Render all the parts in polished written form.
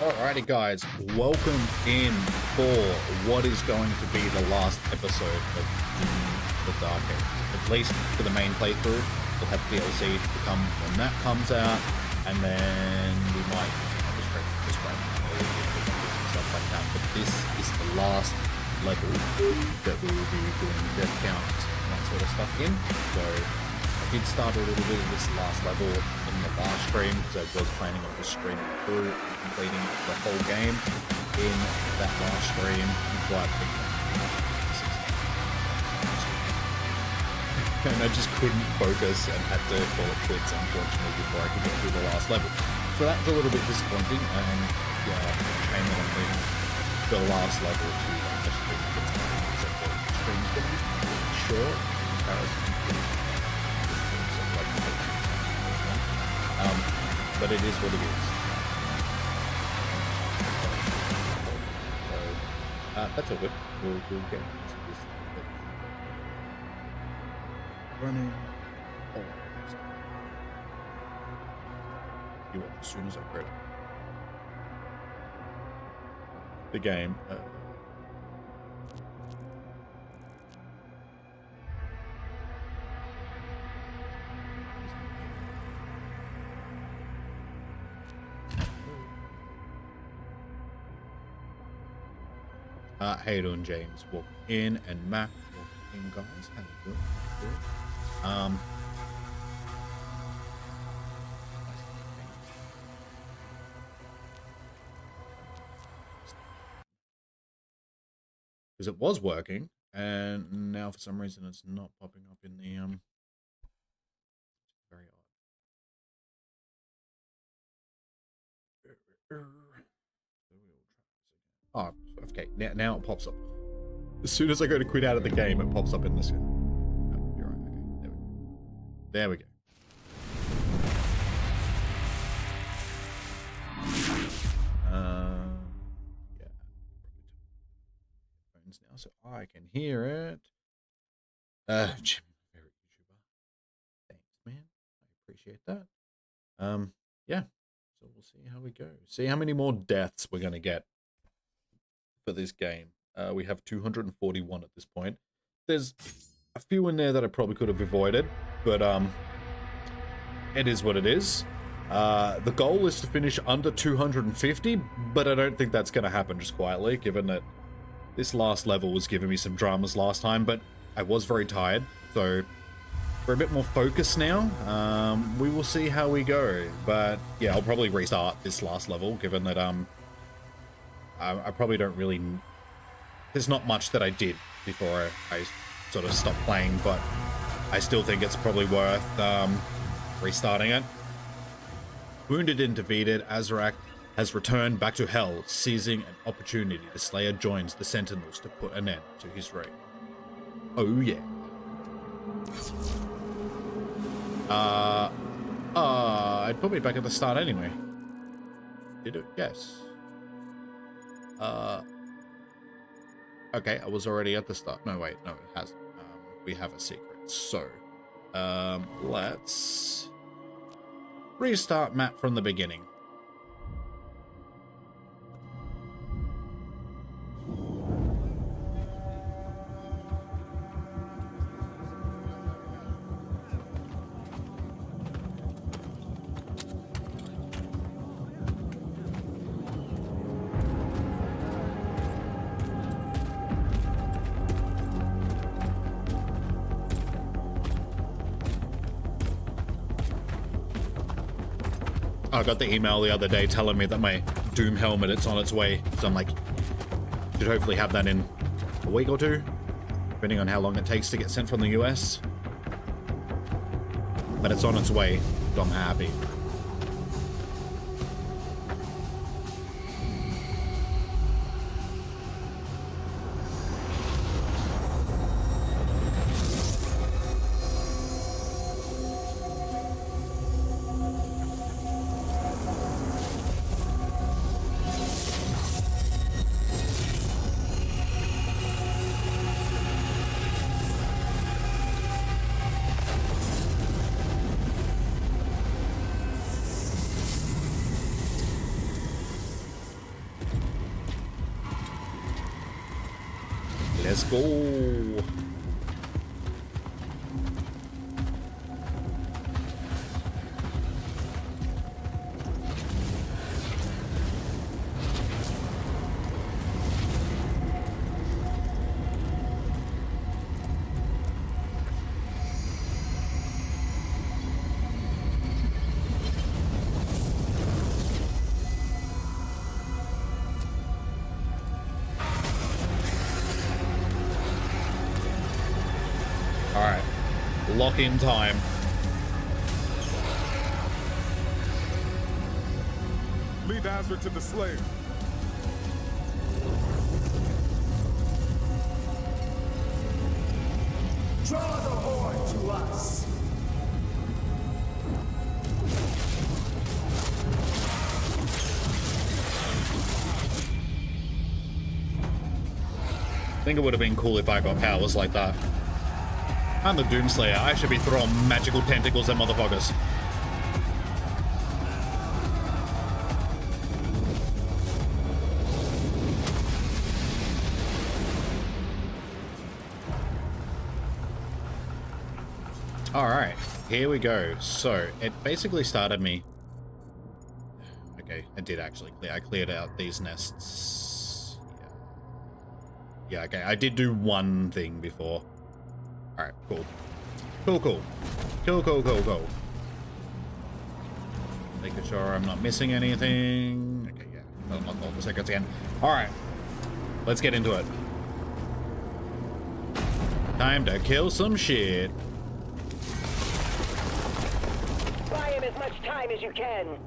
Alrighty guys, welcome in for what is going to be the last episode of the Dark Ages. At least for the main playthrough. We'll have DLC to come when that comes out, and then we might just run some stuff like that. But this is the last level that we will be doing death count and that sort of stuff in. So I did start a little bit of this last level in the last stream because I was planning on just streaming through and completing the whole game in that last stream, but and I just couldn't focus and had to call it quits, unfortunately, before I could get through the last level. So that's a little bit disappointing, and yeah, shame that I'm leaving the last level to just get started. So the stream's going to be pretty short in comparison to but it is what it is. So, that's all good. We'll get into this bit. Running. You will as soon as I create the game. How you doing, James? Walk in, and Mac, walk in, guys. How you doing? Good. Because it was working, and now for some reason it's not popping up in the very odd. Oh, okay. Now it pops up. As soon as I go to quit out of the game, it pops up in this. Oh, you're right. Okay, there we go. Yeah. Phones now, so I can hear it. Jim, favorite YouTuber. Thanks, man. I appreciate that. Yeah. So we'll see how we go. See how many more deaths we're gonna get for this game. We have 241 at this point. There's a few in there that I probably could have avoided, but it is what it is. The goal is to finish under 250, but I don't think that's going to happen just quietly, given that this last level was giving me some dramas last time, but I was very tired, so we're a bit more focused now. We will see how we go, but yeah, I'll probably restart this last level, given that I probably don't really... There's not much that I did before I sort of stopped playing, but I still think it's probably worth restarting it. Wounded and defeated, Azrak has returned back to Hell, seizing an opportunity. The Slayer joins the Sentinels to put an end to his reign. Oh yeah. I'd put me back at the start anyway. Did it? Yes. Okay, I was already at the start. No, wait, no, it hasn't. We have a secret. So, let's restart map from the beginning. I got the email the other day telling me that my Doom helmet, it's on its way. So I'm like, should hopefully have that in a week or two, depending on how long it takes to get sent from the US. But it's on its way, so I'm happy. Let's go. Lock in time. Lead Azra to the slave. Draw the horde to us. I think it would have been cool if I got powers like that. I'm the Doomslayer. I should be throwing magical tentacles at motherfuckers. Alright, here we go. So, it basically started me... Okay, I did actually clear. I cleared out these nests. Yeah, okay. I did do one thing before. Alright, cool. Cool. Making sure I'm not missing anything. Okay, yeah. I'll unlock all the secrets again. Alright. Let's get into it. Time to kill some shit. Buy him as much time as you can.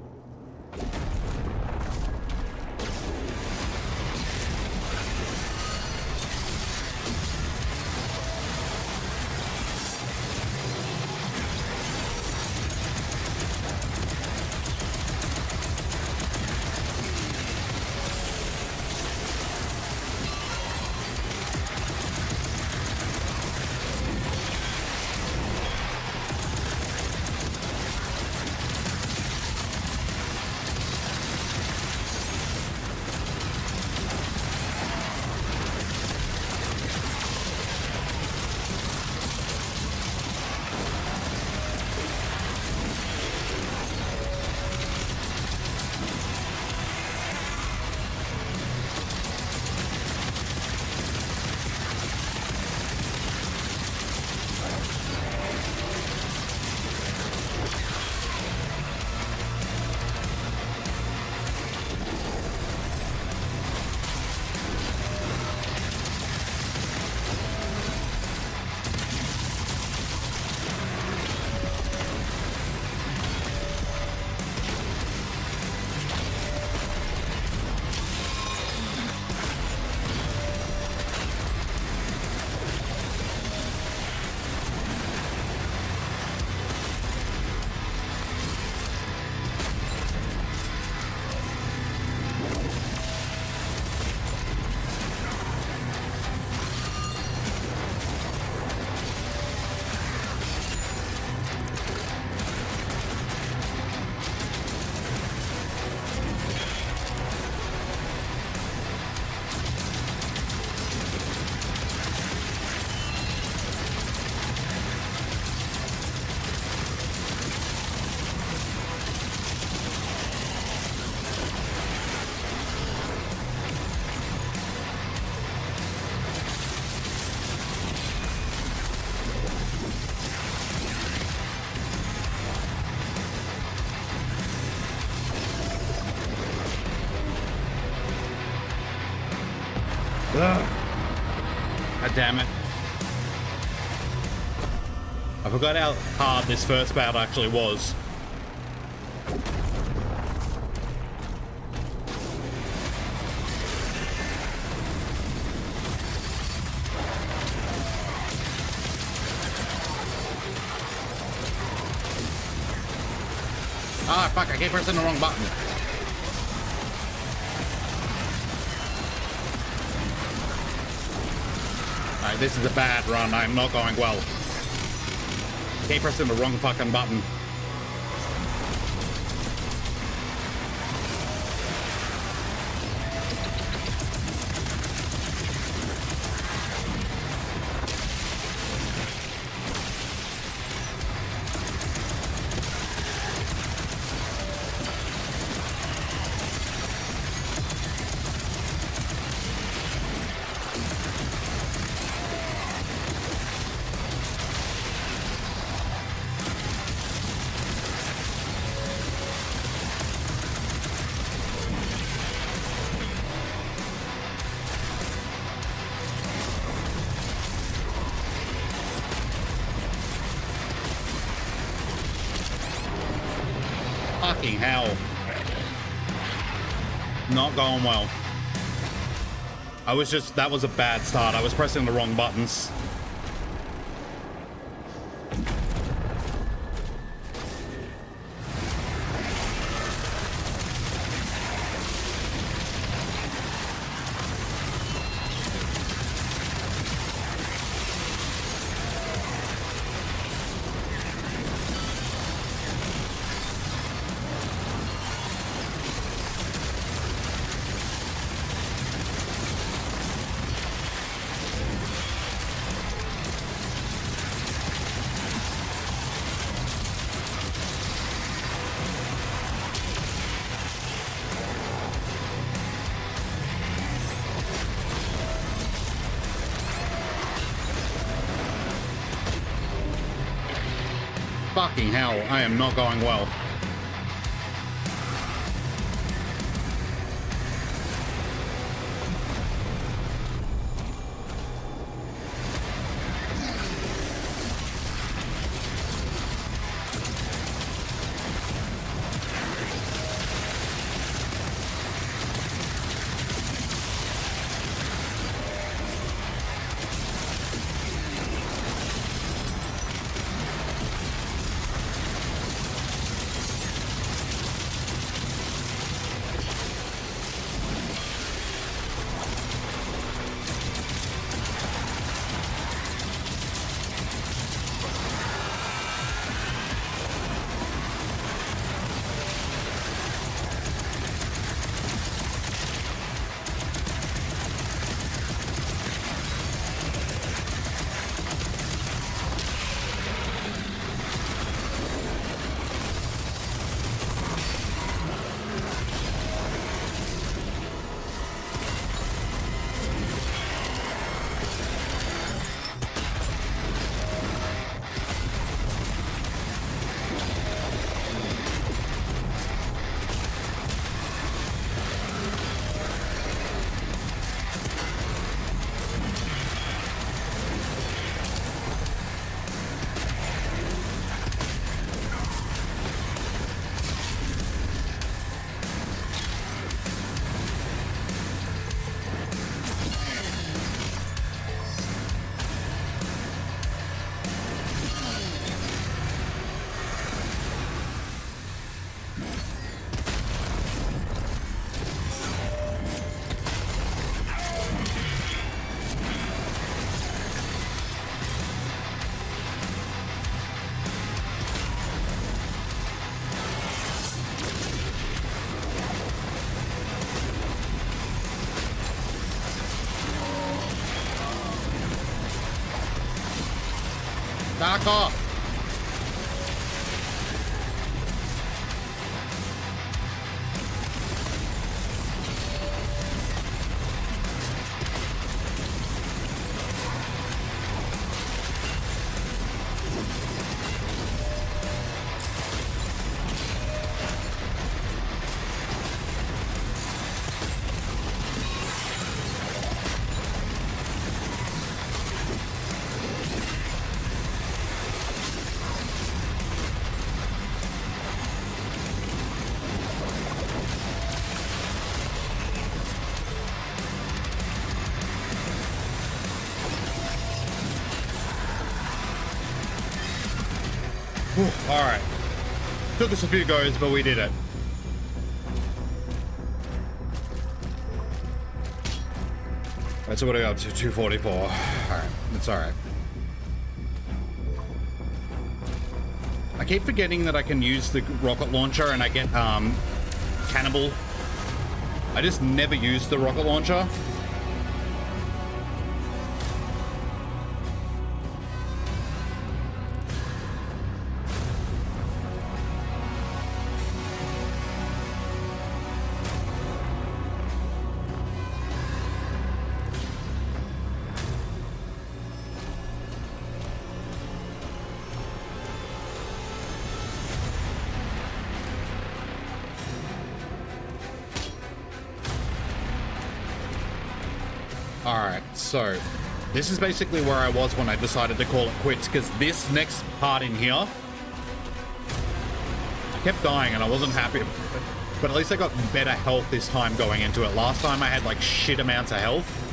God damn it. I forgot how hard this first battle actually was. Ah, fuck, I keep pressing the wrong button. Alright, this is a bad run. I'm not going well. Keep pressing the wrong fucking button. Fucking hell. Not going well. That was a bad start. I was pressing the wrong buttons. Fucking hell, I am not going well. Back off. All right. Took us a few goes, but we did it. Right, so what are we up to? 244. All right, it's all right. I keep forgetting that I can use the rocket launcher and I get cannibal. I just never use the rocket launcher. Alright, so this is basically where I was when I decided to call it quits, because this next part in here, I kept dying and I wasn't happy about it. But at least I got better health this time going into it. Last time I had like shit amounts of health.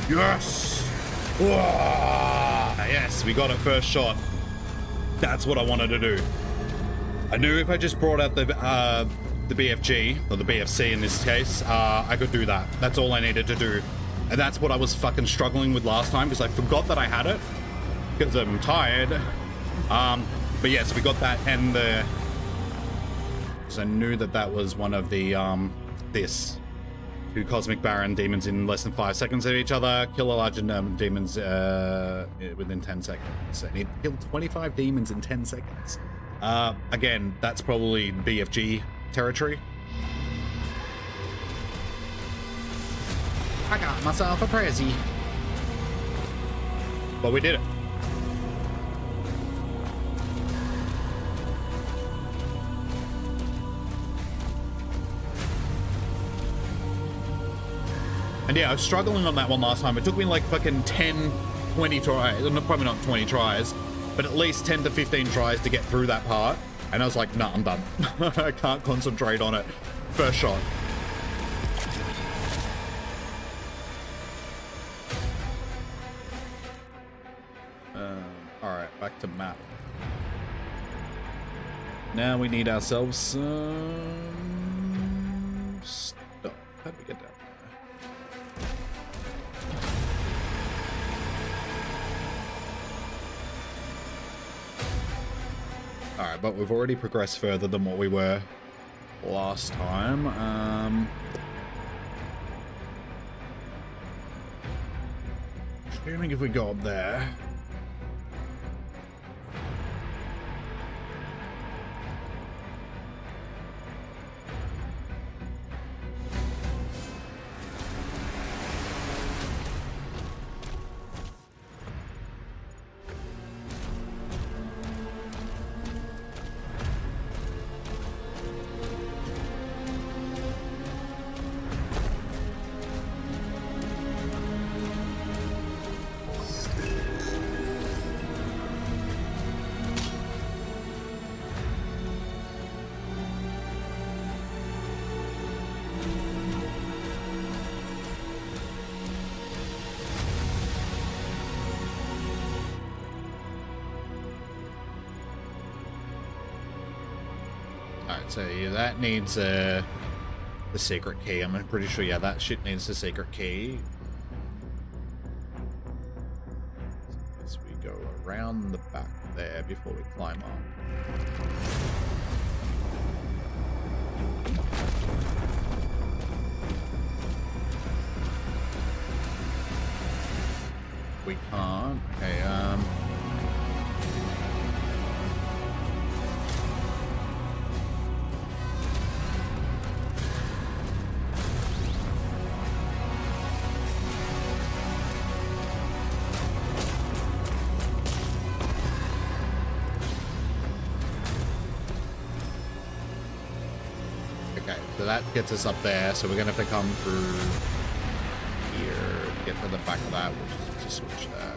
Yes! Whoa! Yes, we got it first shot. That's what I wanted to do. I knew if I just brought out the BFG, or the BFC in this case, I could do that. That's all I needed to do. And that's what I was fucking struggling with last time, because I forgot that I had it, because I'm tired. But yes, we got that, and the... So I knew that that was one of the, this. Two Cosmic Baron demons in less than 5 seconds of each other. Kill a larger number of demons within 10 seconds. And he killed 25 demons in 10 seconds. Again, that's probably BFG territory. I got myself a Prezi. But we did it. And yeah, I was struggling on that one last time. It took me like fucking 10, 20 tries. Probably not 20 tries, but at least 10 to 15 tries to get through that part. And I was like, nah, I'm done. I can't concentrate on it. First shot. Alright, back to map. Now we need ourselves some stuff. How do we get down there? but we've already progressed further than what we were last time. Assuming if we go up there. Alright, so yeah, that needs the secret key. I'm pretty sure, yeah, that shit needs the secret key. As we go around the back there before we climb up. We can't. Okay, okay, so that gets us up there, so we're gonna have to come through here to get to the back of that, which is to switch that.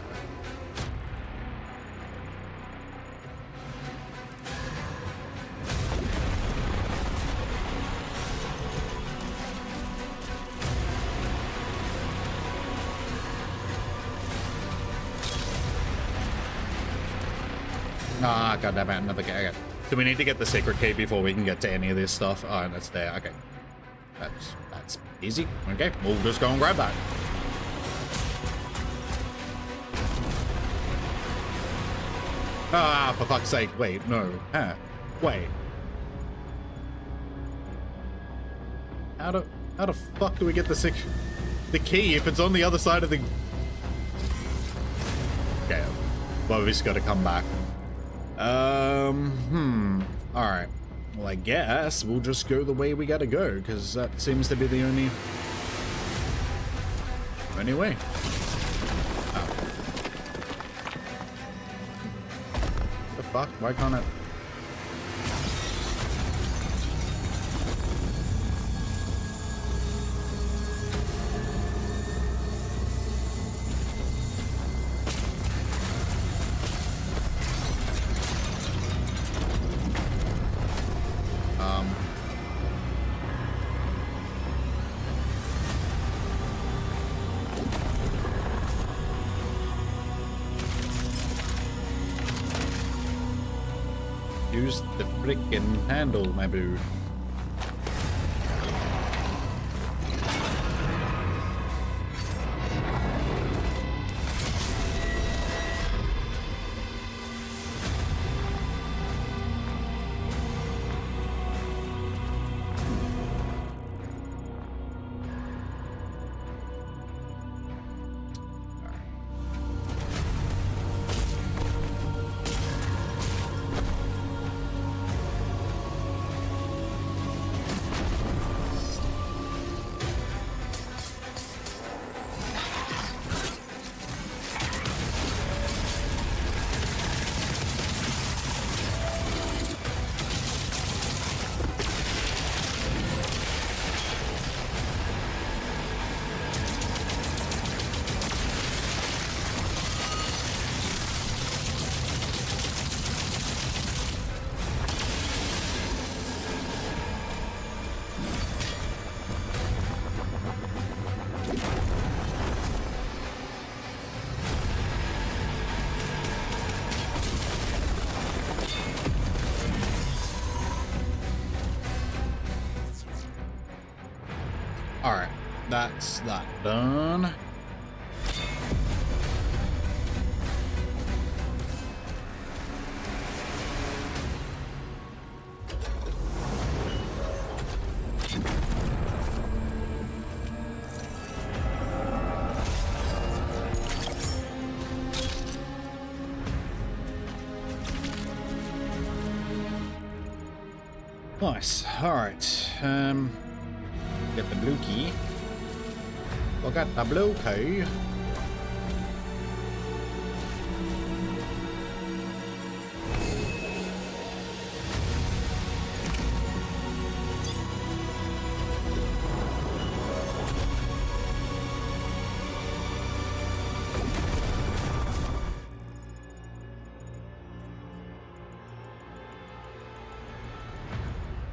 Ah, goddamn it, another key. Okay. So we need to get the secret key before we can get to any of this stuff. Oh, and it's there. Okay. That's easy. Okay, we'll just go and grab that. Ah, for fuck's sake. Wait, no. Huh. Wait. How the fuck do we get the key if it's on the other side of the... Okay. Well, we just gotta come back. Alright. Well, I guess we'll just go the way we gotta go, because that seems to be the only way. Oh. What the fuck? Why can't it... Use the frickin' handle, my boo. Alright, that's that done. Nice. Alright. Get the blue key. We got the blue key.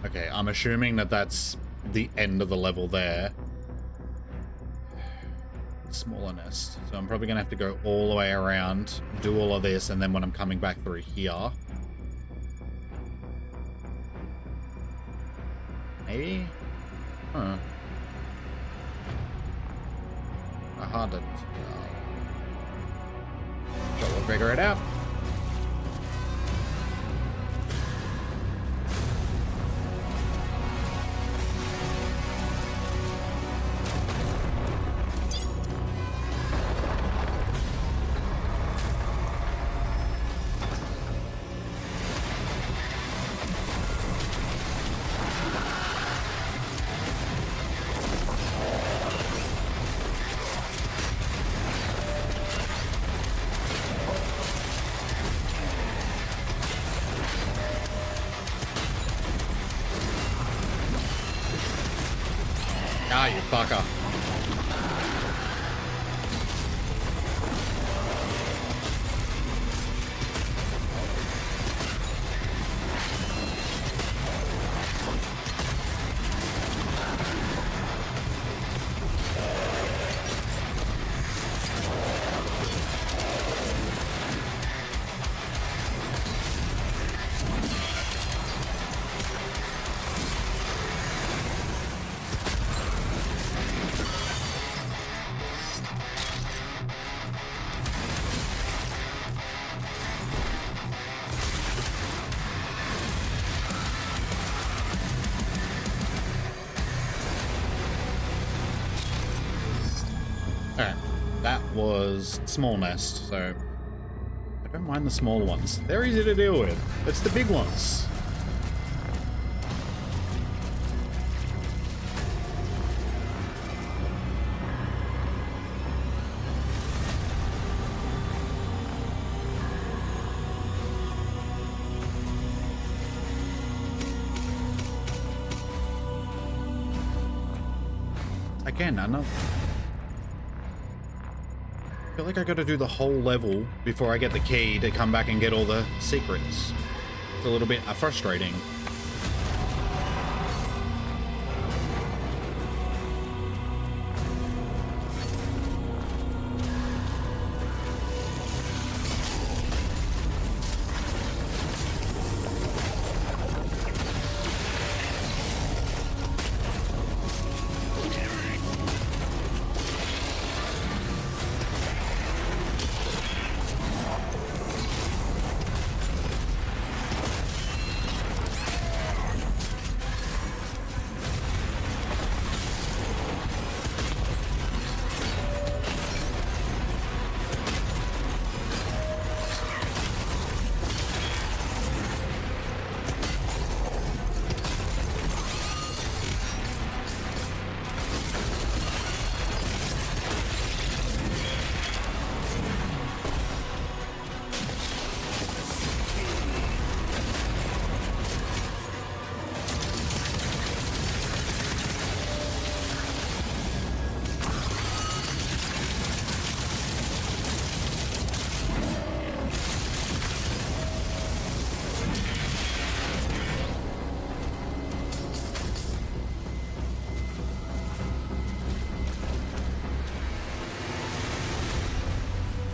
Okay, I'm assuming that that's the end of the level there. Smaller nest. So I'm probably going to have to go all the way around, do all of this, and then when I'm coming back through here. Maybe? Huh. Hard to tell. But we'll figure it out. Ah, you fucker. Alright, that was small nest, so I don't mind the small ones. They're easy to deal with. It's the big ones. Again, I know. I feel like I gotta do the whole level before I get the key to come back and get all the secrets. It's a little bit frustrating.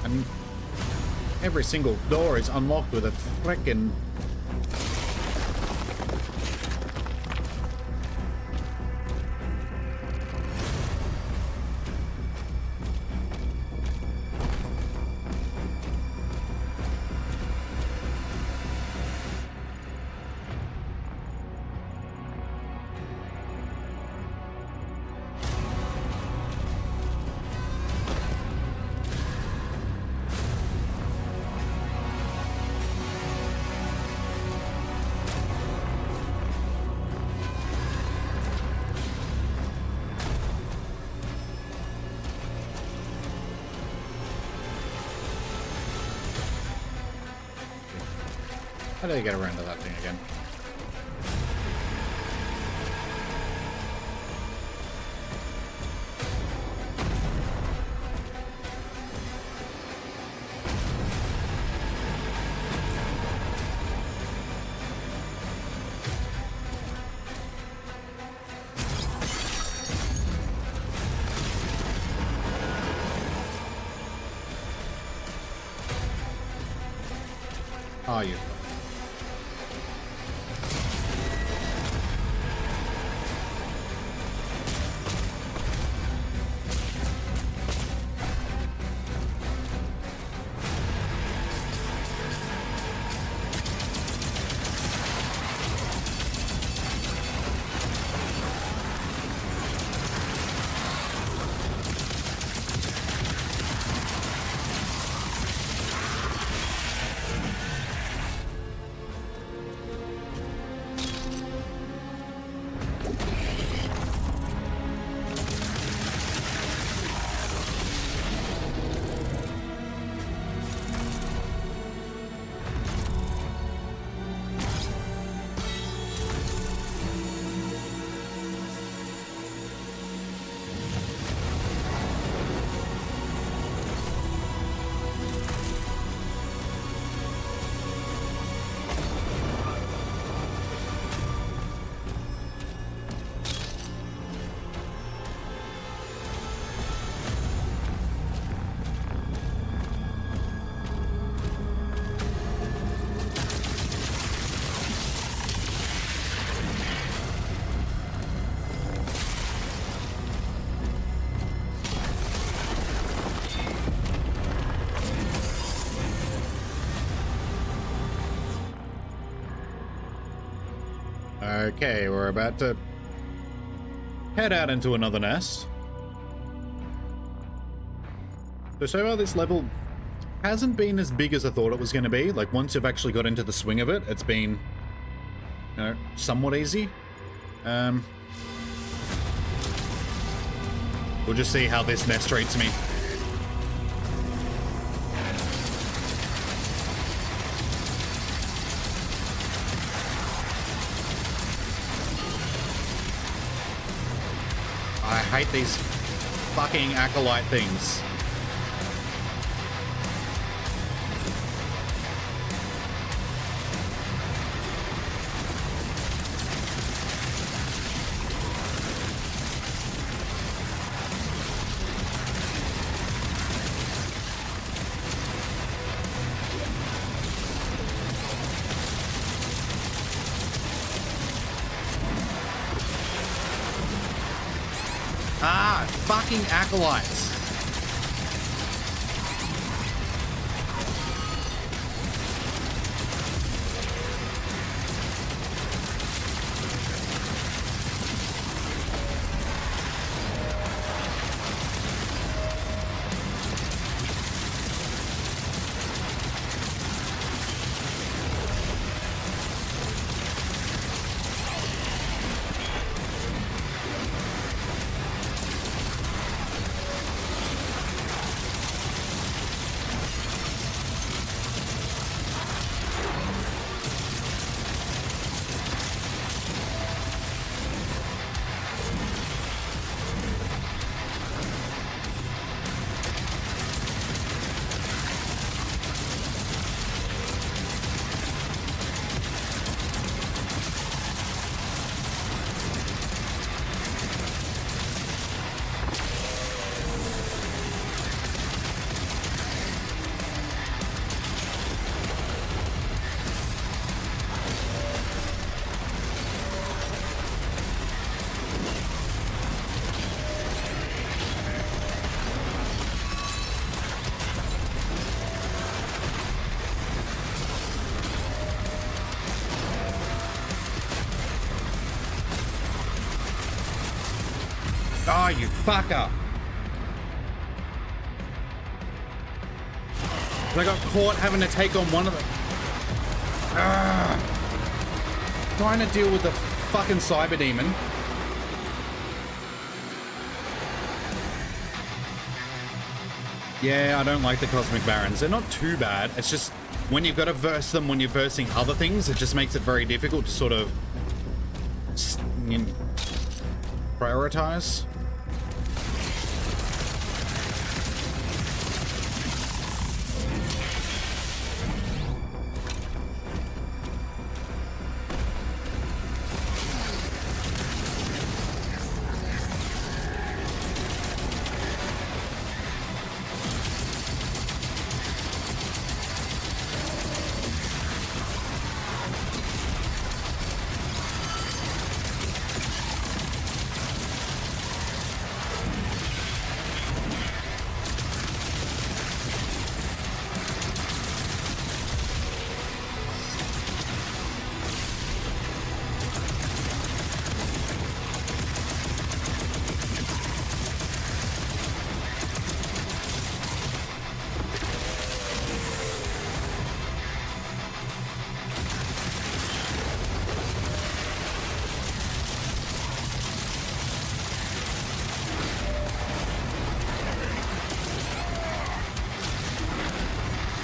And every single door is unlocked with a frickin' How do I get around to that thing again? Oh, you. Okay, we're about to head out into another nest. So far this level hasn't been as big as I thought it was going to be. Like, once you've actually got into the swing of it, it's been, you know, somewhat easy. We'll just see how this nest treats me. I hate these fucking acolyte things. Ah, fucking acolytes. Oh, you fucker. I got caught having to take on one of them. Trying to deal with the fucking cyber demon. Yeah, I don't like the Cosmic Barons. They're not too bad. It's just when you've got to verse them when you're versing other things, it just makes it very difficult to sort of prioritize.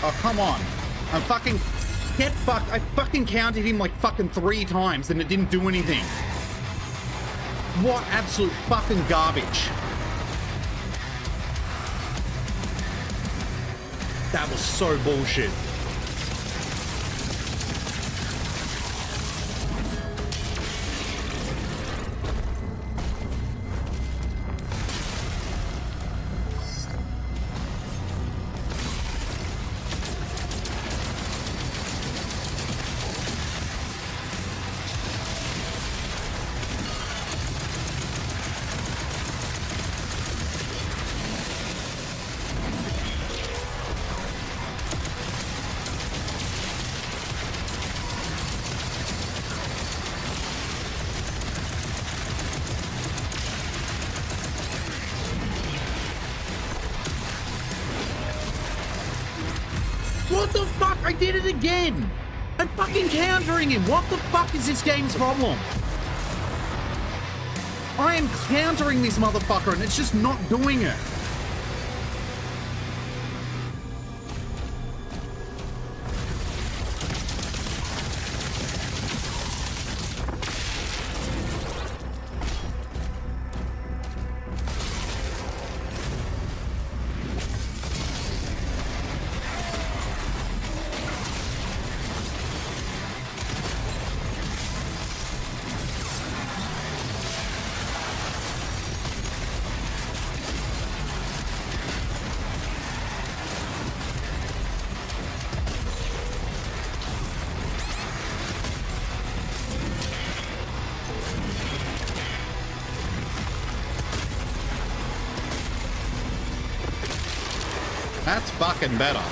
Oh, come on. I'm fucking... Get fucked. I fucking counted him like fucking 3 times and it didn't do anything. What absolute fucking garbage. That was so bullshit. What the fuck? I did it again! I'm fucking countering him! What the fuck is this game's problem? I am countering this motherfucker and it's just not doing it. That's fucking better.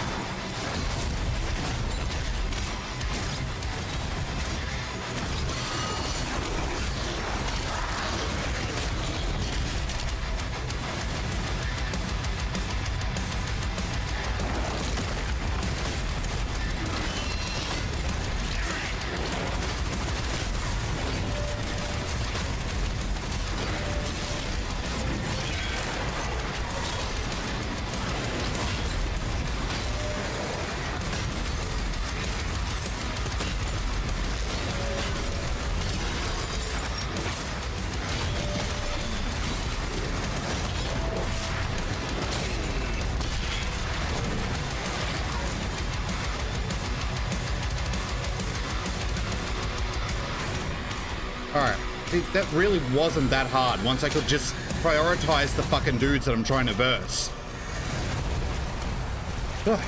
Alright, that really wasn't that hard once I could just prioritize the fucking dudes that I'm trying to verse. Ugh.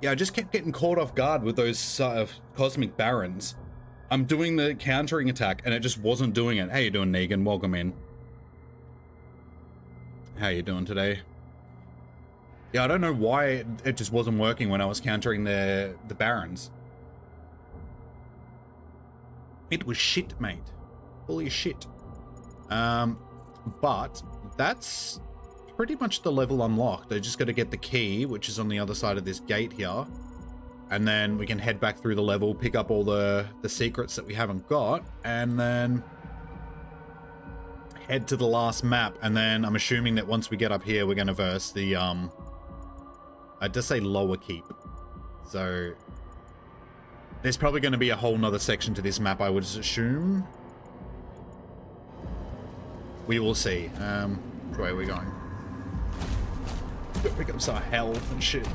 Yeah, I just kept getting caught off guard with those cosmic barons. I'm doing the countering attack and it just wasn't doing it. How you doing, Negan? Welcome in. How you doing today? Yeah, I don't know why it just wasn't working when I was countering the barons. It was shit, mate. Fully shit. But that's pretty much the level unlocked. I just got to get the key, which is on the other side of this gate here. And then we can head back through the level, pick up all the secrets that we haven't got, and then head to the last map. And then I'm assuming that once we get up here, we're going to verse the I just say lower keep. So there's probably going to be a whole nother section to this map, I would assume. We will see. Which way are we going? Gotta pick up some health and shit.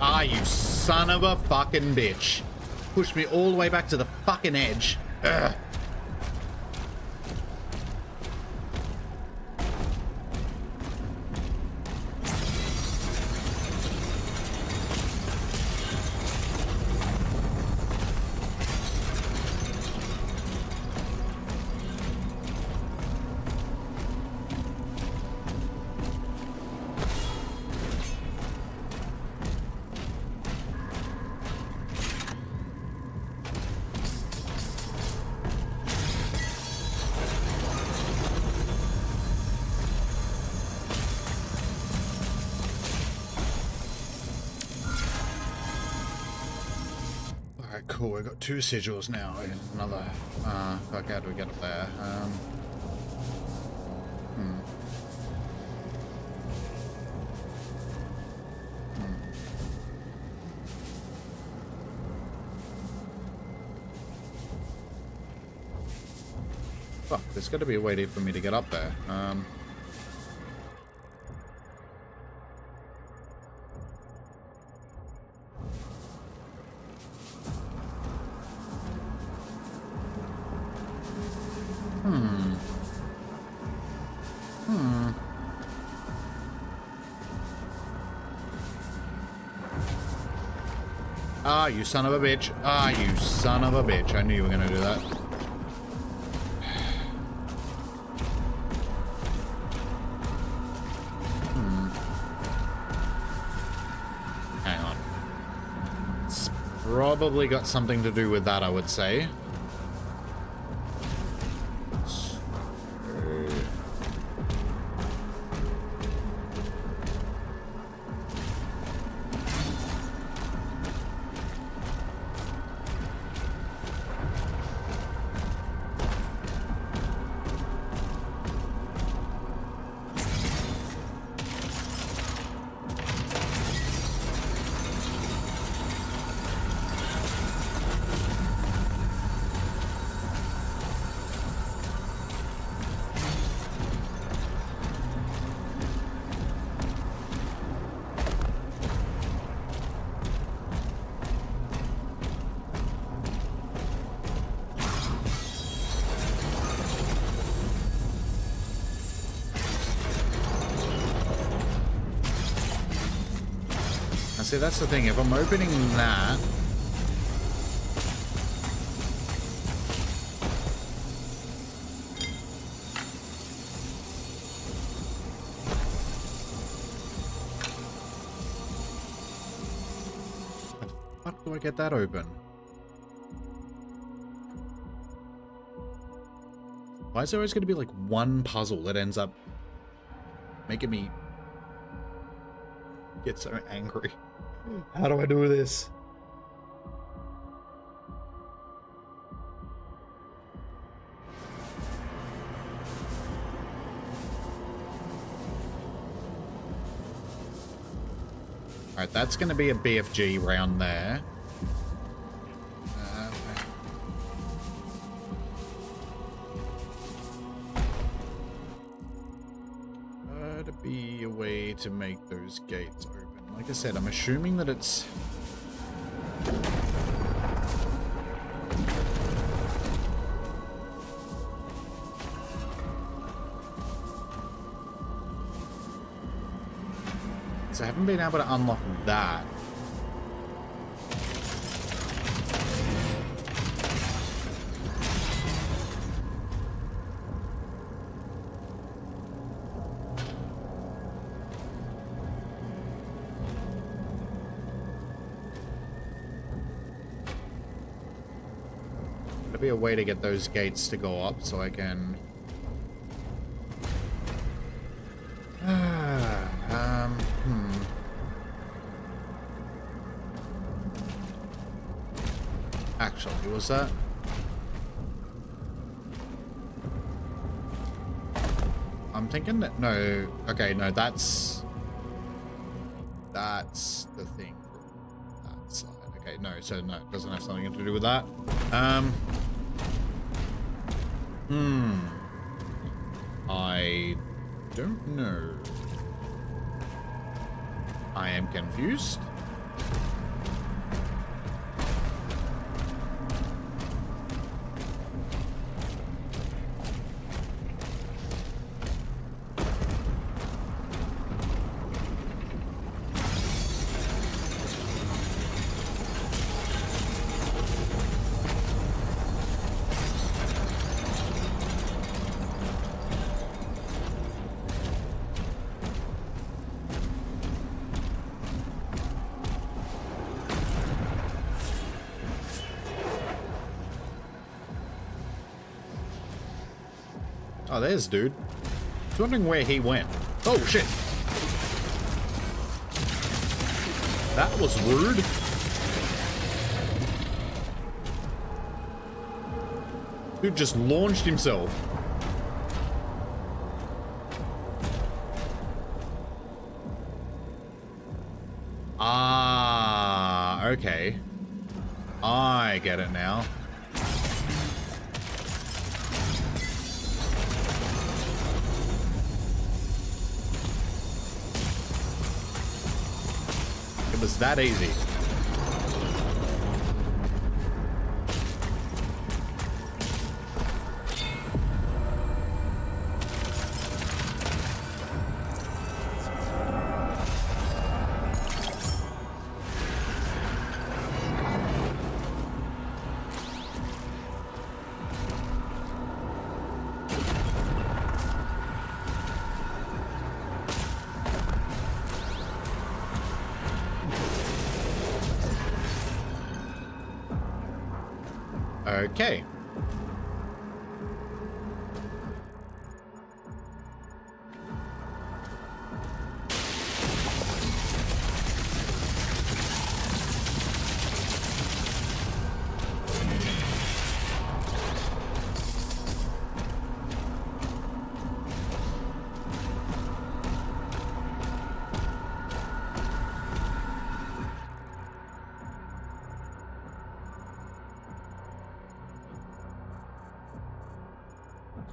Ah, you son of a fucking bitch. Pushed me all the way back to the fucking edge. Ugh. Alright, cool. We've got 2 sigils now. And another. Fuck, how do we get up there? Fuck, there's got to be a way for me to get up there. Ah, you son of a bitch. Ah, you son of a bitch. I knew you were going to do that. Hang on. It's probably got something to do with that, I would say. See, that's the thing. If I'm opening that... How the fuck do I get that open? Why is there always going to be like one puzzle that ends up making me get so angry? How do I do this? Alright, that's going to be a BFG round there. To be a way to make those gates open. Like I said, I'm assuming that it's... So I haven't been able to unlock that. Be a way to get those gates to go up so I can actually, was that I'm thinking that no, okay, no, that's the thing from that side. Okay, no, so no, it doesn't have something to do with that. I don't know. I am confused. Oh, there's dude. I was wondering where he went. Oh, shit. That was rude. Dude just launched himself. Ah, okay. I get it now. It was that easy. Okay.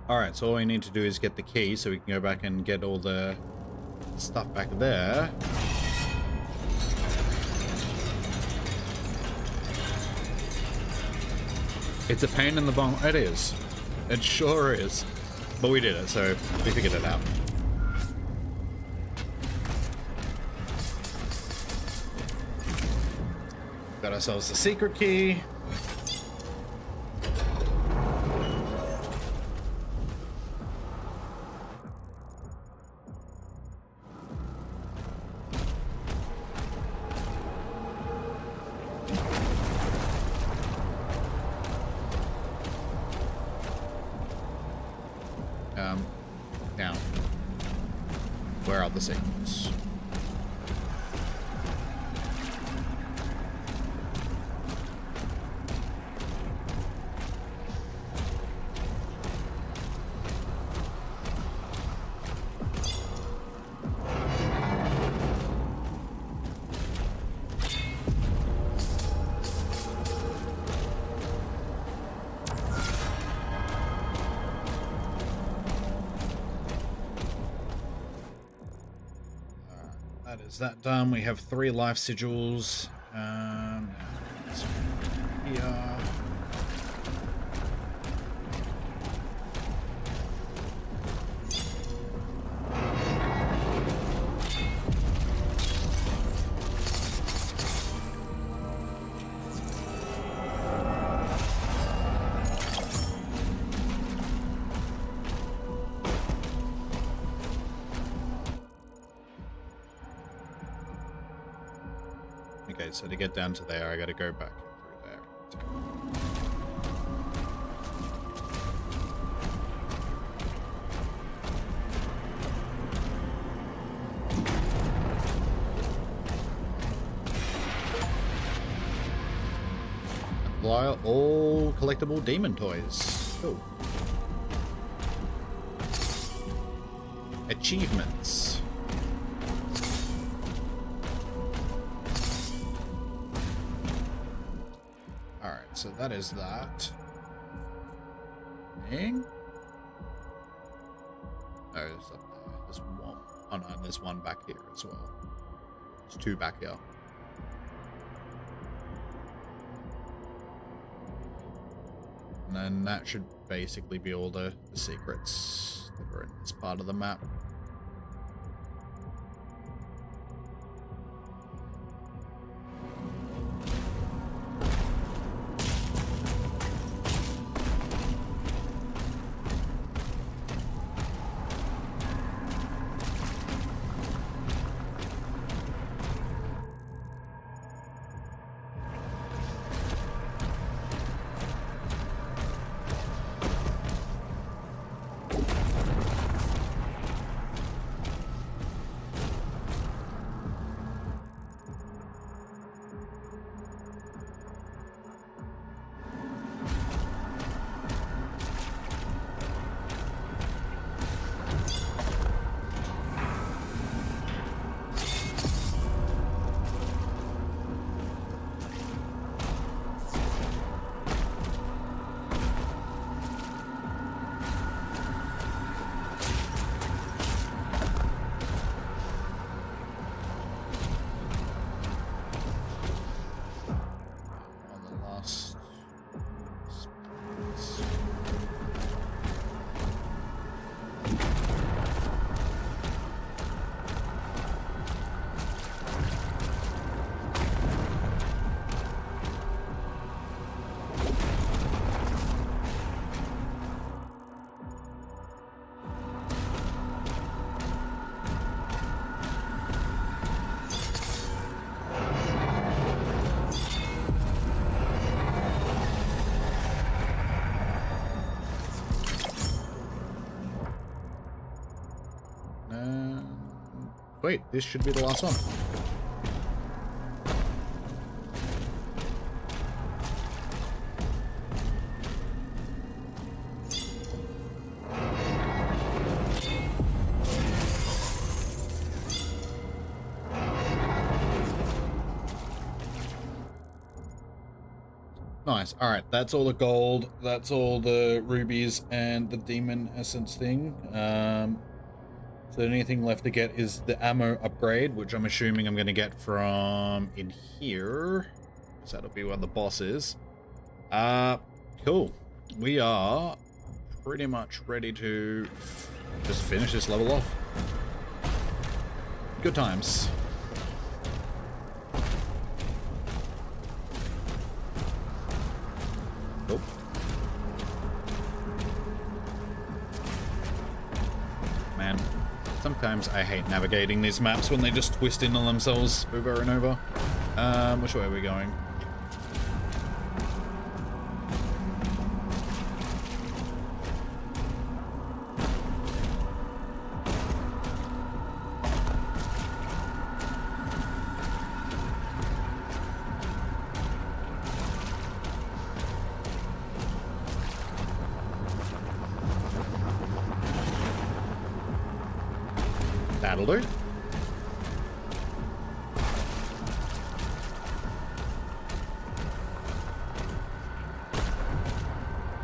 Alright, so all we need to do is get the key so we can go back and get all the stuff back there. It's a pain in the bum. It is. It sure is. But we did it, so we figured it out. Got ourselves the secret key. Now, where are the signals? is that done? We have 3 life sigils. Here. Okay, so to get down to there, I gotta go back through there. Apply all collectible demon toys. Cool. Achievements. So that is that. Thing? Oh, there's up there. There's one. Oh no, and there's one back here as well. There's 2 back here. And then that should basically be all the secrets that are in this part of the map. Wait, this should be the last one. Nice. All right, that's all the gold. That's all the rubies and the demon essence thing. So the only thing left to get is the ammo upgrade, which I'm assuming I'm going to get from in here. So that'll be where the boss is. Cool. We are pretty much ready to just finish this level off. Good times. Nope. Man, sometimes I hate navigating these maps when they just twist in on themselves over and over. Which way are we going? That'll do.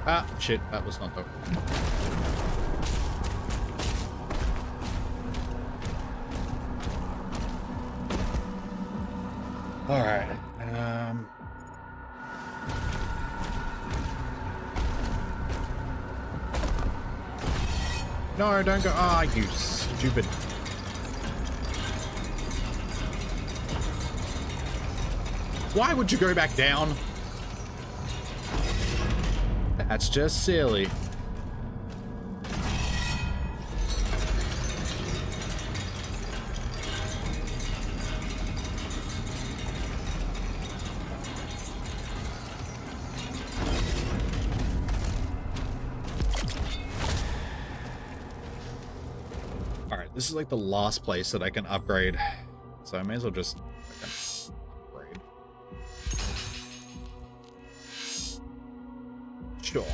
Ah, shit, that was not the... All right. No, don't go. Ah, you stupid. Why would you go back down? That's just silly. This is like the last place that I can upgrade, so I may as well just upgrade. Sure.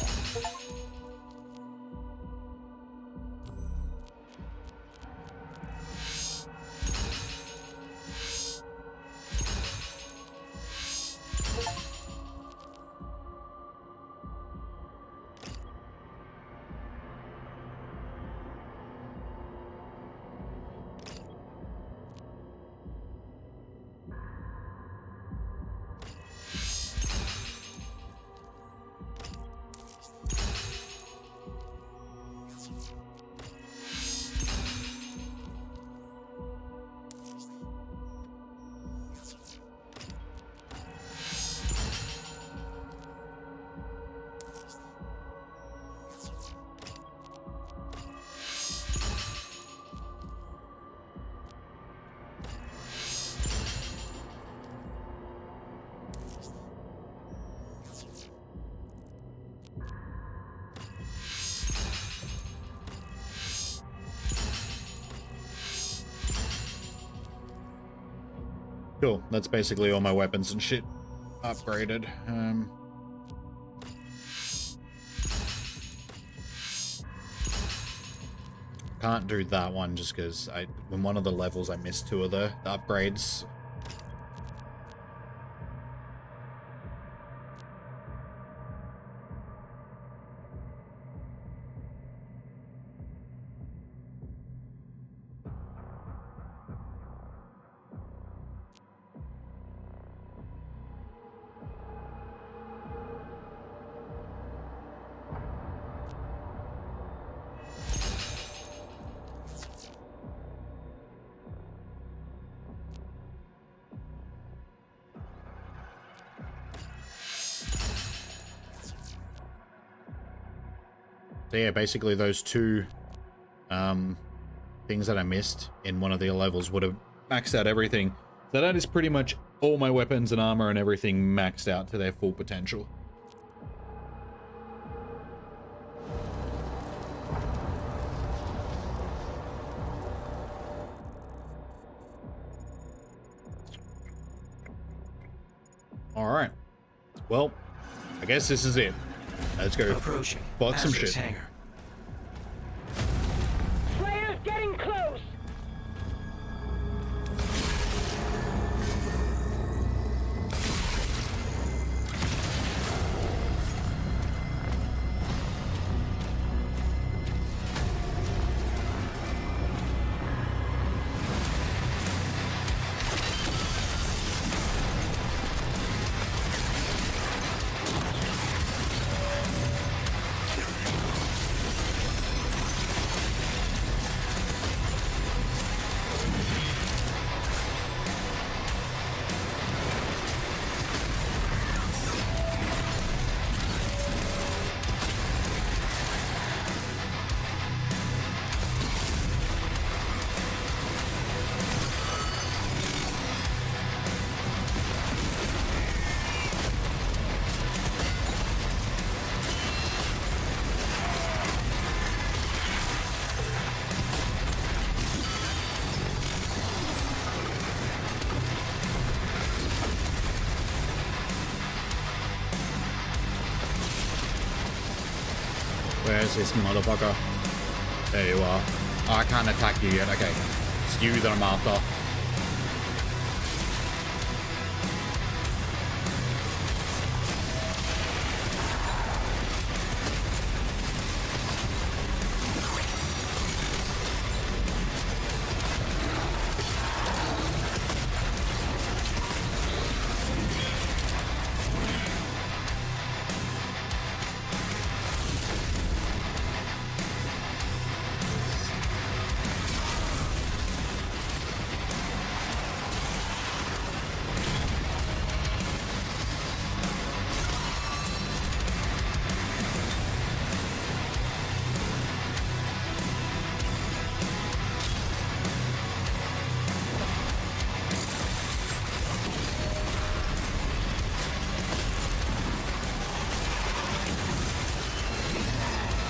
Cool, that's basically all my weapons and shit upgraded. Can't do that one just because in one of the levels I missed 2 of the upgrades. So yeah, basically those 2 things that I missed in one of the levels would have maxed out everything. So that is pretty much all my weapons and armor and everything maxed out to their full potential. Alright. Well, I guess this is it. Let's go fuck some shit. Hangar. Players getting close. Where's this motherfucker? There you are. Oh, I can't attack you yet. Okay. It's you that I'm after.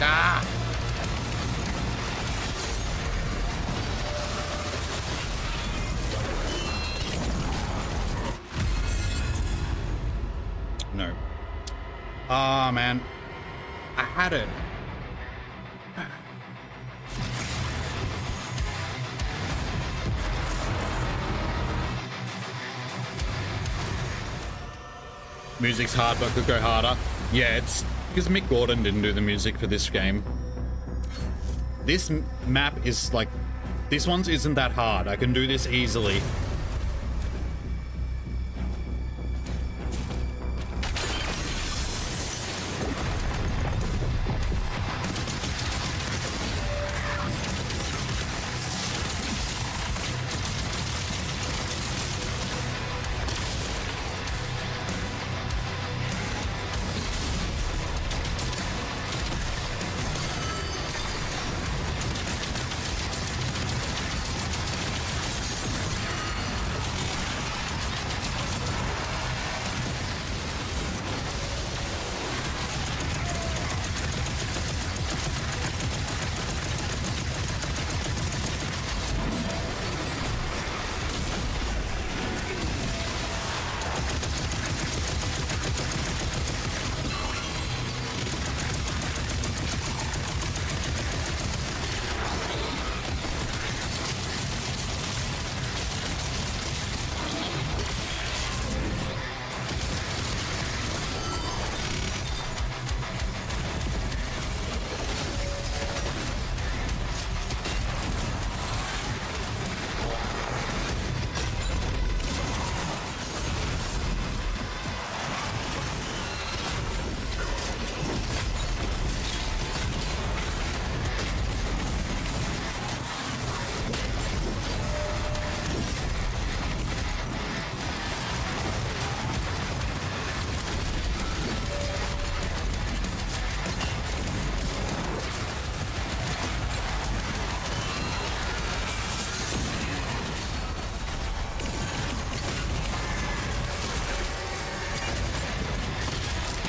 Ah! No. Ah, man. I had it. Music's hard, but could go harder. Yeah, it's because Mick Gordon didn't do the music for this game. This map is like, this one's isn't that hard. I can do this easily.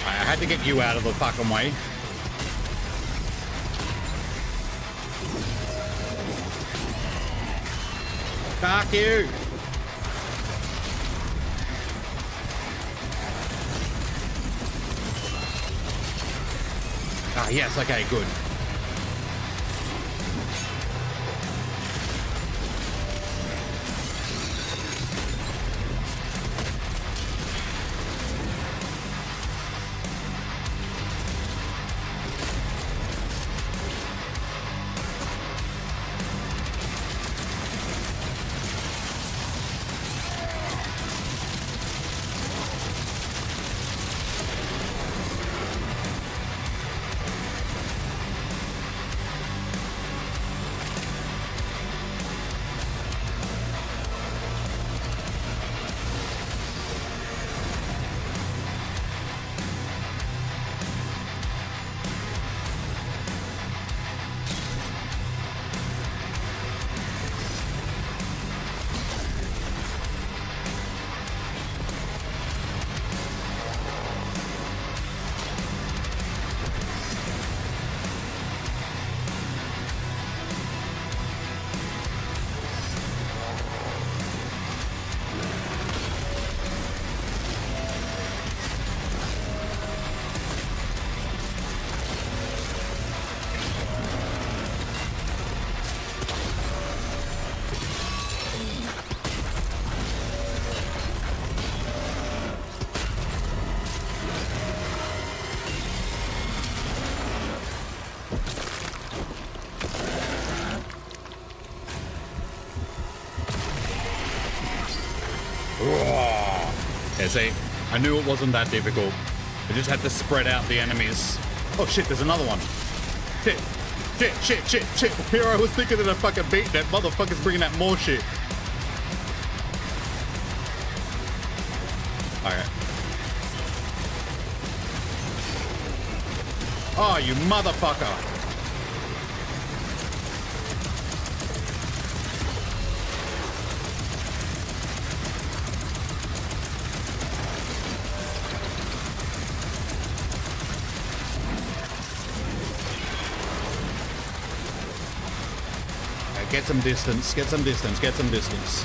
I had to get you out of the fucking way. Fuck you. Ah, yes, okay, good. Yeah, see, I knew it wasn't that difficult. I just had to spread out the enemies. Oh shit, there's another one. Shit. Here I was thinking that I fucking beat that motherfucker's bringing out more shit. Alright. Oh, you motherfucker. Get some distance. Get some distance. Get some distance.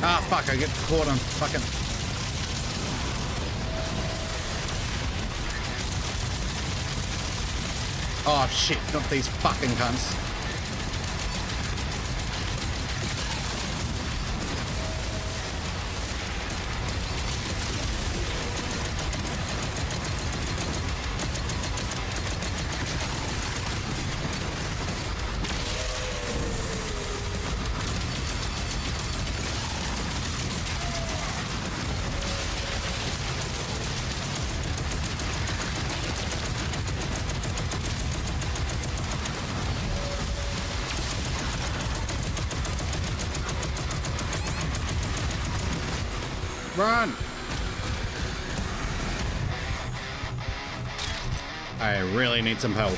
Ah, fuck, I get caught on fucking... Oh, shit, not these fucking cunts. Run! I really need some help.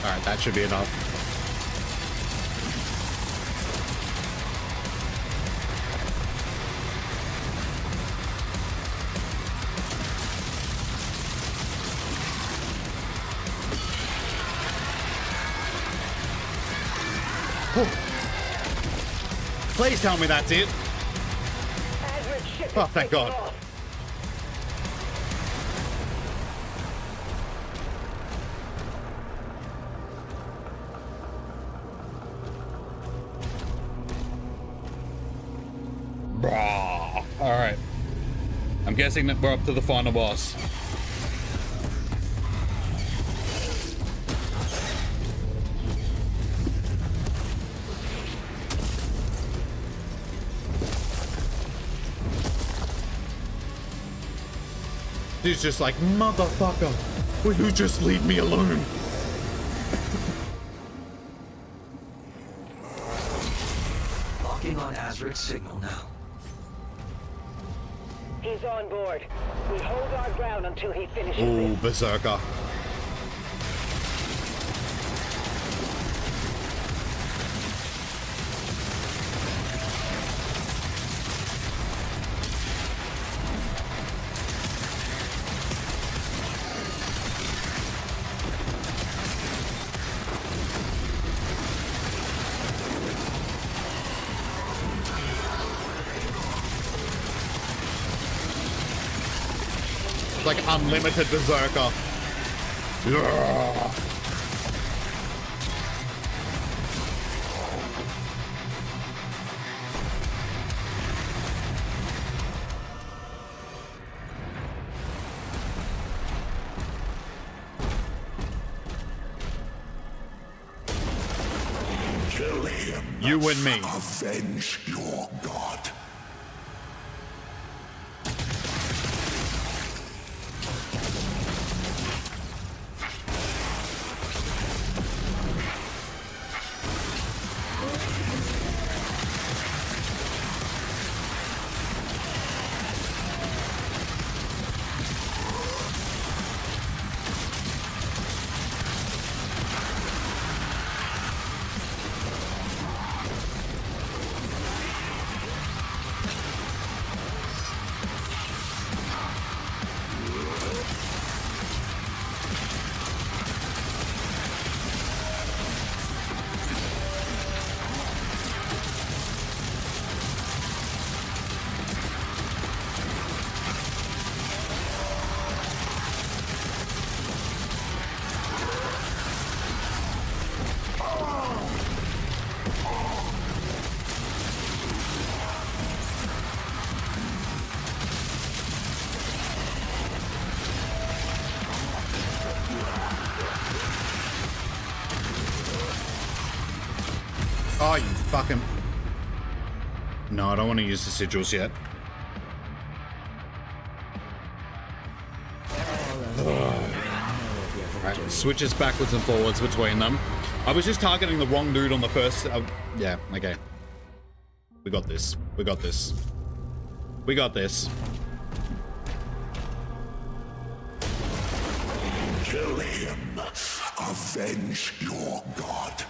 Alright, that should be enough. Whew. Please tell me that's it. Oh, thank God. Alright. I'm guessing that we're up to the final boss. He's just like, motherfucker, will you just leave me alone? Locking on Azric's signal now. He's on board. We hold our ground until he finishes Ooh, this. berserker. Like unlimited berserker. Yeah. Kill him. You and me. Avenge your god. fucking... No, I don't want to use the sigils yet. Right, switches backwards and forwards between them. I was just targeting the wrong dude on the first... yeah, okay. We got this. We got this. We got this. Kill him. Avenge your god.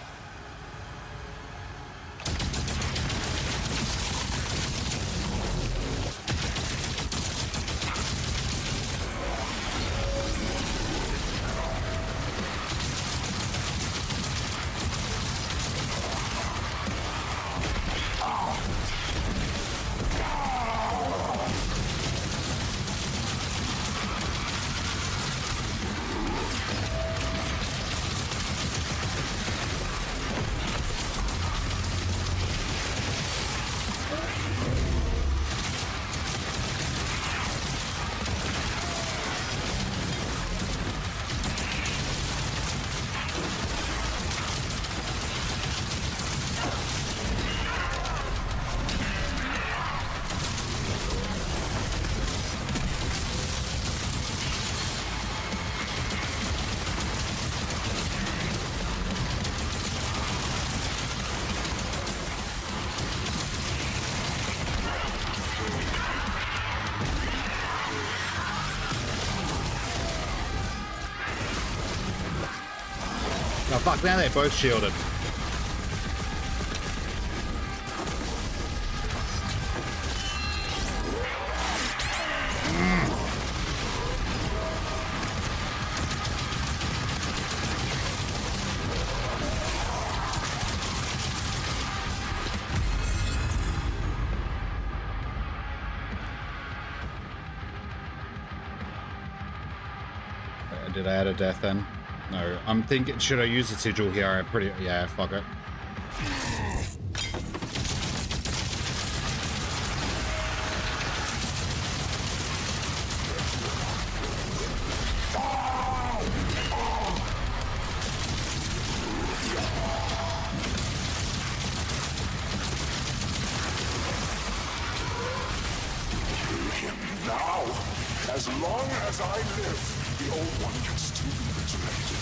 Oh fuck, now they're both shielded. Did I add a death then? No, I'm thinking, should I use the sigil here? Yeah, fuck it. Now, as long as I live, the old one can still be resurrected.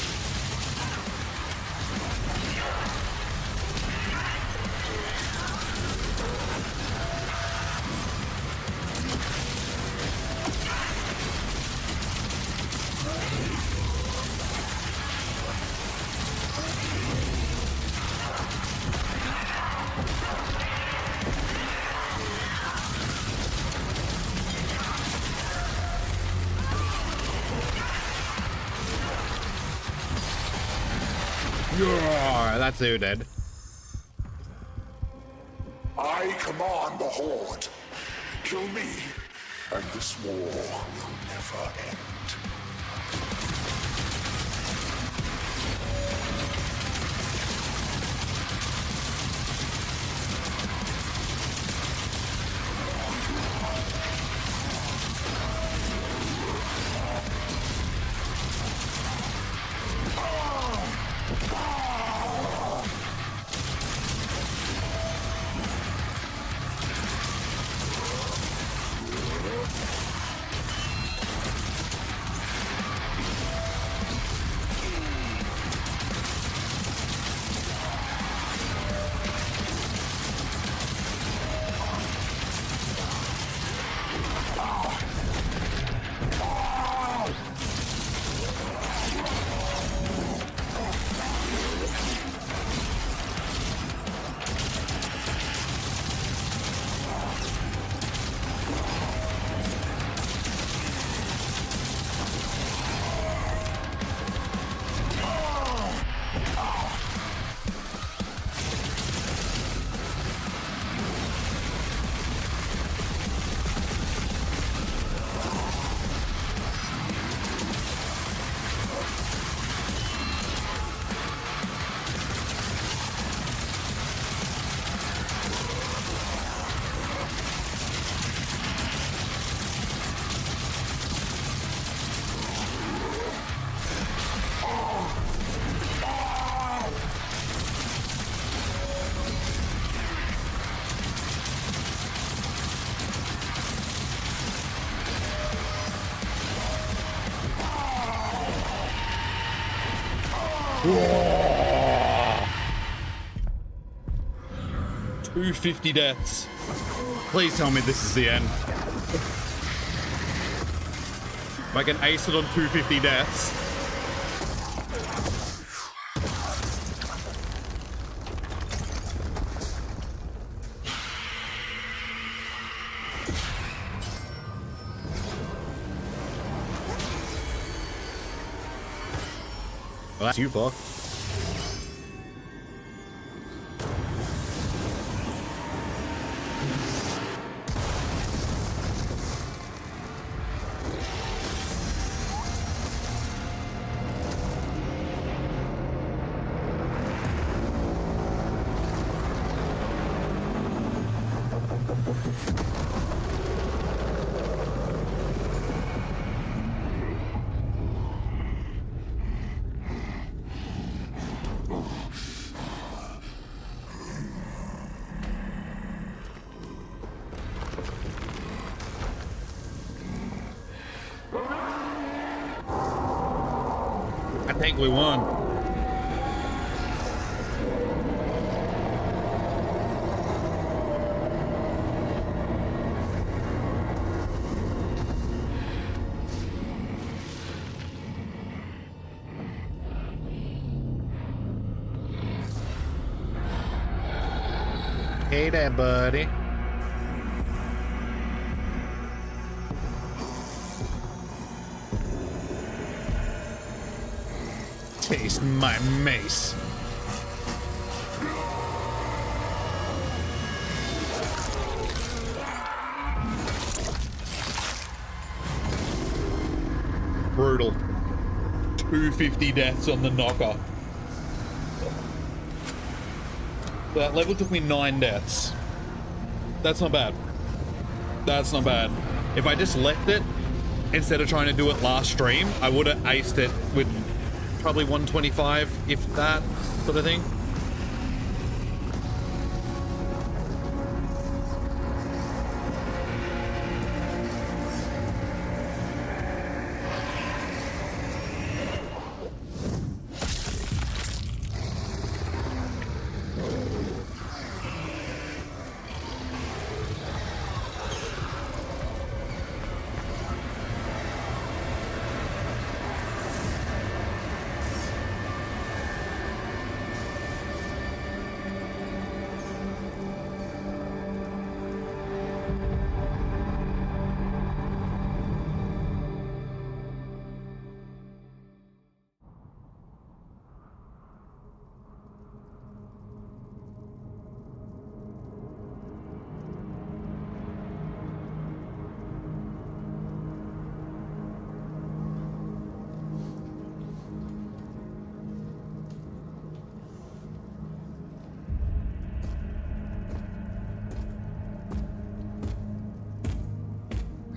That's who did. I command the Horde. Kill me, and this war will never end. Whoa. 250 deaths. Please tell me this is the end. If I can ace it on 250 deaths. Well, that's you, fuck. I think we won. Hey there, buddy. Taste my mace. Brutal. 250 deaths on the knocker. So that level took me 9 deaths. That's not bad. That's not bad. If I just left it, instead of trying to do it last stream, I would have aced it with probably 125, if that sort of thing.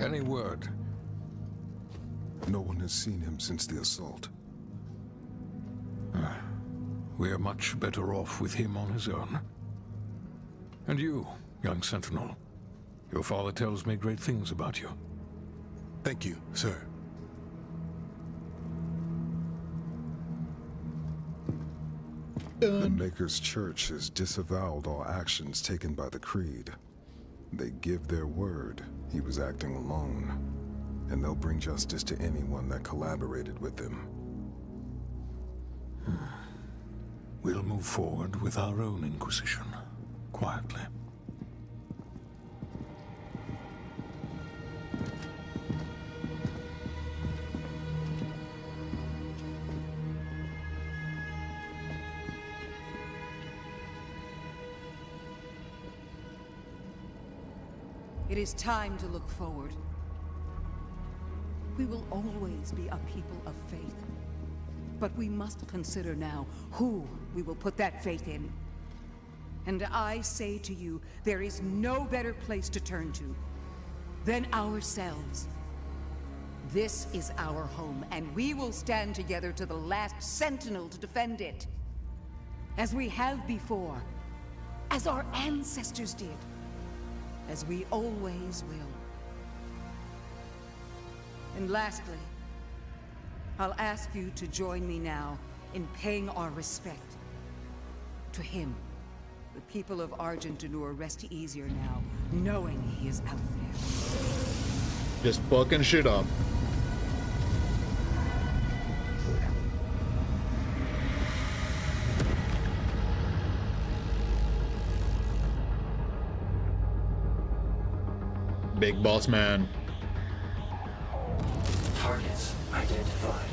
Any word? No one has seen him since the assault. We are much better off with him on his own. And you, young sentinel, your father tells me great things about you. Thank you, sir. The Maker's Church has disavowed all actions taken by the Creed. They give their word he was acting alone, and they'll bring justice to anyone that collaborated with them. We'll move forward with our own Inquisition, quietly. It is time to look forward. We will always be a people of faith. But we must consider now who we will put that faith in. And I say to you, there is no better place to turn to than ourselves. This is our home, and we will stand together to the last sentinel to defend it. As we have before, as our ancestors did. As we always will. And lastly, I'll ask you to join me now in paying our respect to him. The people of Argent-Denur rest easier now, knowing he is out there. Just fucking shit up. Big boss man. Targets identified.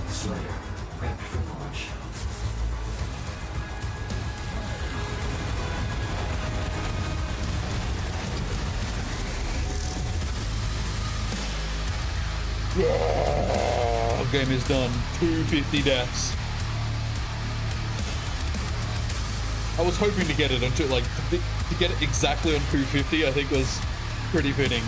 Slayer, prepped for launch. Oh, game is done. 250 deaths. I was hoping to get it onto like to get it exactly on 250. I think was pretty fitting.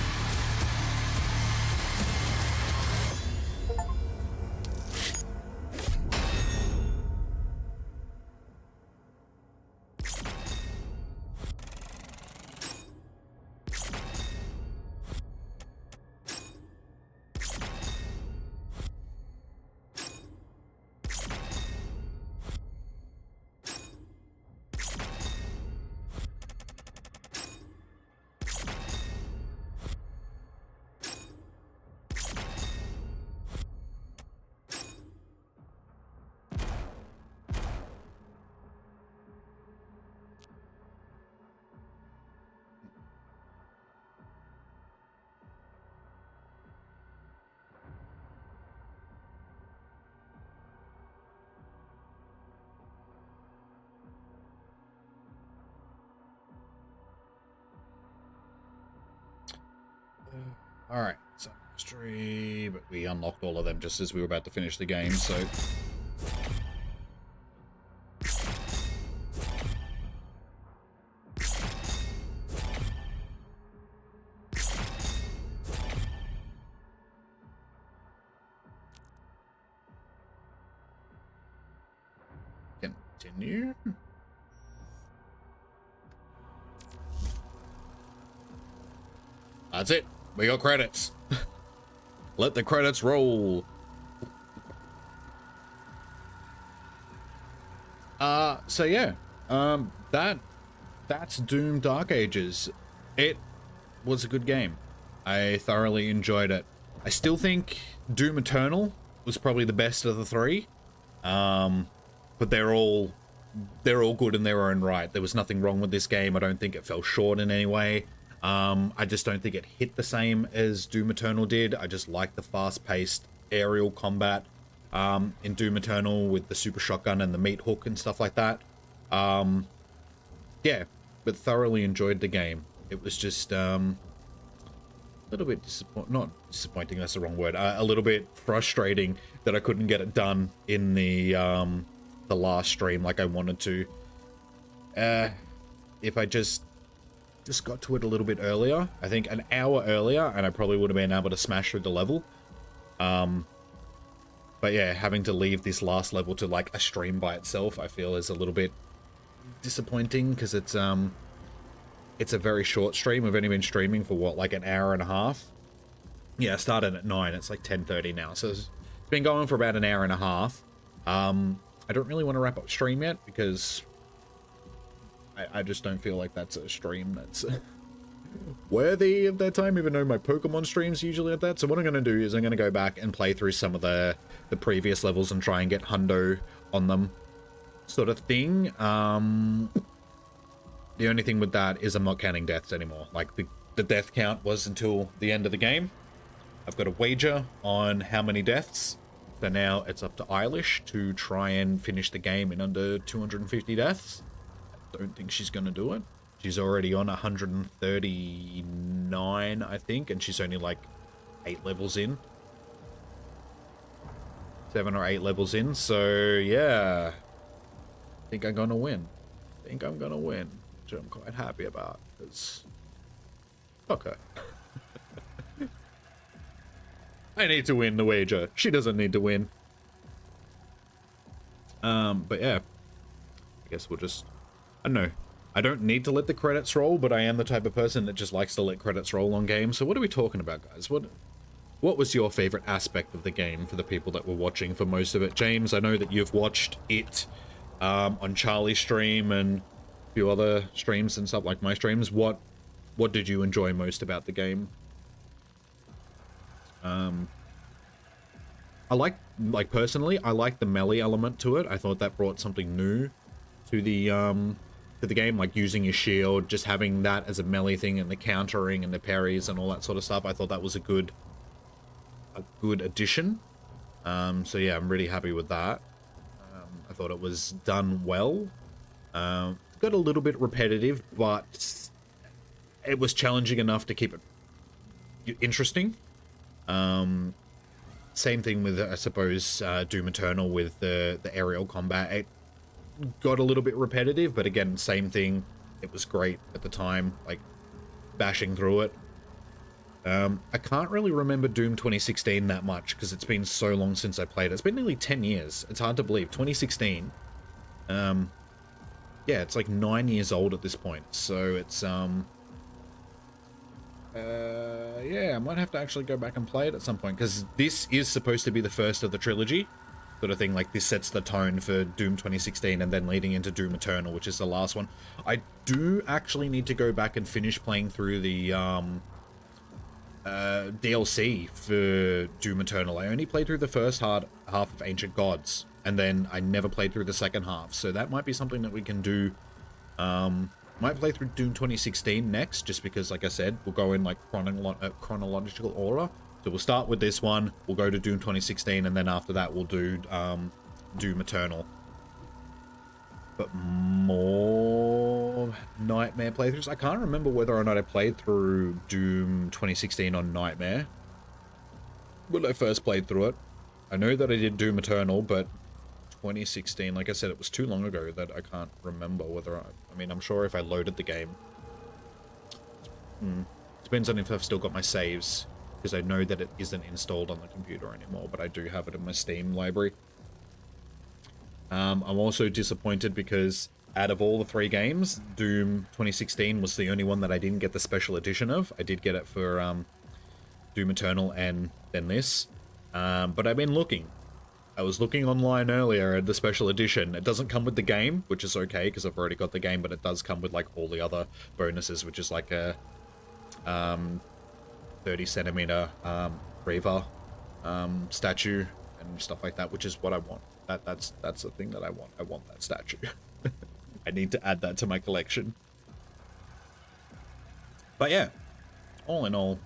Alright, so mystery, but we unlocked all of them just as we were about to finish the game, so... Continue? That's it. We got credits. Let the credits roll. So yeah. That's Doom Dark Ages. It was a good game. I thoroughly enjoyed it. I still think Doom Eternal was probably the best of the three. But they're all good in their own right. There was nothing wrong with this game. I don't think it fell short in any way. I just don't think it hit the same as Doom Eternal did. I just like the fast-paced aerial combat in Doom Eternal with the super shotgun and the meat hook and stuff like that. Yeah, but thoroughly enjoyed the game. It was just a little bit not disappointing, that's the wrong word. A little bit frustrating that I couldn't get it done in the last stream like I wanted to. If I just got to it a little bit earlier, I think an hour earlier, and I probably would have been able to smash through the level. But yeah, having to leave this last level to like a stream by itself, I feel is a little bit disappointing because it's a very short stream. We've only been streaming for what, like an hour and a half? Yeah, I started at 9. It's like 10:30 now, so it's been going for about an hour and a half. I don't really want to wrap up stream yet because I just don't feel like that's a stream that's worthy of that time, even though my Pokemon streams usually at that. So what I'm going to do is I'm going to go back and play through some of the previous levels and try and get hundo on them, sort of thing. The only thing with that is I'm not counting deaths anymore. Like, the death count was until the end of the game. I've got a wager on how many deaths. So now it's up to Eilish to try and finish the game in under 250 deaths. I don't think she's going to do it. She's already on 139, I think, and she's only like 8 levels in. 7 or 8 levels in, so yeah. I think I'm going to win. I'm quite happy about, because fuck her. I need to win the wager. She doesn't need to win. But yeah, I guess we'll just, I don't know. I don't need to let the credits roll, but I am the type of person that just likes to let credits roll on games. So what are we talking about, guys? What was your favorite aspect of the game for the people that were watching for most of it? James, I know that you've watched it on Charlie's stream and a few other streams and stuff like my streams. What did you enjoy most about the game? I like personally, I like the melee element to it. I thought that brought something new to the game, like using your shield, just having that as a melee thing, and the countering and the parries and all that sort of stuff. I thought that was a good addition. So yeah, I'm really happy with that. I thought it was done well. Got a little bit repetitive, but it was challenging enough to keep it interesting. Same thing with, I suppose, Doom Eternal with the aerial combat. It got a little bit repetitive, but again, same thing. It was great at the time, like bashing through it. I can't really remember Doom 2016 that much because it's been so long since I played it. It's been nearly 10 years. It's hard to believe. 2016. Yeah, it's like 9 years old at this point. So it's, yeah, I might have to actually go back and play it at some point, because this is supposed to be the first of the trilogy sort of thing. Like, this sets the tone for Doom 2016 and then leading into Doom Eternal, which is the last one. I do actually need to go back and finish playing through the DLC for Doom Eternal. I only played through the first half of Ancient Gods, and then I never played through the second half, so that might be something that we can do. Might play through Doom 2016 next, just because, like I said, we'll go in like chronological order. So we'll start with this one, we'll go to Doom 2016, and then after that we'll do Doom Eternal. But more Nightmare playthroughs. I can't remember whether or not I played through Doom 2016 on Nightmare when I first played through it. I know that I did Doom Eternal, but 2016, like I said, it was too long ago that I can't remember whether I mean, I'm sure if I loaded the game. Depends on if I've still got my saves, because I know that it isn't installed on the computer anymore, but I do have it in my Steam library. I'm also disappointed because out of all the 3 games, Doom 2016 was the only one that I didn't get the special edition of. I did get it for Doom Eternal and then this. But I've been looking. I was looking online earlier at the special edition. It doesn't come with the game, which is okay because I've already got the game, but it does come with like all the other bonuses, which is like a 30 centimeter Reaver statue and stuff like that, which is what I want. That's the thing that I want. I want that statue. I need to add that to my collection. But yeah, all in all,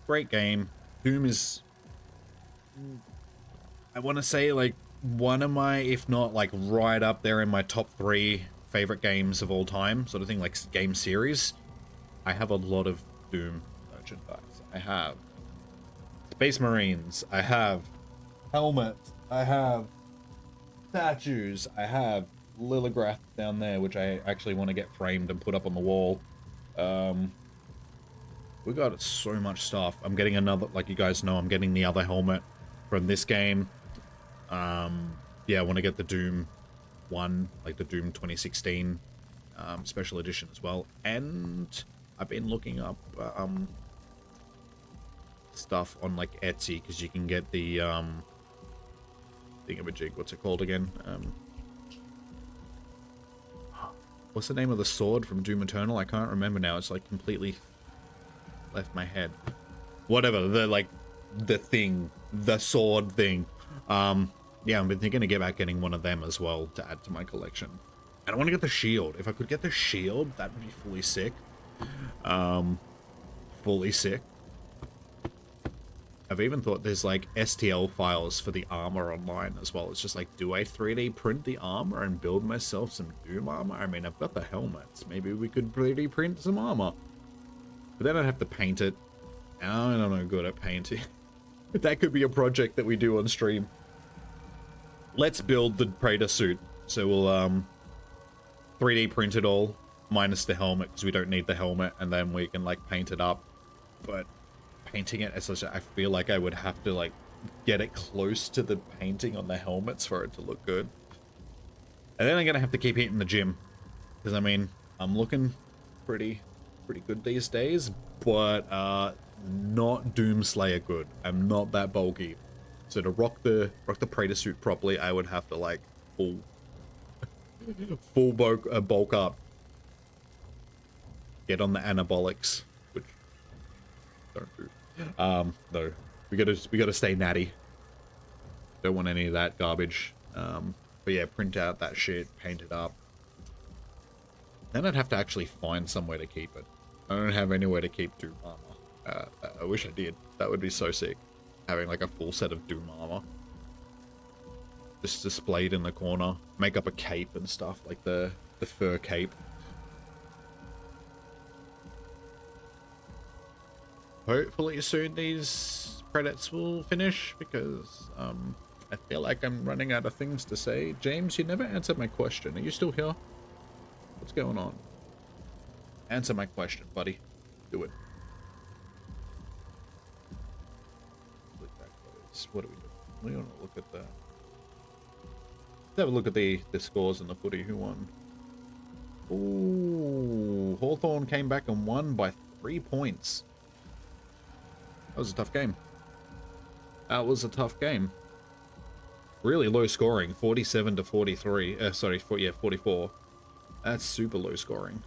great game. Doom is, I want to say, like, one of my, if not, like, right up there in my top 3 favorite games of all time, sort of thing, like, game series. I have a lot of Doom merchandise. I have Space Marines. I have helmets. I have statues. I have Lilligrath down there, which I actually want to get framed and put up on the wall. We got so much stuff. I'm getting another, like you guys know, I'm getting the other helmet from this game. Yeah, I want to get the Doom 1, like the Doom 2016 special edition as well. And I've been looking up stuff on like Etsy, because you can get the thingamajig, what's it called again? What's the name of the sword from Doom Eternal? I can't remember now. It's like completely left my head. Whatever, the thing, the sword thing. Yeah, I've been thinking to get back getting one of them as well to add to my collection. And I want to get the shield. If I could get the shield, that'd be fully sick. Fully sick. I've even thought there's like STL files for the armor online as well. It's just like, do I 3D print the armor and build myself some Doom armor? I mean, I've got the helmets. Maybe we could 3D print some armor. But then I'd have to paint it. I'm not good at painting. That could be a project that we do on stream. Let's build the Praetor suit. So we'll 3D print it all. minus the helmet, because we don't need the helmet, and then we can, like, paint it up. But painting it, essentially, I feel like I would have to, like, get it close to the painting on the helmets for it to look good. And then I'm gonna have to keep hitting the gym, because, I mean, I'm looking pretty good these days, but not Doomslayer good. I'm not that bulky. So to rock the Praetor suit properly, I would have to, like, full bulk up. Get on the anabolics, which don't do. No, we gotta stay natty. Don't want any of that garbage. But yeah, print out that shit, paint it up. Then I'd have to actually find somewhere to keep it. I don't have anywhere to keep Doom armor. I wish I did. That would be so sick. Having like a full set of Doom armor. Just displayed in the corner. Make up a cape and stuff, like the fur cape. Hopefully soon these credits will finish, because I feel like I'm running out of things to say. James, you never answered my question. Are you still here? What's going on? Answer my question, buddy. Do it. What do we do? We want to look at the... Let's have a look at the scores in the footy. Who won? Ooh, Hawthorn came back and won by 3 points. That was a tough game. That was a tough game. Really low scoring, 47 to 43. Sorry, 44. That's super low scoring.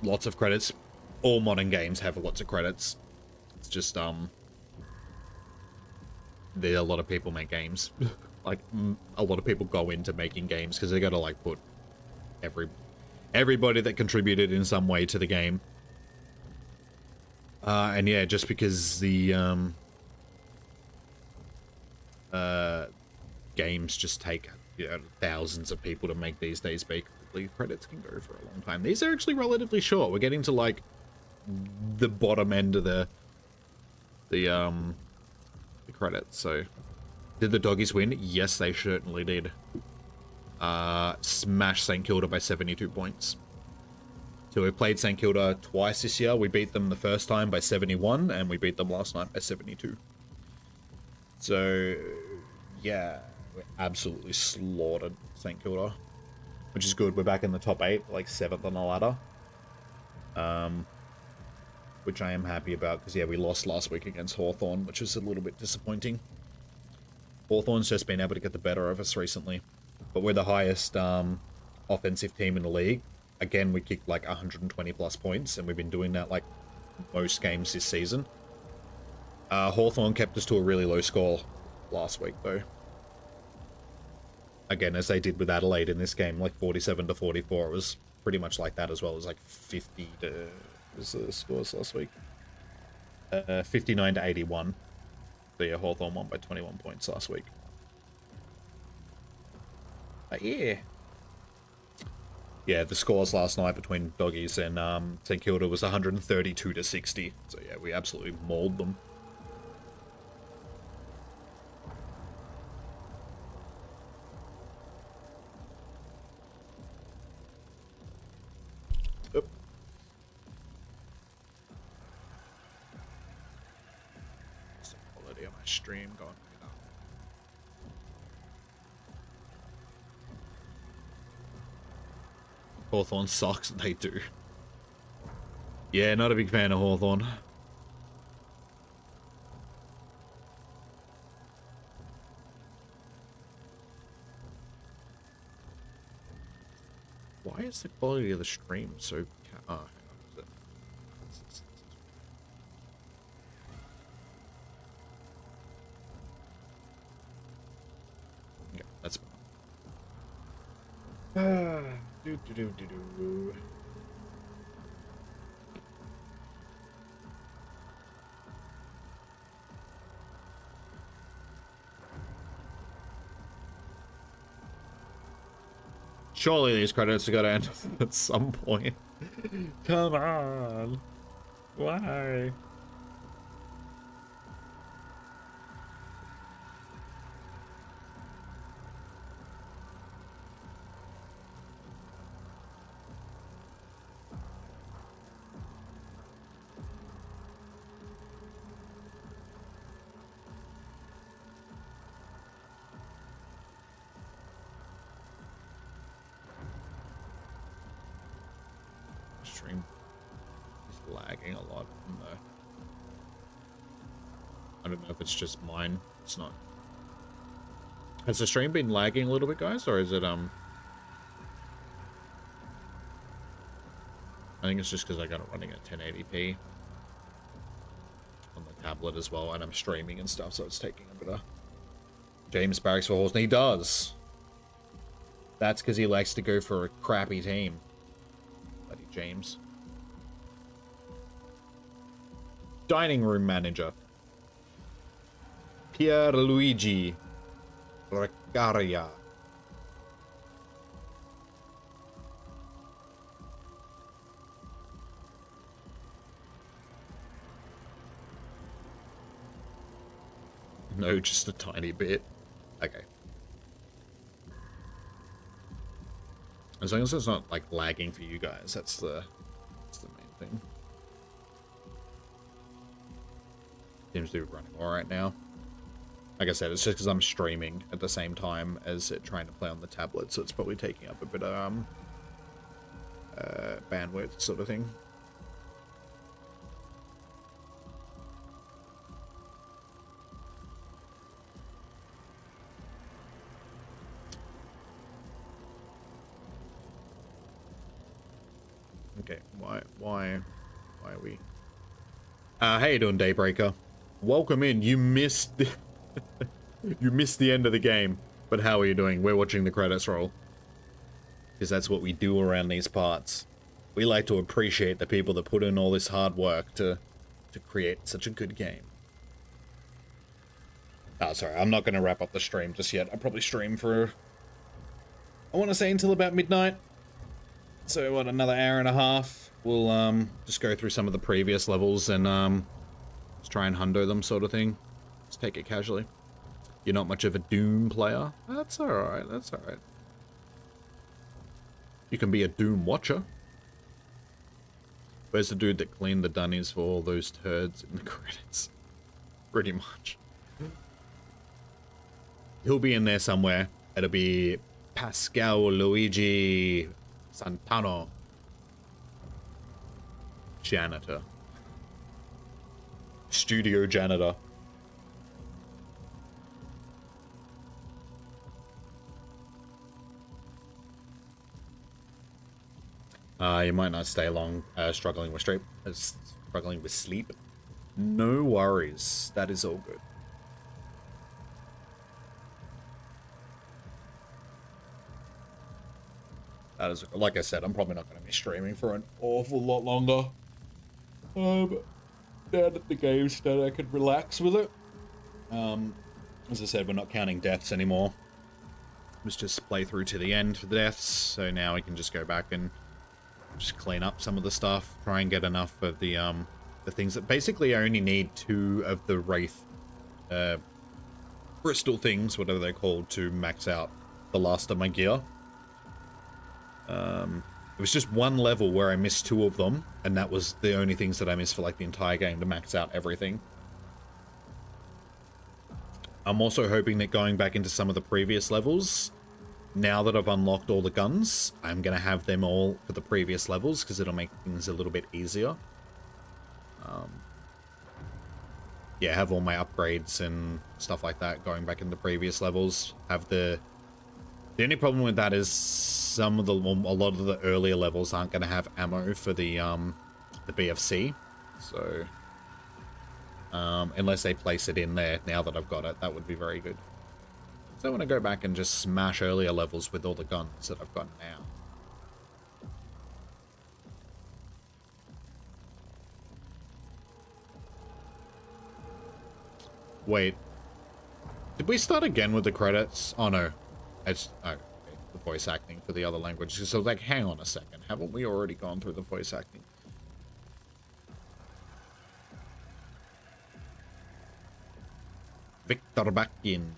Lots of credits. All modern games have lots of credits. It's just, there are a lot of people make games. Like, a lot of people go into making games because they gotta, like, put everybody that contributed in some way to the game. And yeah, just because the, games just take, you know, thousands of people to make these days, basically, credits can go for a long time. These are actually relatively short. We're getting to, like, the bottom end of the credits, so... Did the doggies win? Yes, they certainly did. Smashed St. Kilda by 72 points. So we played St. Kilda twice this year. We beat them the first time by 71, and we beat them last night by 72. So, yeah, we absolutely slaughtered St. Kilda, which is good. We're back in the top 8, like 7th on the ladder. Which I am happy about, because, yeah, we lost last week against Hawthorn, which is a little bit disappointing. Hawthorn's just been able to get the better of us recently. But we're the highest offensive team in the league. Again, we kicked like 120 plus points, and we've been doing that like most games this season. Hawthorn kept us to a really low score last week, though. Again, as they did with Adelaide in this game, like 47 to 44. It was pretty much like that as well. It was like 50 to... What was the scores last week? 59 to 81. So yeah, Hawthorn won by 21 points last week. But yeah. Yeah, the scores last night between doggies and St. Kilda was 132 to 60. So yeah, we absolutely mauled them. Oop. What's the quality of my stream going right now? Hawthorn sucks, they do. Yeah, not a big fan of Hawthorn. Why is the quality of the stream so... Oh, hang on, is it? Yeah, that's... Do. Surely these credits are gonna end at some point. Come on. Why? stream is lagging a lot in the... I don't know if it's just mine. It's not. Has the stream been lagging a little bit, guys, or is it I think it's just because I got it running at 1080p on the tablet as well, and I'm streaming and stuff, so it's taking a bit of... James barracks for horse, and he does. That's because he likes to go for a crappy team. Bloody James. Dining room manager. Pierluigi Reccaria. No, just a tiny bit. Okay. As long as it's not like lagging for you guys, that's the main thing. Seems to be running alright now. Like I said, it's just because I'm streaming at the same time as it trying to play on the tablet, so it's probably taking up a bit of bandwidth sort of thing. Okay, why are we... how you doing, Daybreaker? Welcome in. You missed the... you missed the end of the game, but how are you doing? We're watching the credits roll. Because that's what we do around these parts. We like to appreciate the people that put in all this hard work to create such a good game. Oh, sorry, I'm not going to wrap up the stream just yet. I'll probably stream for... I want to say until about midnight. So, what, another hour and a half? We'll, just go through some of the previous levels and, just try and hundo them sort of thing. Just take it casually. You're not much of a Doom player? That's alright, that's alright. You can be a Doom watcher. Where's the dude that cleaned the dunnies for all those turds in the credits? Pretty much. He'll be in there somewhere. It'll be Pascal Luigi Santano. Janitor. Studio janitor. You might not stay long struggling with sleep. No worries. That is all good. That is, like I said, I'm probably not going to be streaming for an awful lot longer. Now that the game's done, I could relax with it. As I said, we're not counting deaths anymore. Let's just play through to the end for the deaths. So now we can just go back and just clean up some of the stuff. Try and get enough of the things that basically I only need 2 of the Wraith crystal things, whatever they're called, to max out the last of my gear. It was just one level where I missed 2 of them, and that was the only things that I missed for like the entire game to max out everything. I'm also hoping that going back into some of the previous levels, now that I've unlocked all the guns, I'm going to have them all for the previous levels, because it'll make things a little bit easier. Yeah, have all my upgrades and stuff like that going back in the previous levels. Have the only problem with that is a lot of the earlier levels aren't going to have ammo for the BFC. So, unless they place it in there now that I've got it, that would be very good. So I want to go back and just smash earlier levels with all the guns that I've got now. Wait. Did we start again with the credits? Oh no. It's okay, the voice acting for the other languages. So like, hang on a second. Haven't we already gone through the voice acting? Victor back in.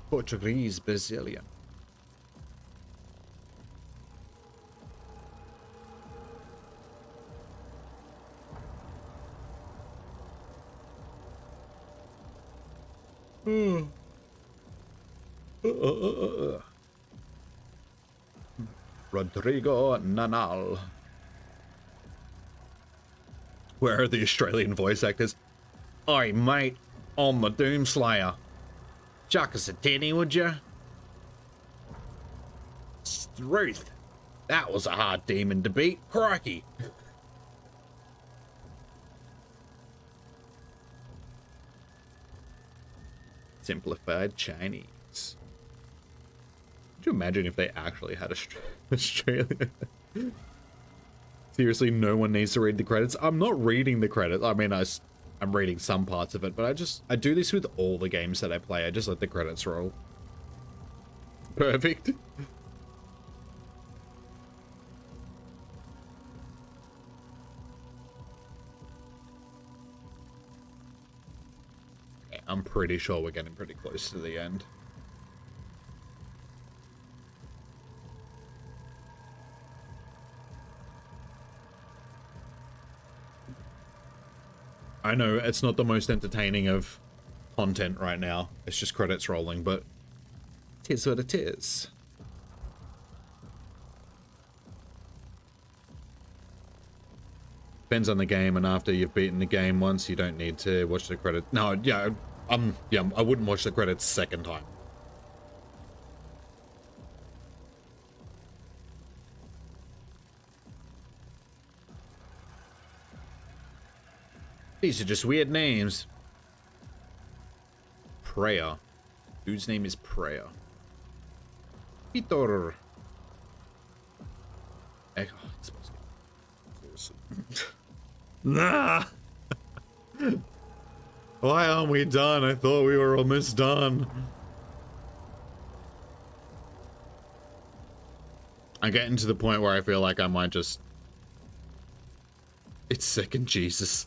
Portuguese Brazilian. Rodrigo Nanal. Where are the Australian voice actors? Oi, mate, I'm the Doomslayer. Chuck us a tinny, would you? Struth. That was a hard demon to beat. Crikey. Simplified Chinese. Could you imagine if they actually had Australia? Seriously, no one needs to read the credits. I'm not reading the credits. I mean, I'm reading some parts of it, but I do this with all the games that I play. I just let the credits roll. Perfect. I'm pretty sure we're getting pretty close to the end. I know it's not the most entertaining of content right now. It's just credits rolling, but it is what it is. Depends on the game, and after you've beaten the game once, you don't need to watch the credits. No, yeah, I wouldn't watch the credits second time. These are just weird names. Prayer. Dude's name is Prayer. Peter. It's supposed to be. Nah. Why aren't we done? I thought we were almost done. I'm getting to the point where I feel like I might just... It's second Jesus.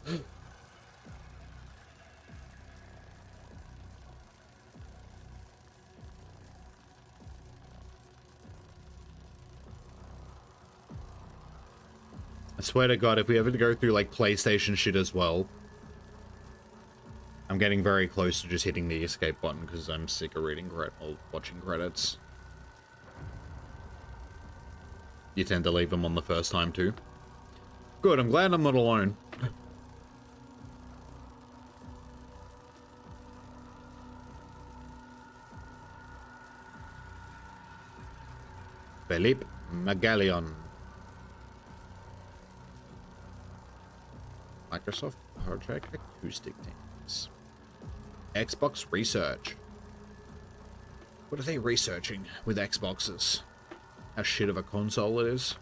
I swear to God, if we ever go through like PlayStation shit as well, I'm getting very close to just hitting the escape button because I'm sick of reading or watching credits. You tend to leave them on the first time too. Good, I'm glad I'm not alone. Philippe Magallion. Microsoft Hardtrack acoustic teams. Xbox research. What are they researching with Xboxes? How shit of a console it is?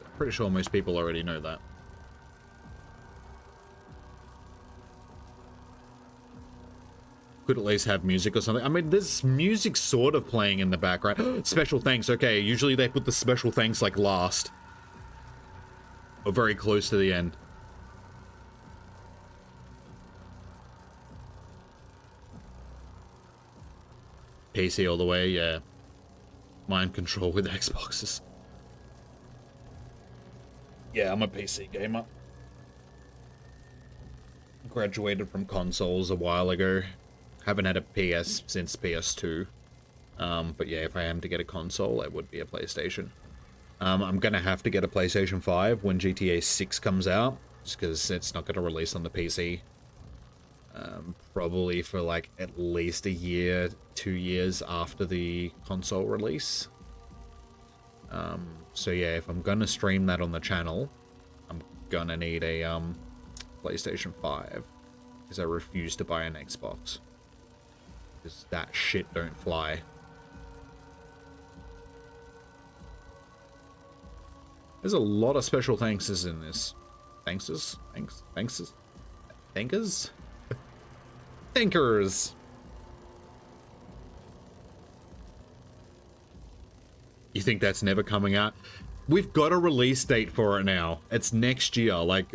I'm pretty sure most people already know that. Could at least have music or something. I mean, there's music sort of playing in the background. Special thanks. Okay, usually they put the special thanks like last. Or very close to the end. PC all the way, yeah. Mind control with Xboxes. Yeah, I'm a PC gamer. Graduated from consoles a while ago. Haven't had a PS since PS2. But yeah, if I am to get a console, it would be a PlayStation. I'm gonna have to get a PlayStation 5 when GTA 6 comes out, just because it's not gonna release on the PC. Probably for like at least a year, 2 years after the console release. So yeah, if I'm gonna stream that on the channel, I'm gonna need a PlayStation 5, because I refuse to buy an Xbox, because that shit don't fly. There's a lot of special thankses in this. Thankses? Thankses? Thankers? Thinkers! You think that's never coming out? We've got a release date for it now. It's next year. Like,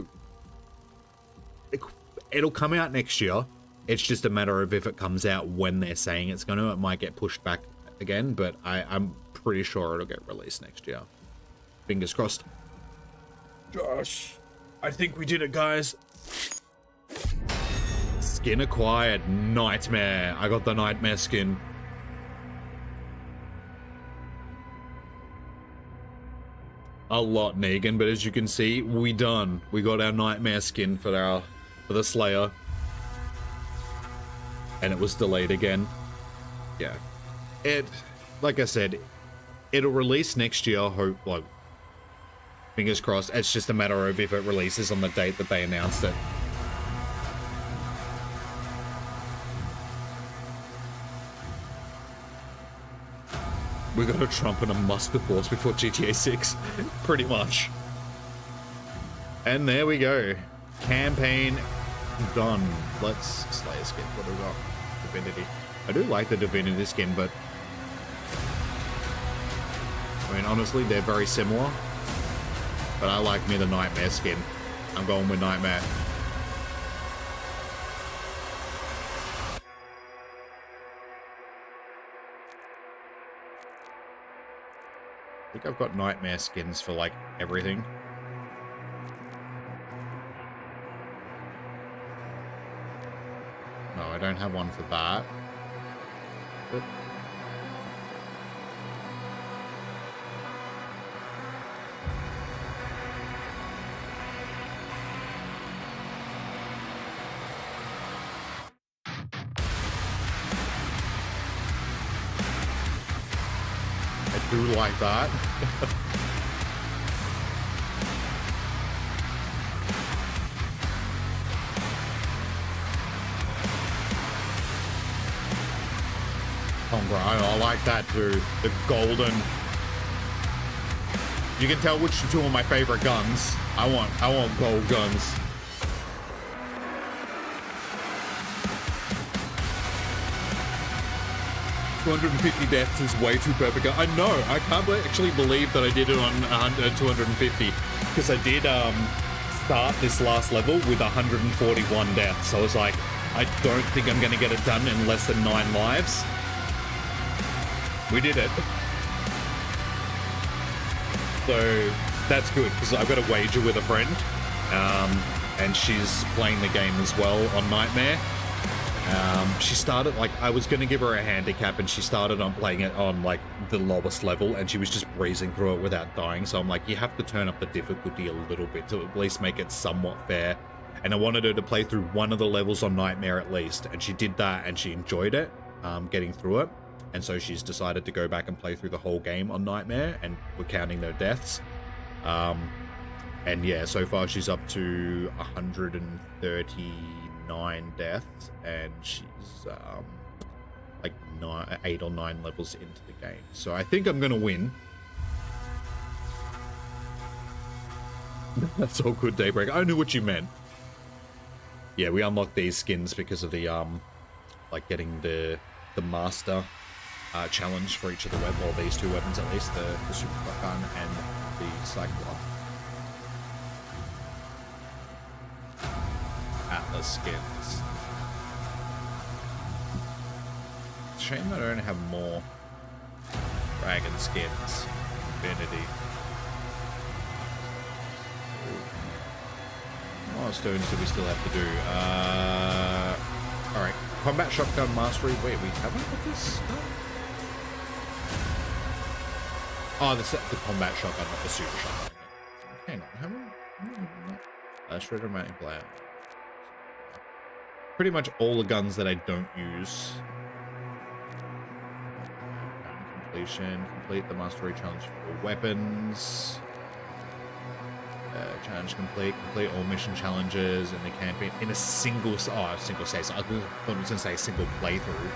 it'll come out next year. It's just a matter of if it comes out when they're saying it's gonna. It might get pushed back again, but I'm pretty sure it'll get released next year. Fingers crossed. Josh, I think we did it, guys. Skin acquired. Nightmare. I got the Nightmare skin. A lot, Negan, but as you can see, we done. We got our Nightmare skin for the Slayer. And it was delayed again. Yeah. Like I said, it'll release next year, hope, like, fingers crossed. It's just a matter of if it releases on the date that they announced it. We got a Trump and a Musk of course before GTA 6, pretty much. And there we go. Campaign done. Let's Slayer skin. What do we got? Divinity. I do like the Divinity skin, but I mean, honestly, they're very similar. But I like me the Nightmare skin. I'm going with Nightmare. I think I've got Nightmare skins for, like, everything. No, I don't have one for that. But I do like that. I like that too. The golden. You can tell which two are my favorite guns. I want gold guns. $250 deaths is way too perfect. I know. I can't actually believe that I did it on 250 because I did start this last level with 141 deaths. So I was like, I don't think I'm going to get it done in less than 9 lives. We did it. So that's good because I've got a wager with a friend and she's playing the game as well on Nightmare. She started, like, I was going to give her a handicap and she started on playing it on, like, the lowest level and she was just breezing through it without dying. So I'm like, you have to turn up the difficulty a little bit to at least make it somewhat fair. And I wanted her to play through one of the levels on Nightmare at least. And she did that and she enjoyed it, getting through it. And so she's decided to go back and play through the whole game on Nightmare and we're counting their deaths. And yeah, so far she's up to 139 deaths and she's like 8 or 9 levels into the game. So I think I'm gonna win. That's all good, Daybreak. I knew what you meant. Yeah, we unlocked these skins because of the like getting the master challenge for each of the weapons, or these 2 weapons at least, the super gun and the cycler. Atlas skins. Shame that I don't have more dragon skins. Infinity. What milestones do we still have to do? Alright. Combat shotgun mastery. Wait, we haven't got this? No. Oh, the combat shotgun, not the super shotgun. Hang on, haven't Shredder Mounting Blade. Pretty much all the guns that I don't use. Completion. Complete the mastery challenge for all weapons. Challenge complete. Complete all mission challenges in the campaign in a single save. I thought it was going to say single playthrough.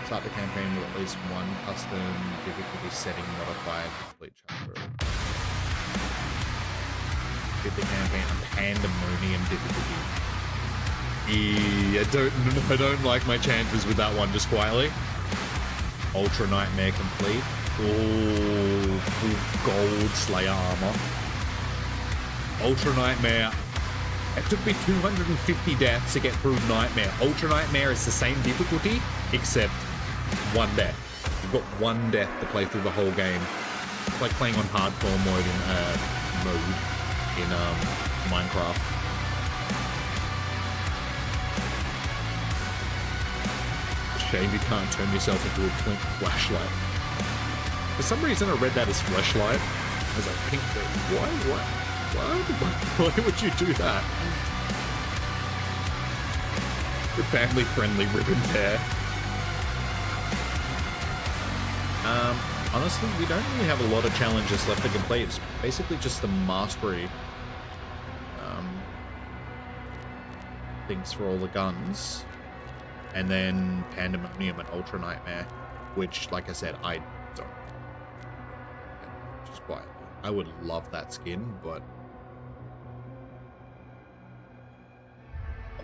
Start the campaign with at least one custom difficulty setting modified to complete chapter. Get the campaign on pandemonium difficulty. I don't like my chances with that one, just quietly. Ultra Nightmare complete. Oh, full gold Slayer armor. Ultra Nightmare. It took me 250 deaths to get through Nightmare. Ultra Nightmare is the same difficulty, except 1 death. You've got 1 death to play through the whole game. It's like playing on hardcore mode in Minecraft. shame you can't turn yourself into a pink flashlight. For some reason I read that as flashlight. I was like, pink, why? Why would you do that? The family-friendly ribbon tear. Honestly, we don't really have a lot of challenges left to complete. It's basically just the mastery things for all the guns. And then Pandemonium and Ultra Nightmare, which, like I said, I don't. Just quietly. I would love that skin, but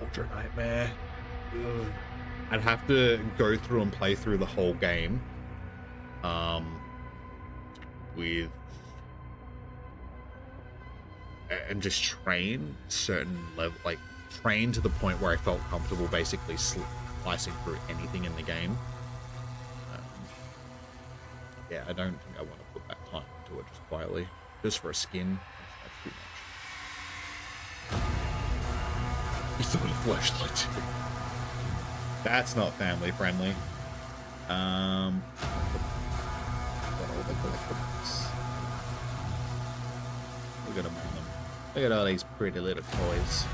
Ultra Nightmare. Ugh. I'd have to go through and play through the whole game. With and just train certain level, like train to the point where I felt comfortable basically slicing through anything in the game. Yeah, I don't think I want to put that time into it just quietly, just for a skin. That's too much. You thought of flashlight too. That's not family friendly. Got all the collectibles. Look at them. Look at all these pretty little toys.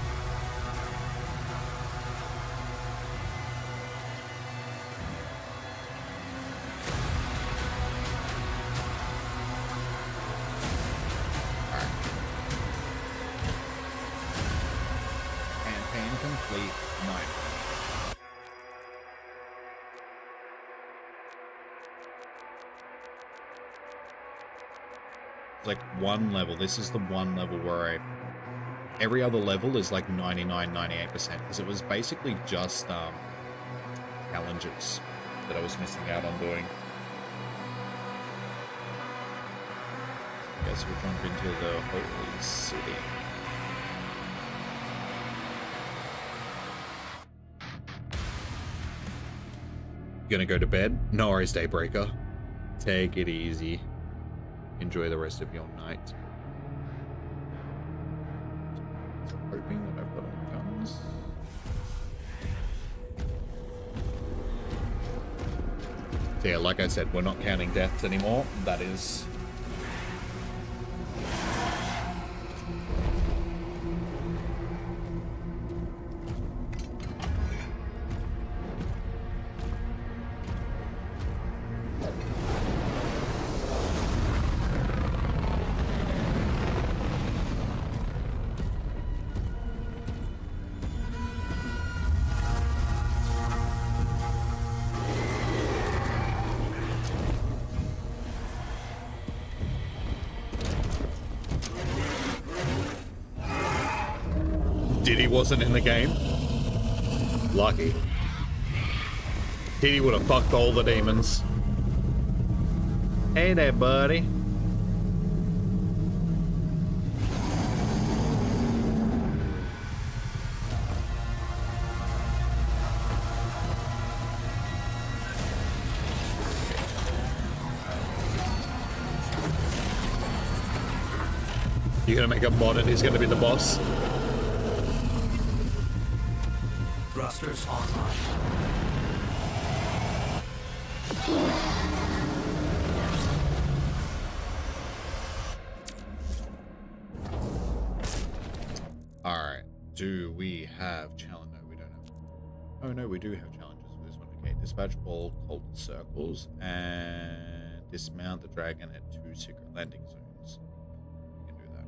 Campaign complete. Nice. Like one level. This is the one level where every other level is like 99-98%, because it was basically just challenges that I was missing out on doing. Guess we'll jump into the Holy City. Gonna go to bed? No worries, Daybreaker. Take it easy. Enjoy the rest of your night. Hoping that I've got all the guns. So yeah, like I said, we're not counting deaths anymore. That is... Diddy wasn't in the game. Lucky. Diddy would have fucked all the demons. Hey there, buddy. You're gonna make a mod and he's gonna be the boss? Thrusters online. Alright. Do we have challenge? No, we don't have. Oh no, we do have challenges for this one. Okay, dispatch all cult circles and dismount the dragon at 2 secret landing zones. We can do that.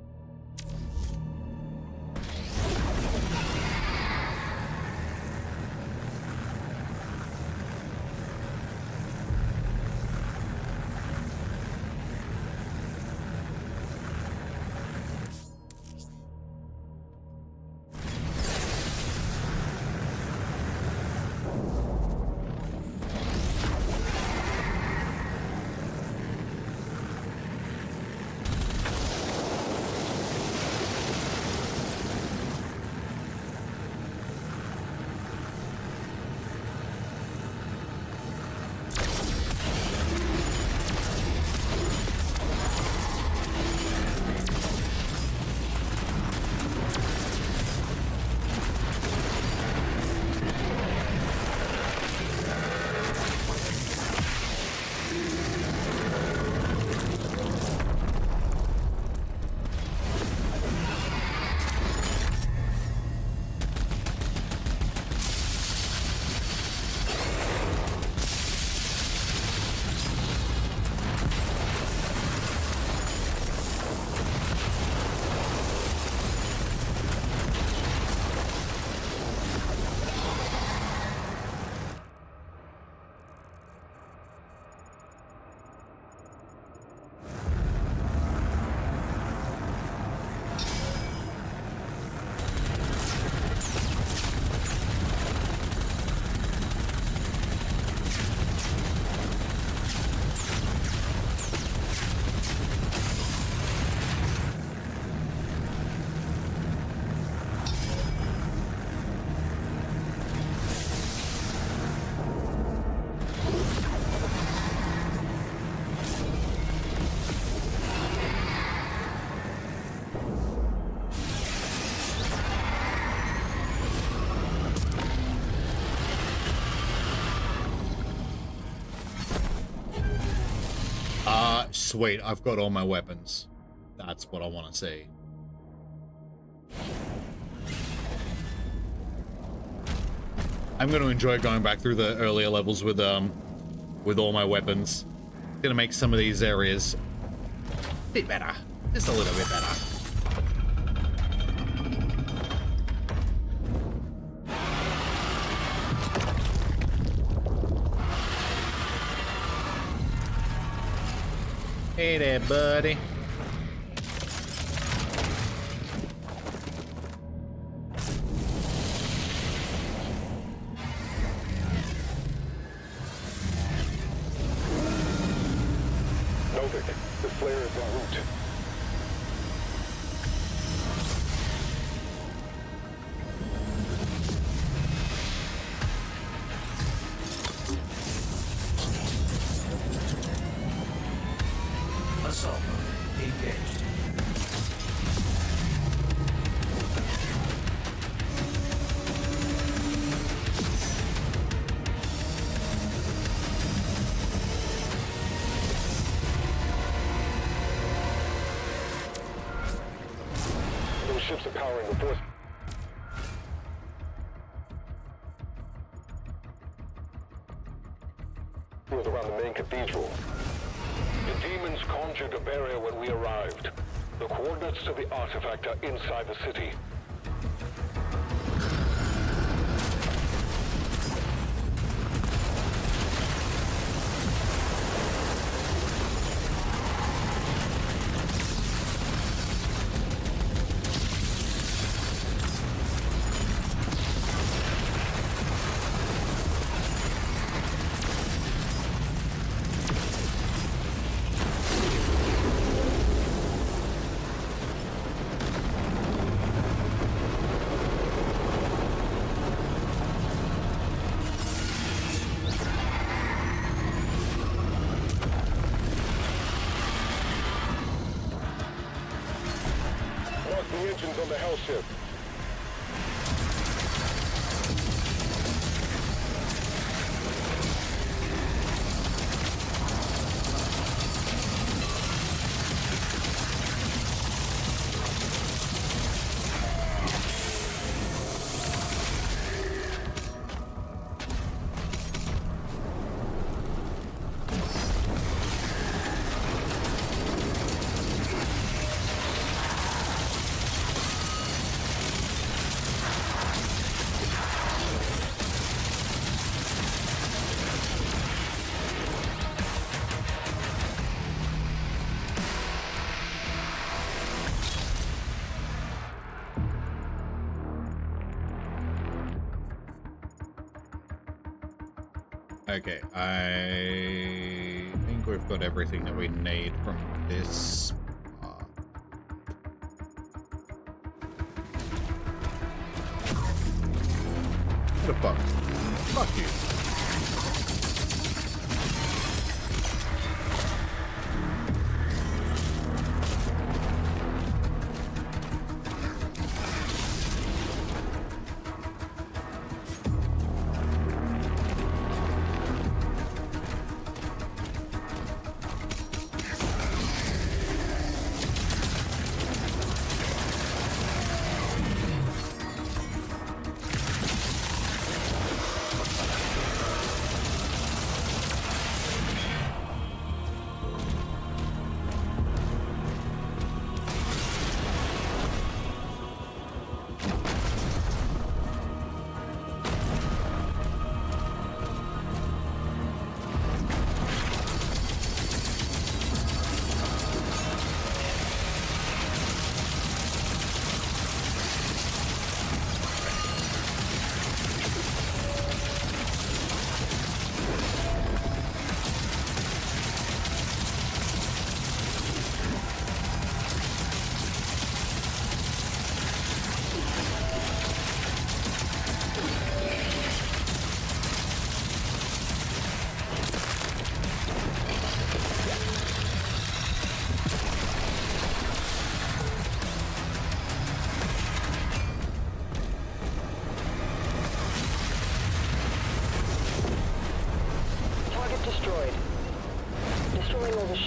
sweet. I've got all my weapons. That's what I want to see. I'm going to enjoy going back through the earlier levels with all my weapons. Gonna make some of these areas a bit better. Just a little bit better. Hey there, buddy. Novik, the flare is en route. Assault mode engaged. Those ships are powering the force. Was around the main cathedral. The demons conjured a barrier when we arrived. The coordinates to the artifact are inside the city. Mark the engines on the hell ship. Okay, I think we've got everything that we need from this part. What the fuck? Fuck you.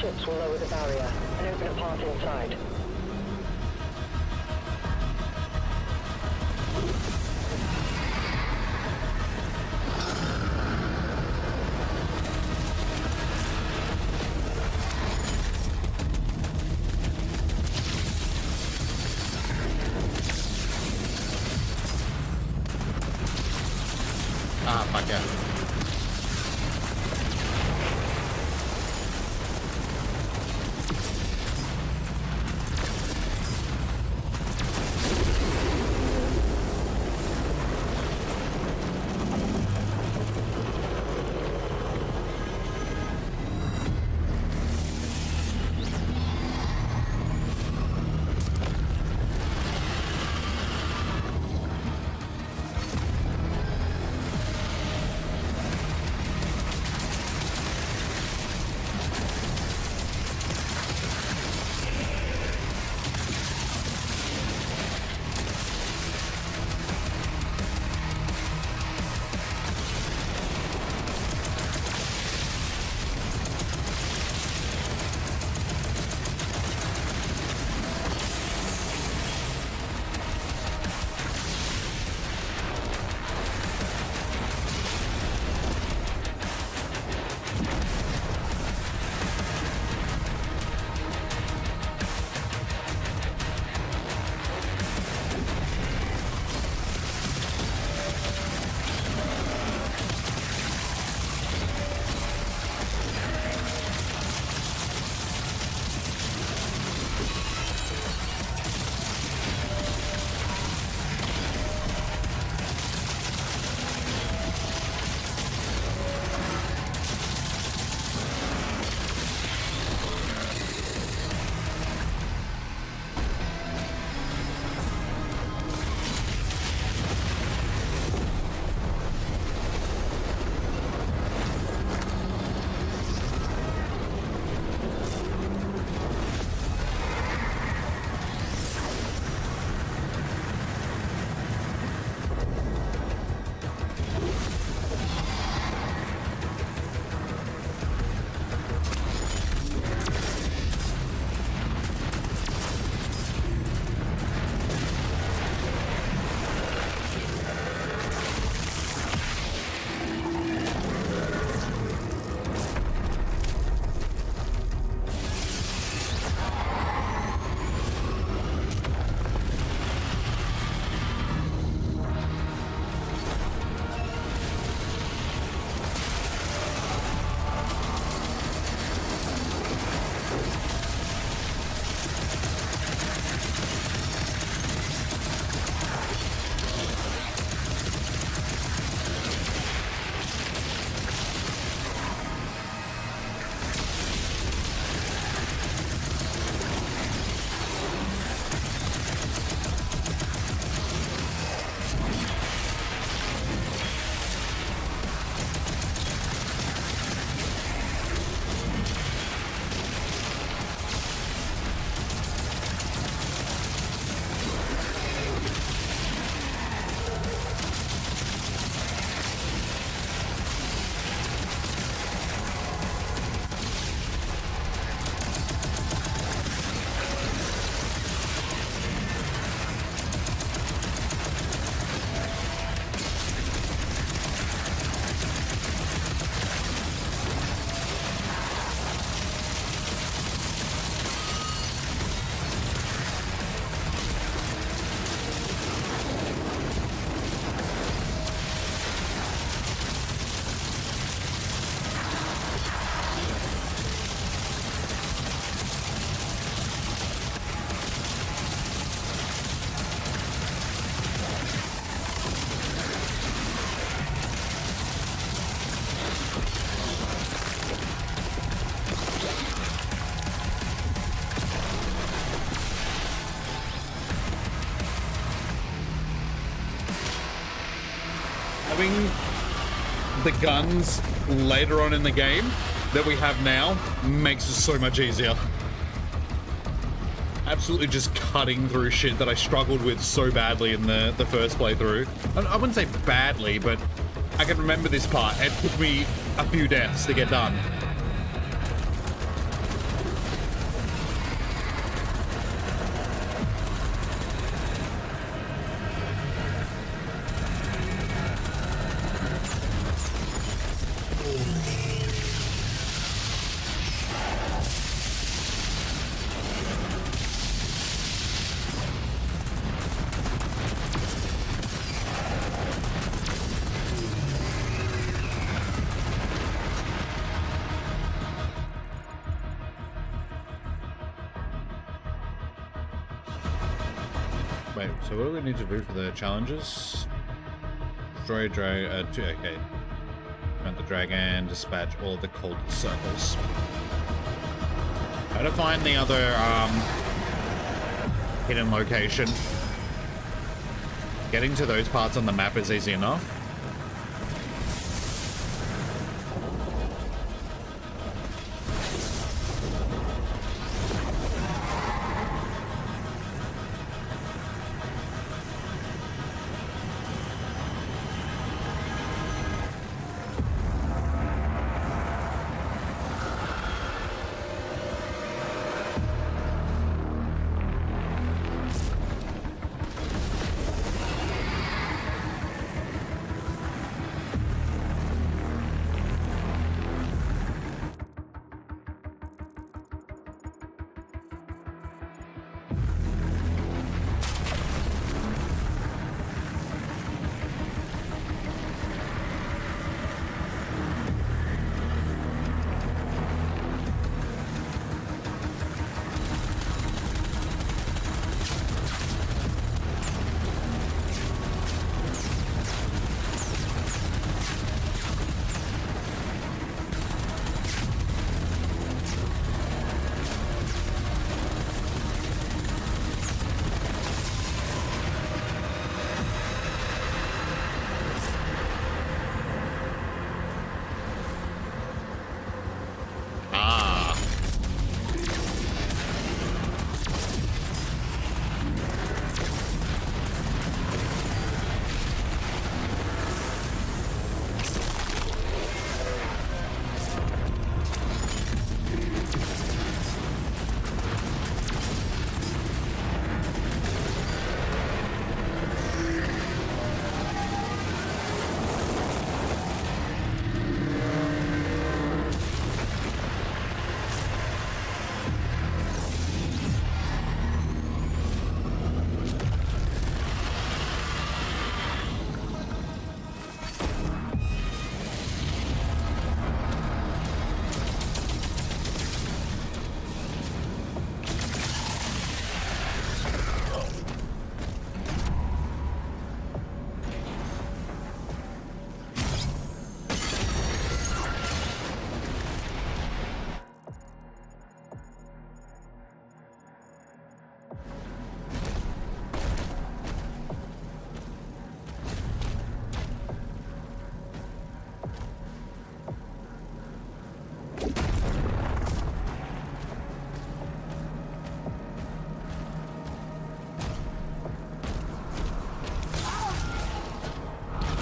ships will lower the barrier and open a path inside. Ah, fuck yeah. having the guns later on in the game that we have now makes it so much easier. Absolutely just cutting through shit that I struggled with so badly in the first playthrough. I wouldn't say badly, but I can remember this part. It took me a few deaths to get done. Wait, so what do we need to do for the challenges? Destroy okay. Find the dragon, dispatch all of the cold circles. Try to find the other hidden location. Getting to those parts on the map is easy enough.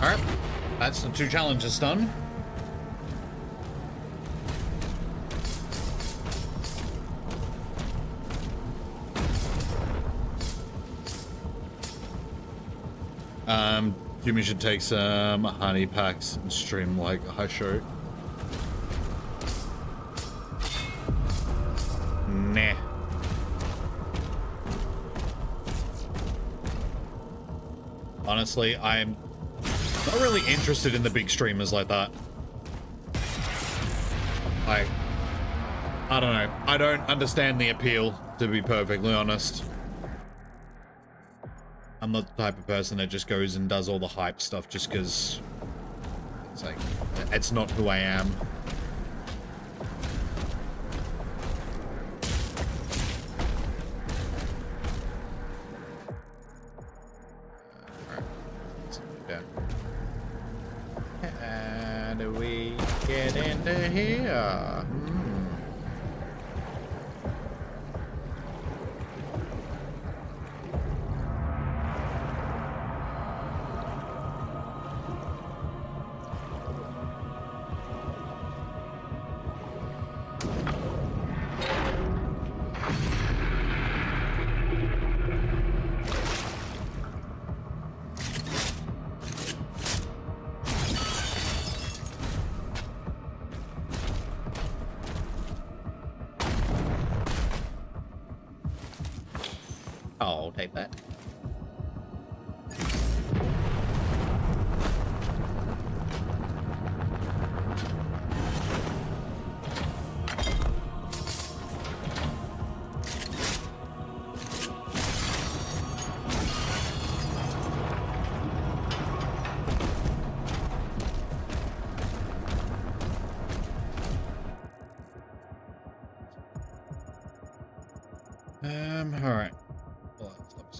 Alright, that's the 2 challenges done. Jimmy should take some honey packs and stream like a show. Nah. Honestly, I'm not really interested in the big streamers like that. Like, I don't know. I don't understand the appeal, to be perfectly honest. I'm not the type of person that just goes and does all the hype stuff just because it's like, it's not who I am. How do we get into here? I'll take that.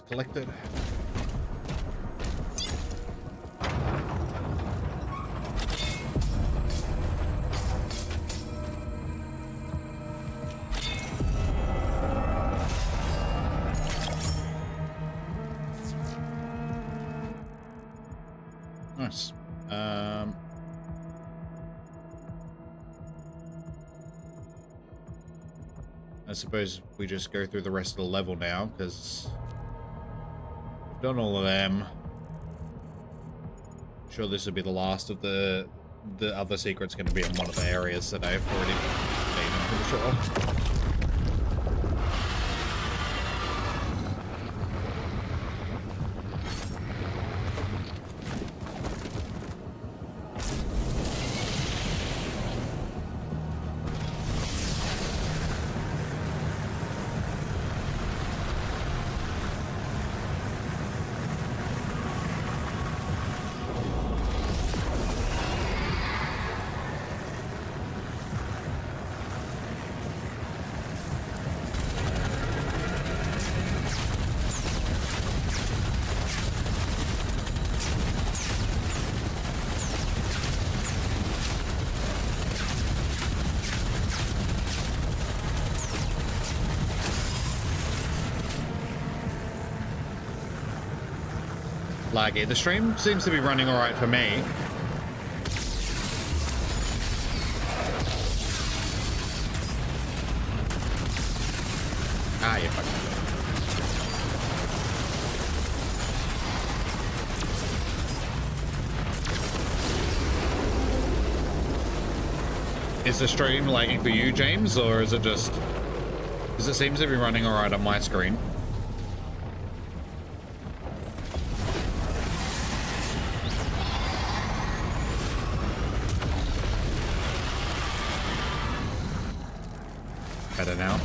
collected. Nice. I suppose we just go through the rest of the level now, because we've done all of them. I'm sure this will be the last of the other secret's going to be in one of the areas that I've already been, I'm pretty sure. Laggy. The stream seems to be running alright for me. Ah, yeah, fuck. Is the stream lagging for you, James, or is it just... Because it seems to be running alright on my screen. Better now.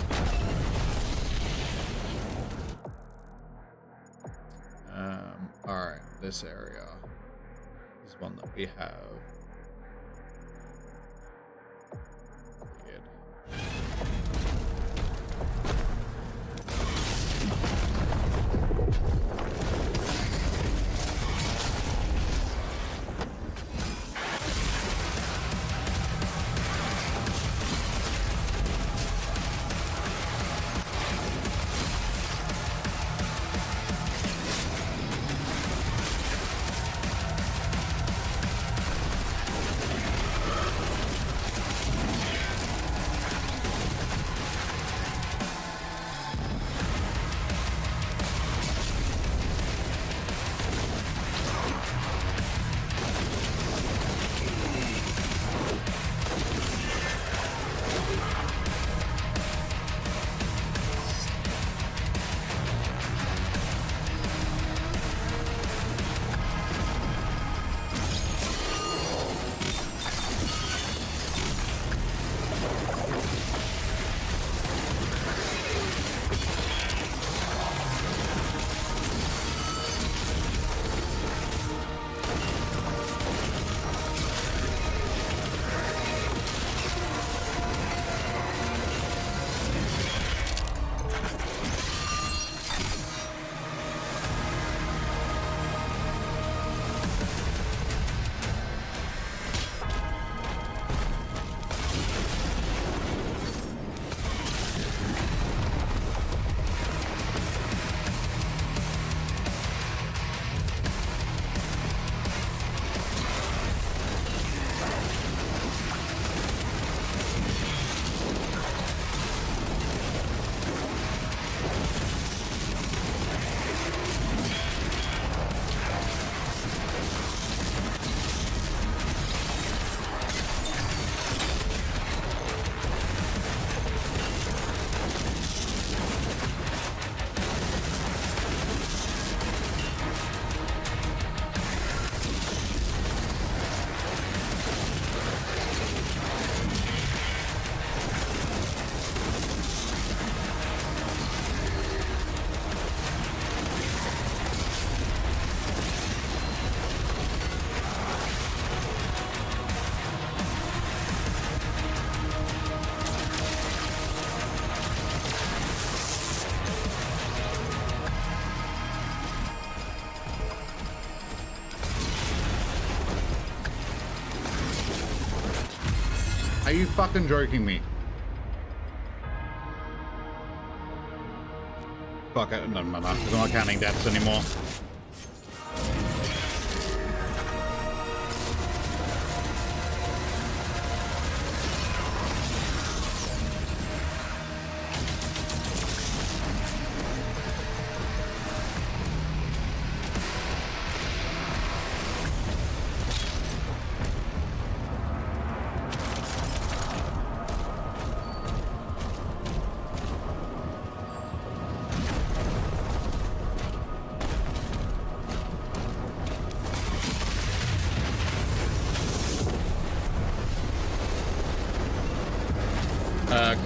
Alright, this area is one that we have. Good. Are you fucking joking me? Fuck it. No, because I'm not counting deaths anymore.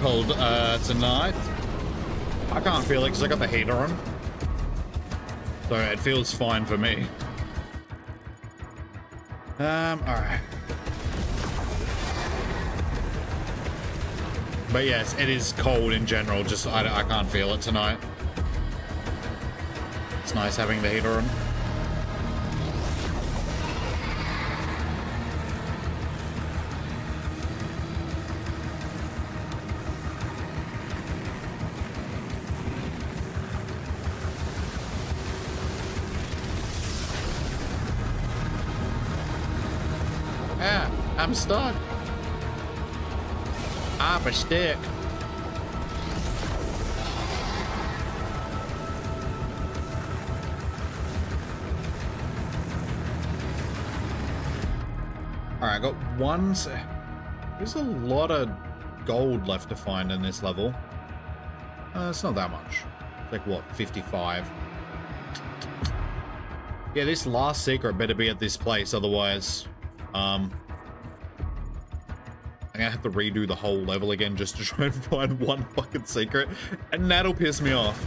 Cold tonight. I can't feel it because I got the heater on. So it feels fine for me. Alright. But yes, it is cold in general, just I can't feel it tonight. It's nice having the heater on. I'm stuck. I'm a stick. Alright, I got one. There's a lot of gold left to find in this level. It's not that much. It's like, what, 55? Yeah, this last secret better be at this place, otherwise, I'm gonna have to redo the whole level again just to try and find one fucking secret, and that'll piss me off.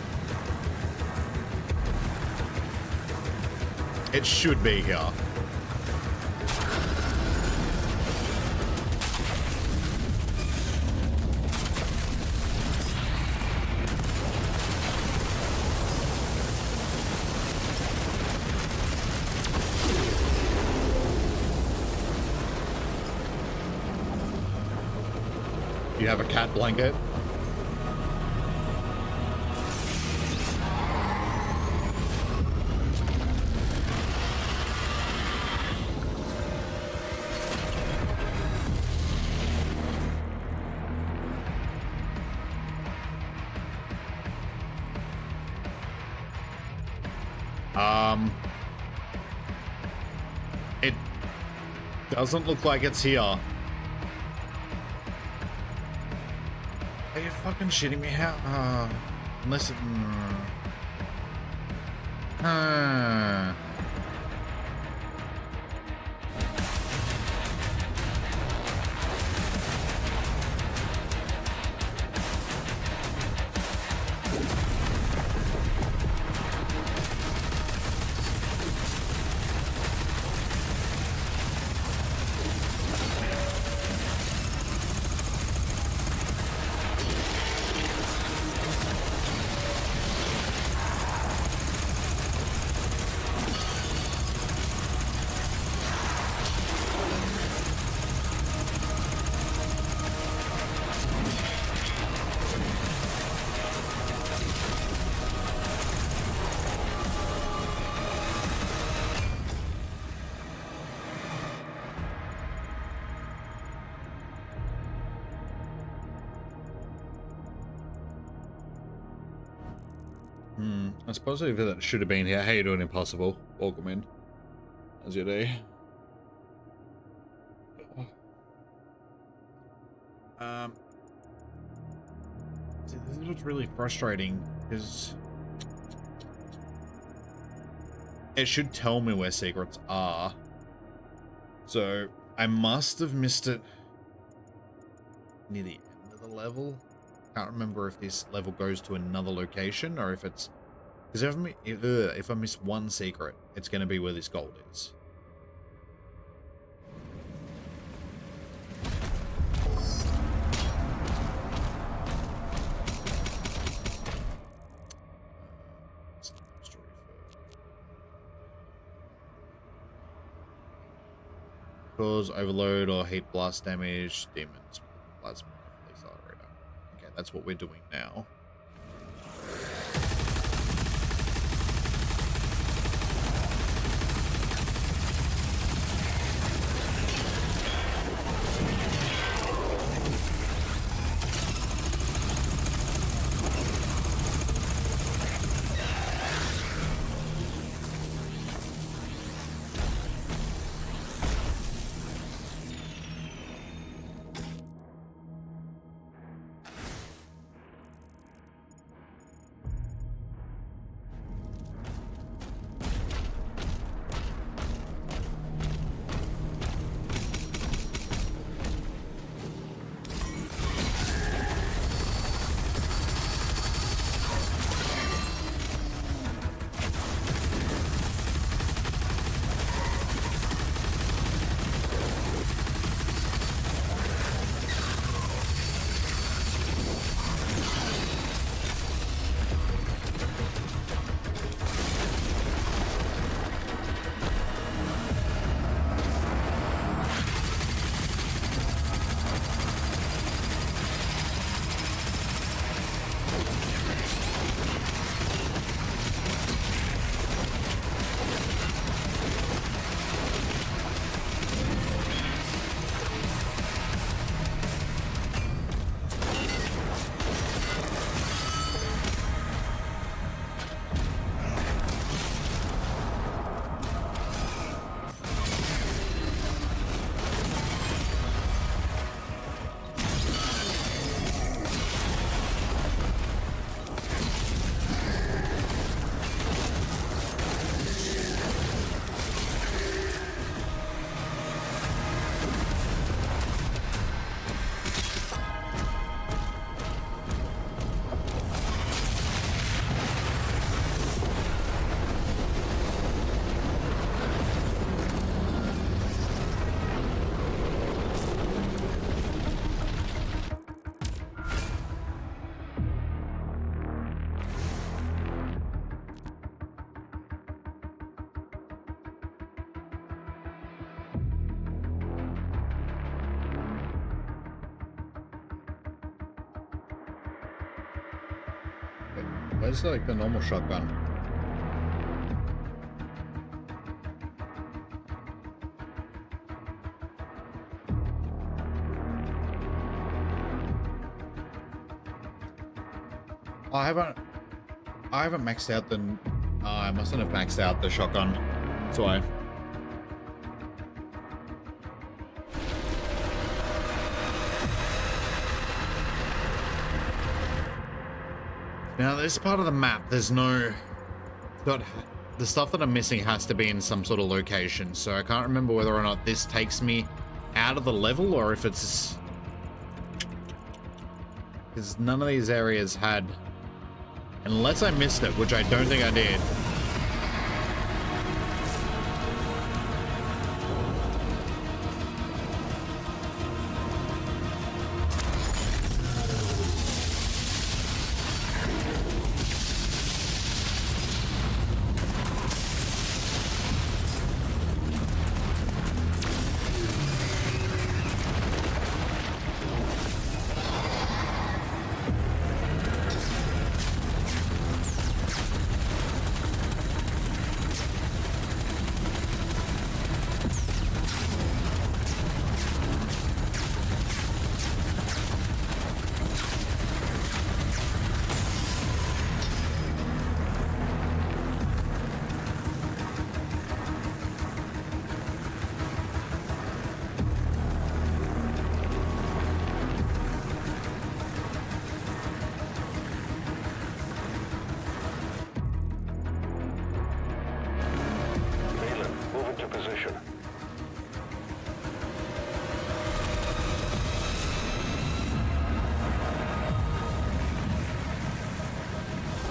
It should be here. You have a cat blanket. It doesn't look like it's here. Are you fucking shitting me? How? Unless it. I suppose that should have been here. How you doing, Impossible? Welcome in. How's your day? See, this is what's really frustrating, because it should tell me where secrets are. So I must have missed it near the end of the level. Can't remember if this level goes to another location or if it's, because if I miss one secret, it's going to be where this gold is. Cause overload or heat blast damage, demons. Plasma rifle accelerator. Okay, that's what we're doing now. Where's like the normal shotgun? I haven't maxed out the. I mustn't have maxed out the shotgun. That's why. Now, this part of the map, there's no... the stuff that I'm missing has to be in some sort of location, so I can't remember whether or not this takes me out of the level, or if it's... because none of these areas had... unless I missed it, which I don't think I did.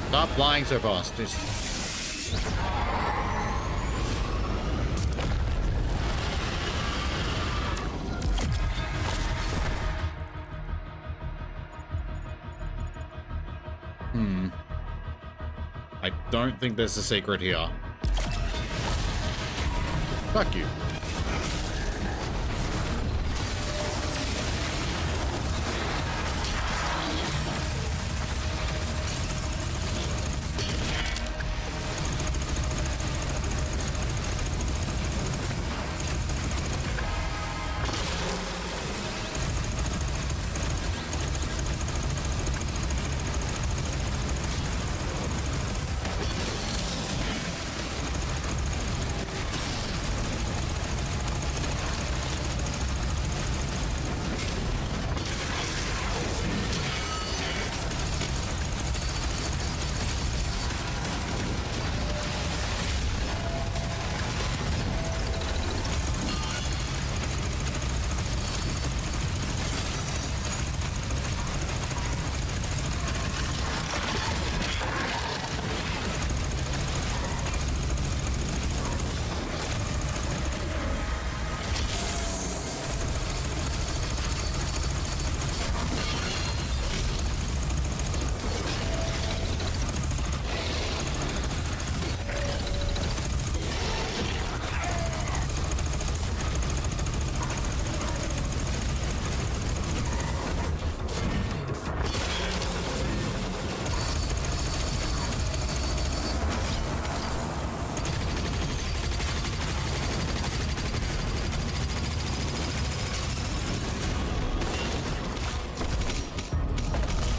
Stop flying so fast. I don't think there's a secret here. Fuck you.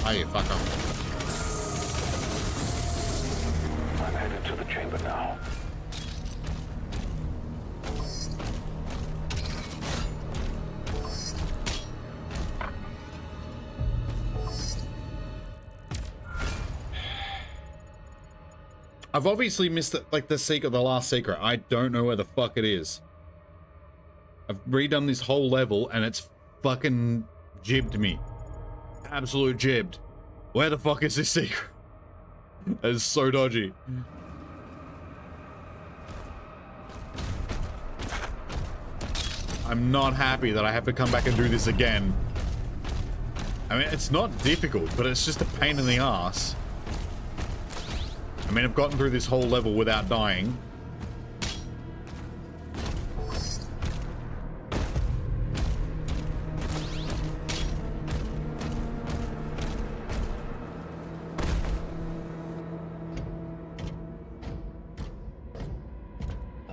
Hey, fucker. I'm headed to the chamber now. I've obviously missed it, like the secret, the last secret. I don't know where the fuck it is. I've redone this whole level and it's fucking jibbed me. Absolute jibbed. Where the fuck is this secret? That is so dodgy. I'm not happy that I have to come back and do this again. I mean, it's not difficult, but it's just a pain in the ass. I mean, I've gotten through this whole level without dying.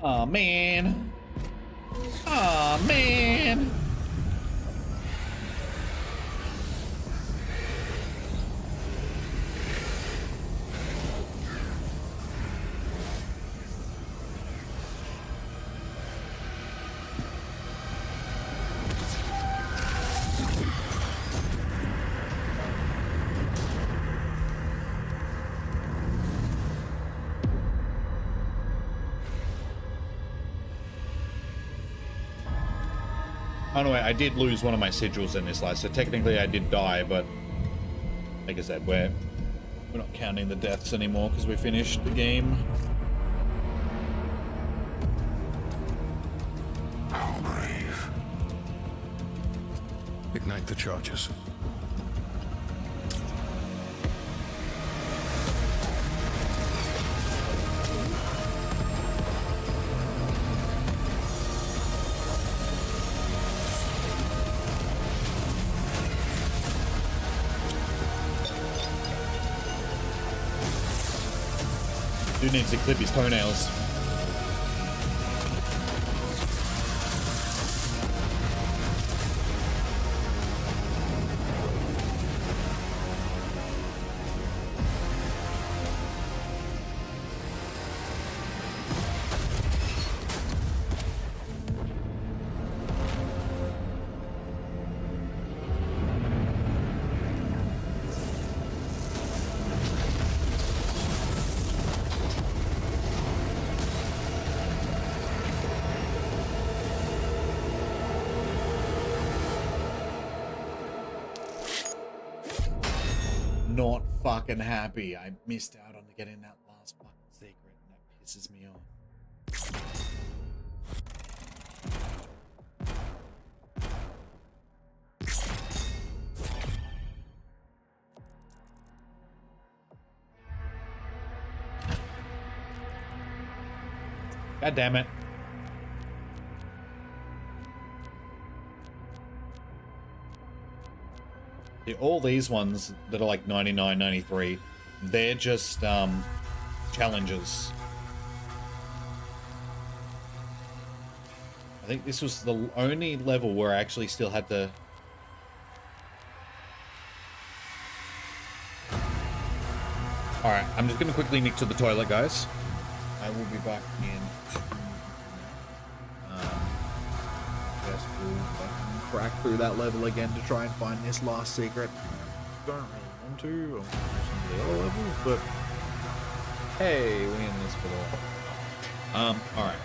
Aw, man. Aw, man. Oh no, wait, I did lose one of my sigils in this life, so technically I did die, but like I said, we're not counting the deaths anymore because we finished the game. How brave. Ignite the charges. Dude needs to clip his toenails. Not fucking happy. I missed out on getting that last fucking secret, and that pisses me off. God damn it. All these ones that are like 99, 93, they're just challenges. I think this was the only level where I actually still had to... Alright, I'm just going to quickly nick to the toilet, guys. I will be back in 2 minutes. Just crack through that level again to try and find this last secret. Don't really want to. I want to do some of the other levels, but hey, we in this for the alright.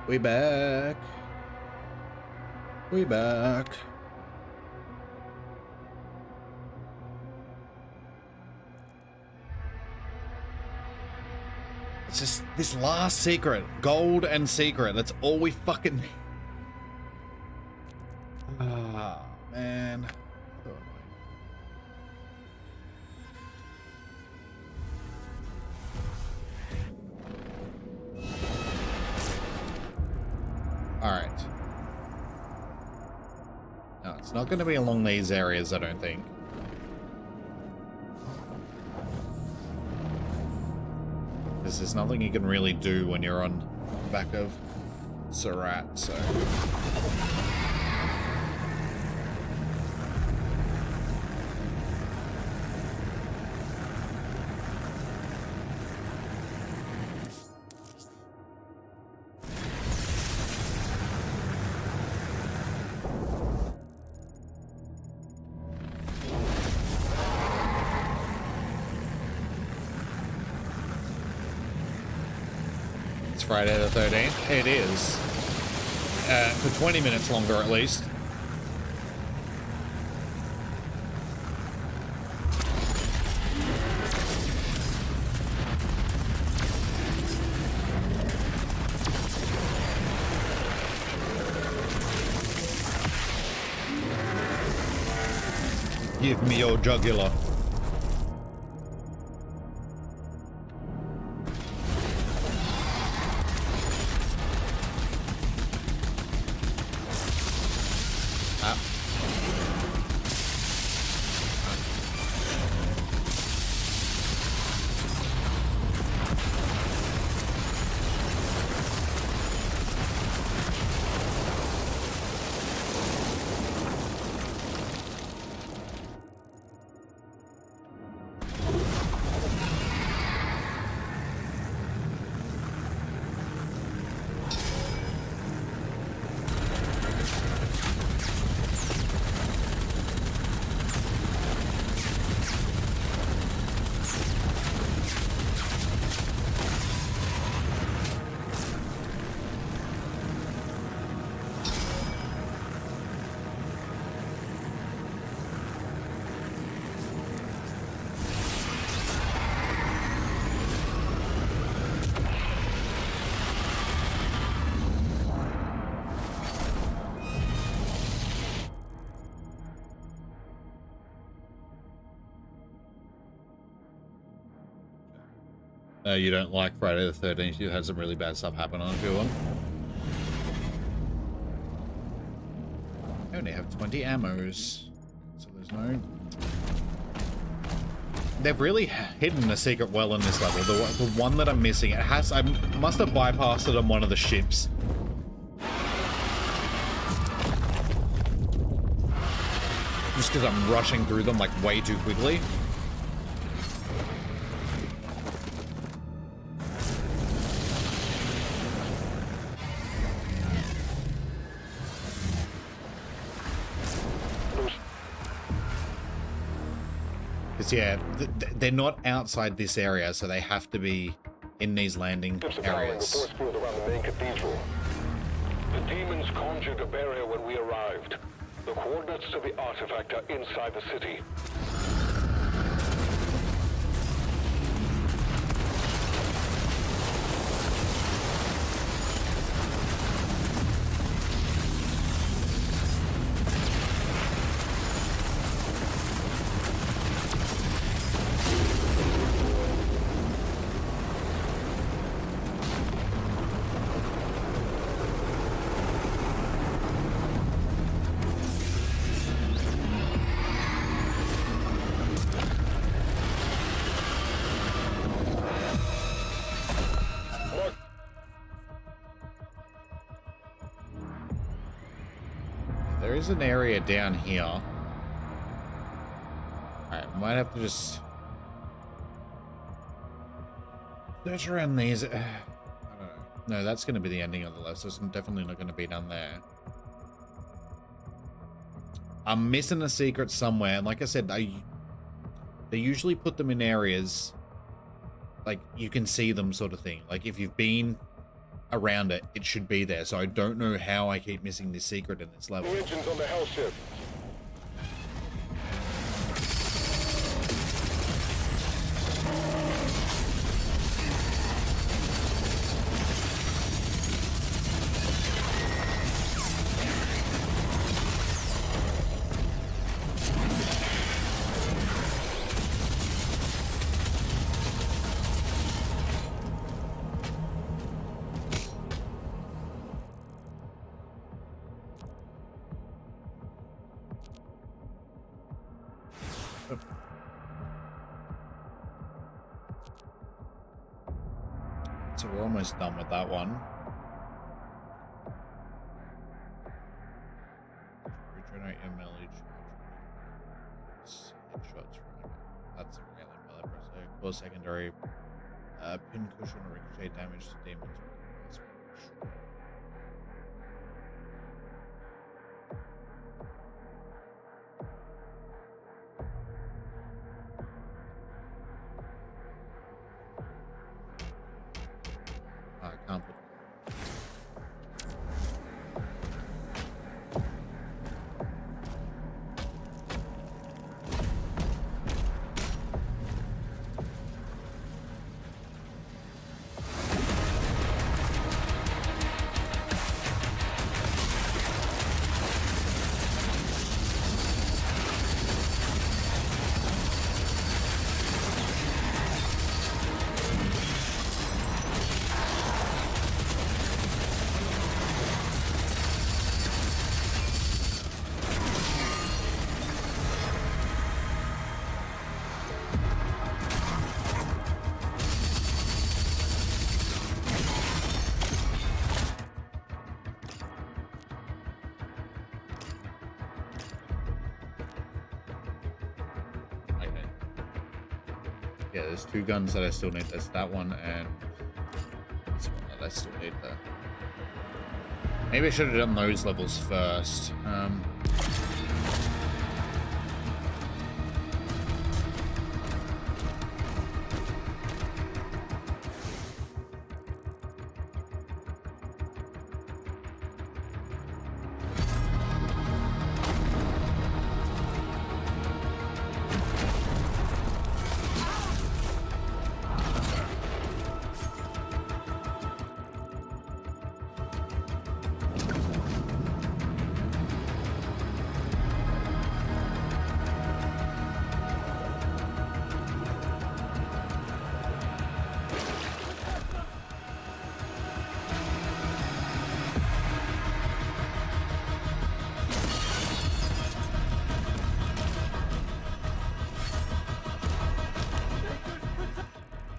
We back. We back. It's just this last secret. Gold and secret. That's all we fucking need. Ah, man. So annoying. Alright. No, it's not going to be along these areas, I don't think. Because there's nothing you can really do when you're on the back of Surat, so... Friday the 13th. It is. For 20 minutes longer at least. Give me your jugular. You don't like Friday the 13th, you had some really bad stuff happen on everyone. I only have 20 ammos, so there's no... They've really hidden the secret well in this level. The one that I'm missing, it has... I must have bypassed it on one of the ships. Just because I'm rushing through them like way too quickly. Yeah, they're not outside this area, so they have to be in these landing areas. The demons conjured a barrier when we arrived. The coordinates to the artifact are inside the city. There is an area down here. Alright, might have to just search around these. I don't know. No, that's going to be the ending of the list, so it's definitely not going to be down there. I'm missing a secret somewhere, and like I said, they usually put them in areas like you can see them, sort of thing. Like if you've been around it, it should be there. So I don't know how I keep missing this secret in this level. The engines on the hell ship. So we're almost done with that one. Regenerate your melee charge. Headshots from that's a really valid pressure. Cause secondary pin cushion or ricochet damage to demons. I can't put. Yeah, there's two guns that I still need. There's that one and this one that I still need there. Maybe I should have done those levels first.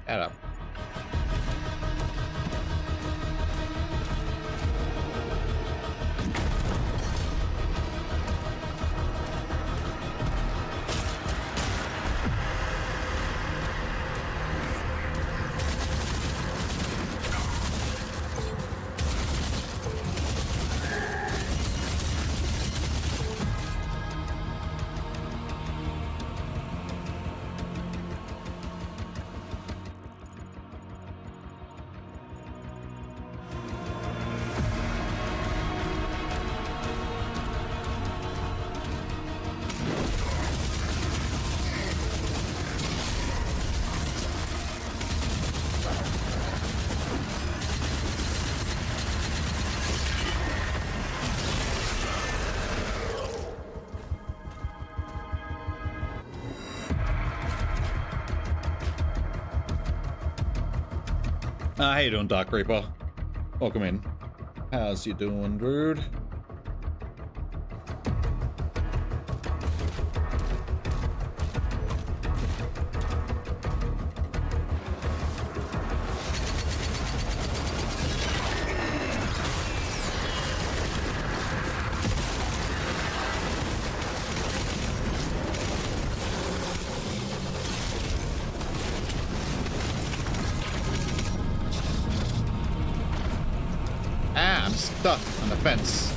Add up. How you doing, Dark Reaper? Welcome in. How's you doing, dude? Stuck on the fence.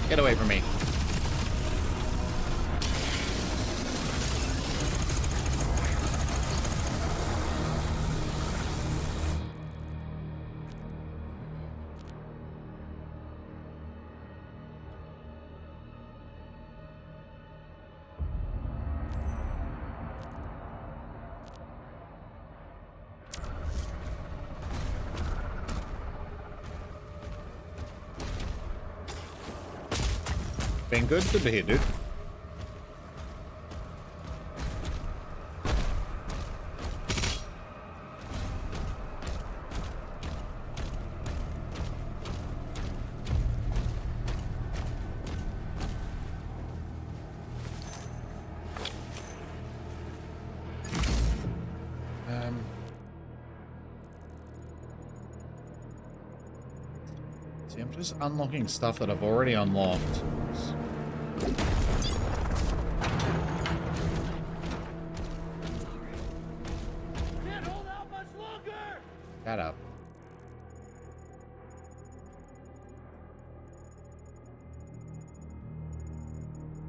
Get away from me. Been good? Good to hear, dude. See, I'm just unlocking stuff that I've already unlocked. Can't hold out much longer! Shut up.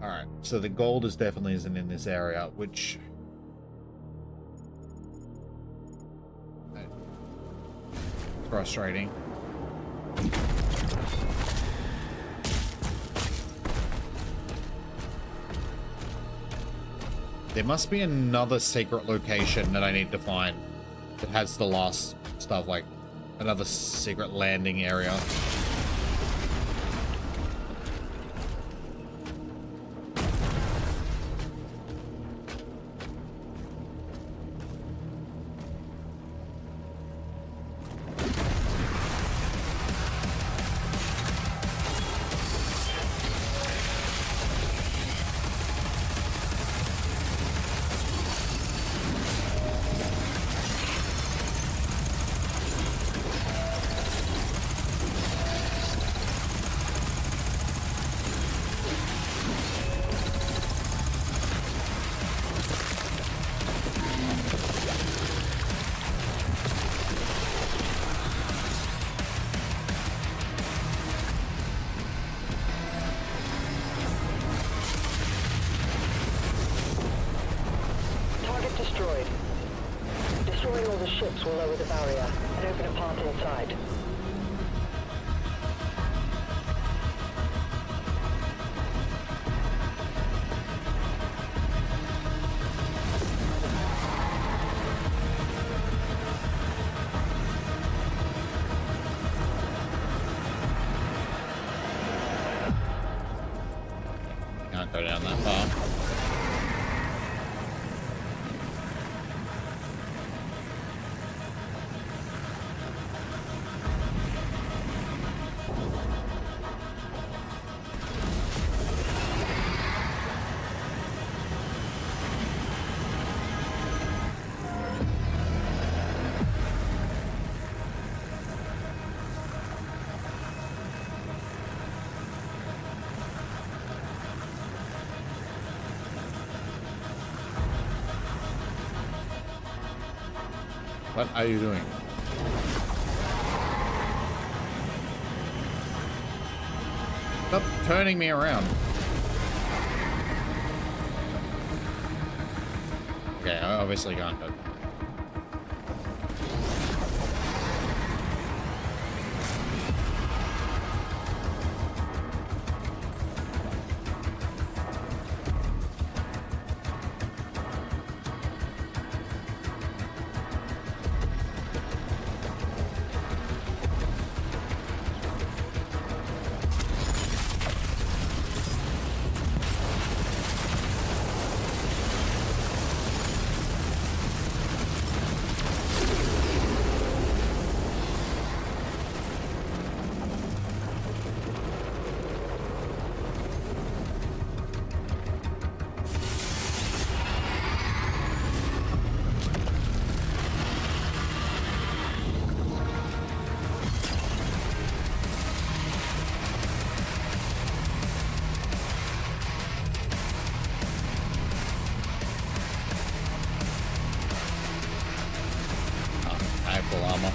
Alright, so the gold is definitely isn't in this area, which... frustrating. There must be another secret location that I need to find that has the last stuff, like another secret landing area. Target destroyed. Destroying all the ships will lower the barrier and open a path inside. Can't go down that far. What are you doing? Stop turning me around. Okay, I obviously can't do it. I have full armor.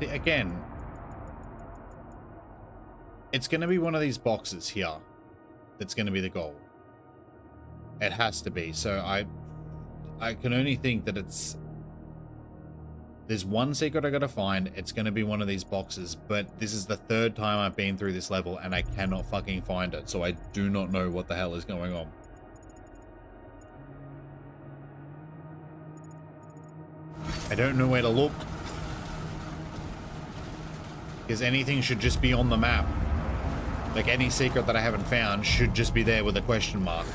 See, again, it's going to be one of these boxes here that's going to be the gold. It has to be. So I can only think that there's one secret I gotta find. It's gonna be one of these boxes, but this is the third time I've been through this level and I cannot fucking find it, so I do not know what the hell is going on. I don't know where to look, because anything should just be on the map. Like, any secret that I haven't found should just be there with a question mark.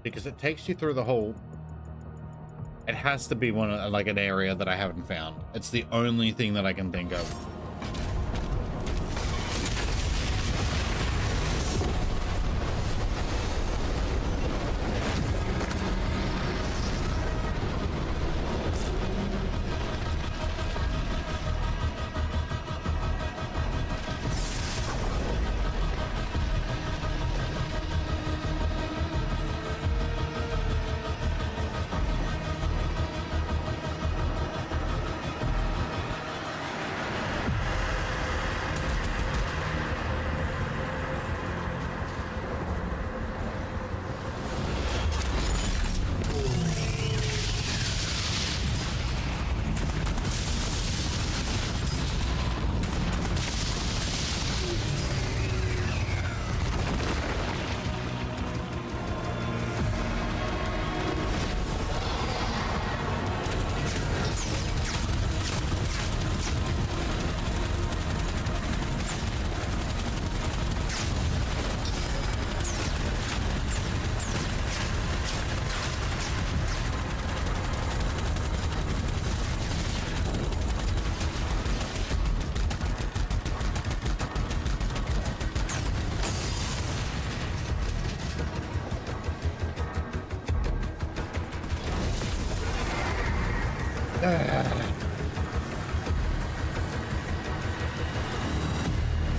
Because it takes you through the whole... It has to be one, like, an area that I haven't found. It's the only thing that I can think of.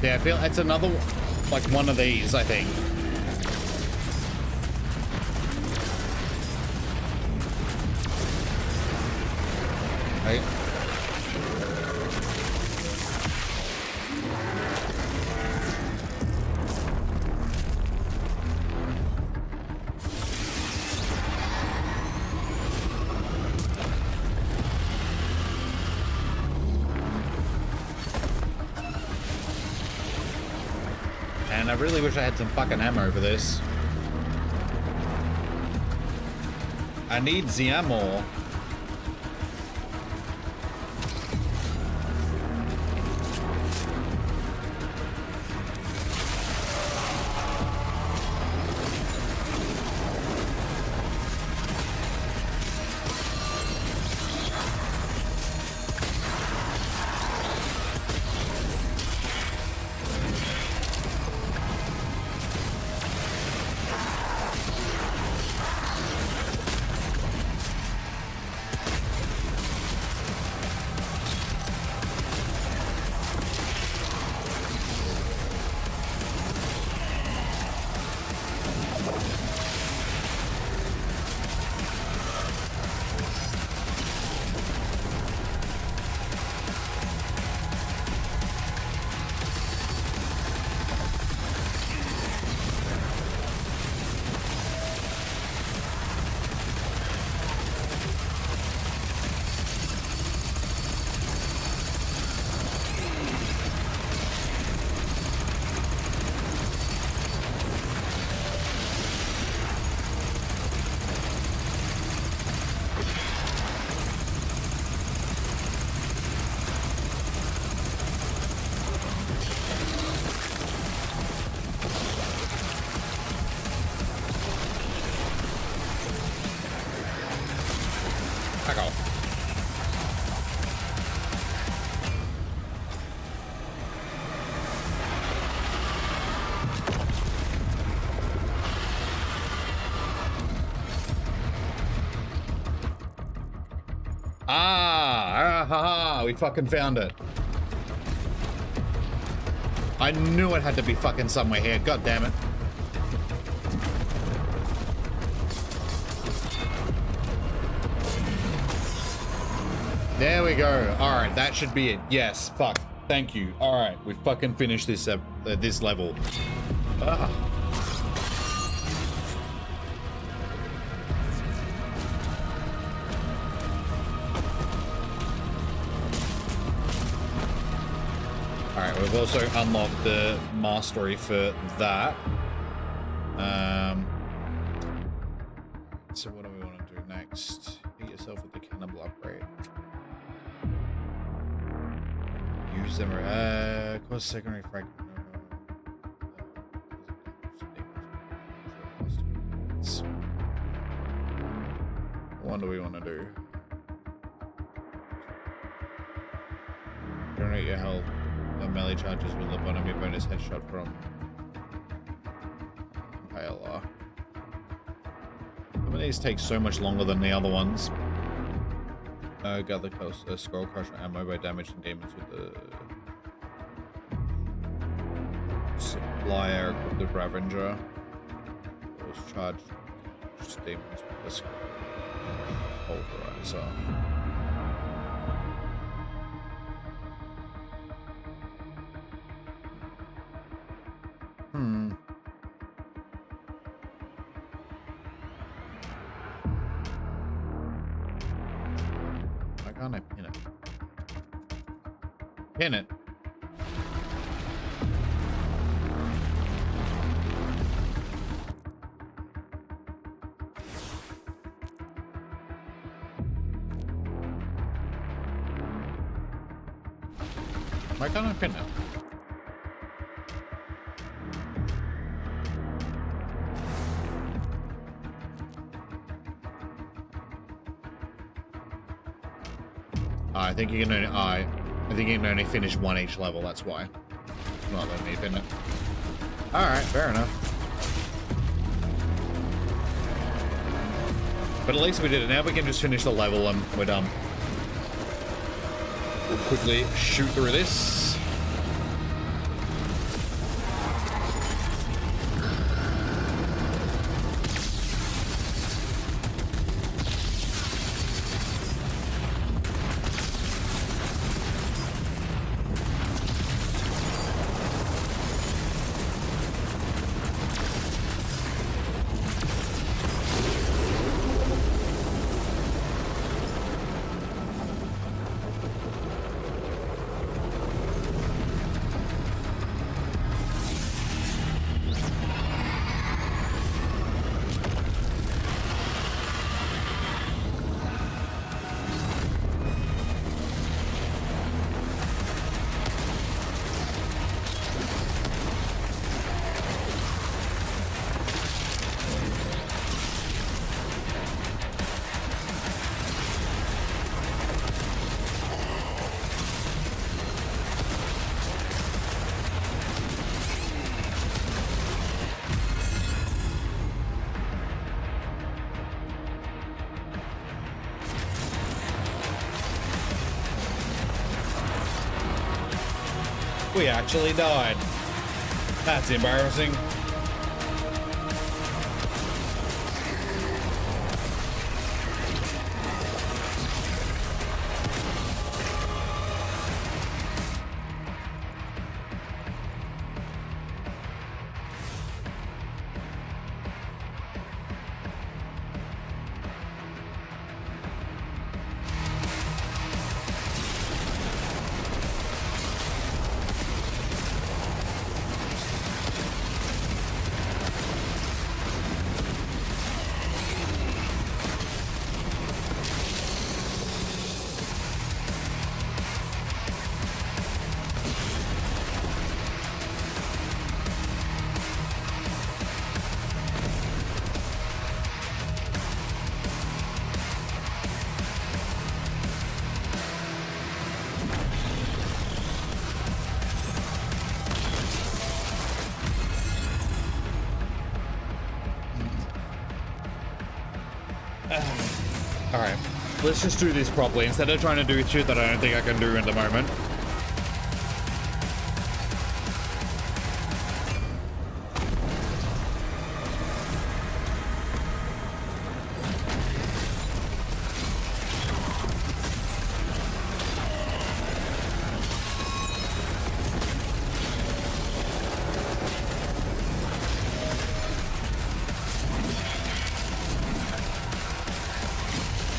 Yeah, I feel it's another, like, one of these, I think. Right? And I really wish I had some fucking ammo for this. I need the ammo. Back off. We fucking found it. I knew it had to be fucking somewhere here. God damn it. There we go. All right, that should be it. Yes, fuck. Thank you. All right, we fucking finished this this level. Ah. All right, we've also unlocked the mastery for that. So what do we want to do next? Hit yourself with the cannibal upgrade. Use them, cause secondary fragment. What do we want to do? Generate your health. The melee charges with the bottom your bonus headshot from Impaler. Some of these take so much longer than the other ones. Gather close, scroll crusher ammo by damaging demons with the supplier equipped with Ravager. Those charged demons with the scroll pulverizer. Why can't I pin it? Pin it. Why can't I pin it? I think you can only I think you can only finish one each level, that's why. It's not letting me pin it. Alright, fair enough. But at least we did it. Now we can just finish the level and we're done. We'll quickly shoot through this. We actually died. That's embarrassing. Alright, let's just do this properly instead of trying to do shit that I don't think I can do at the moment.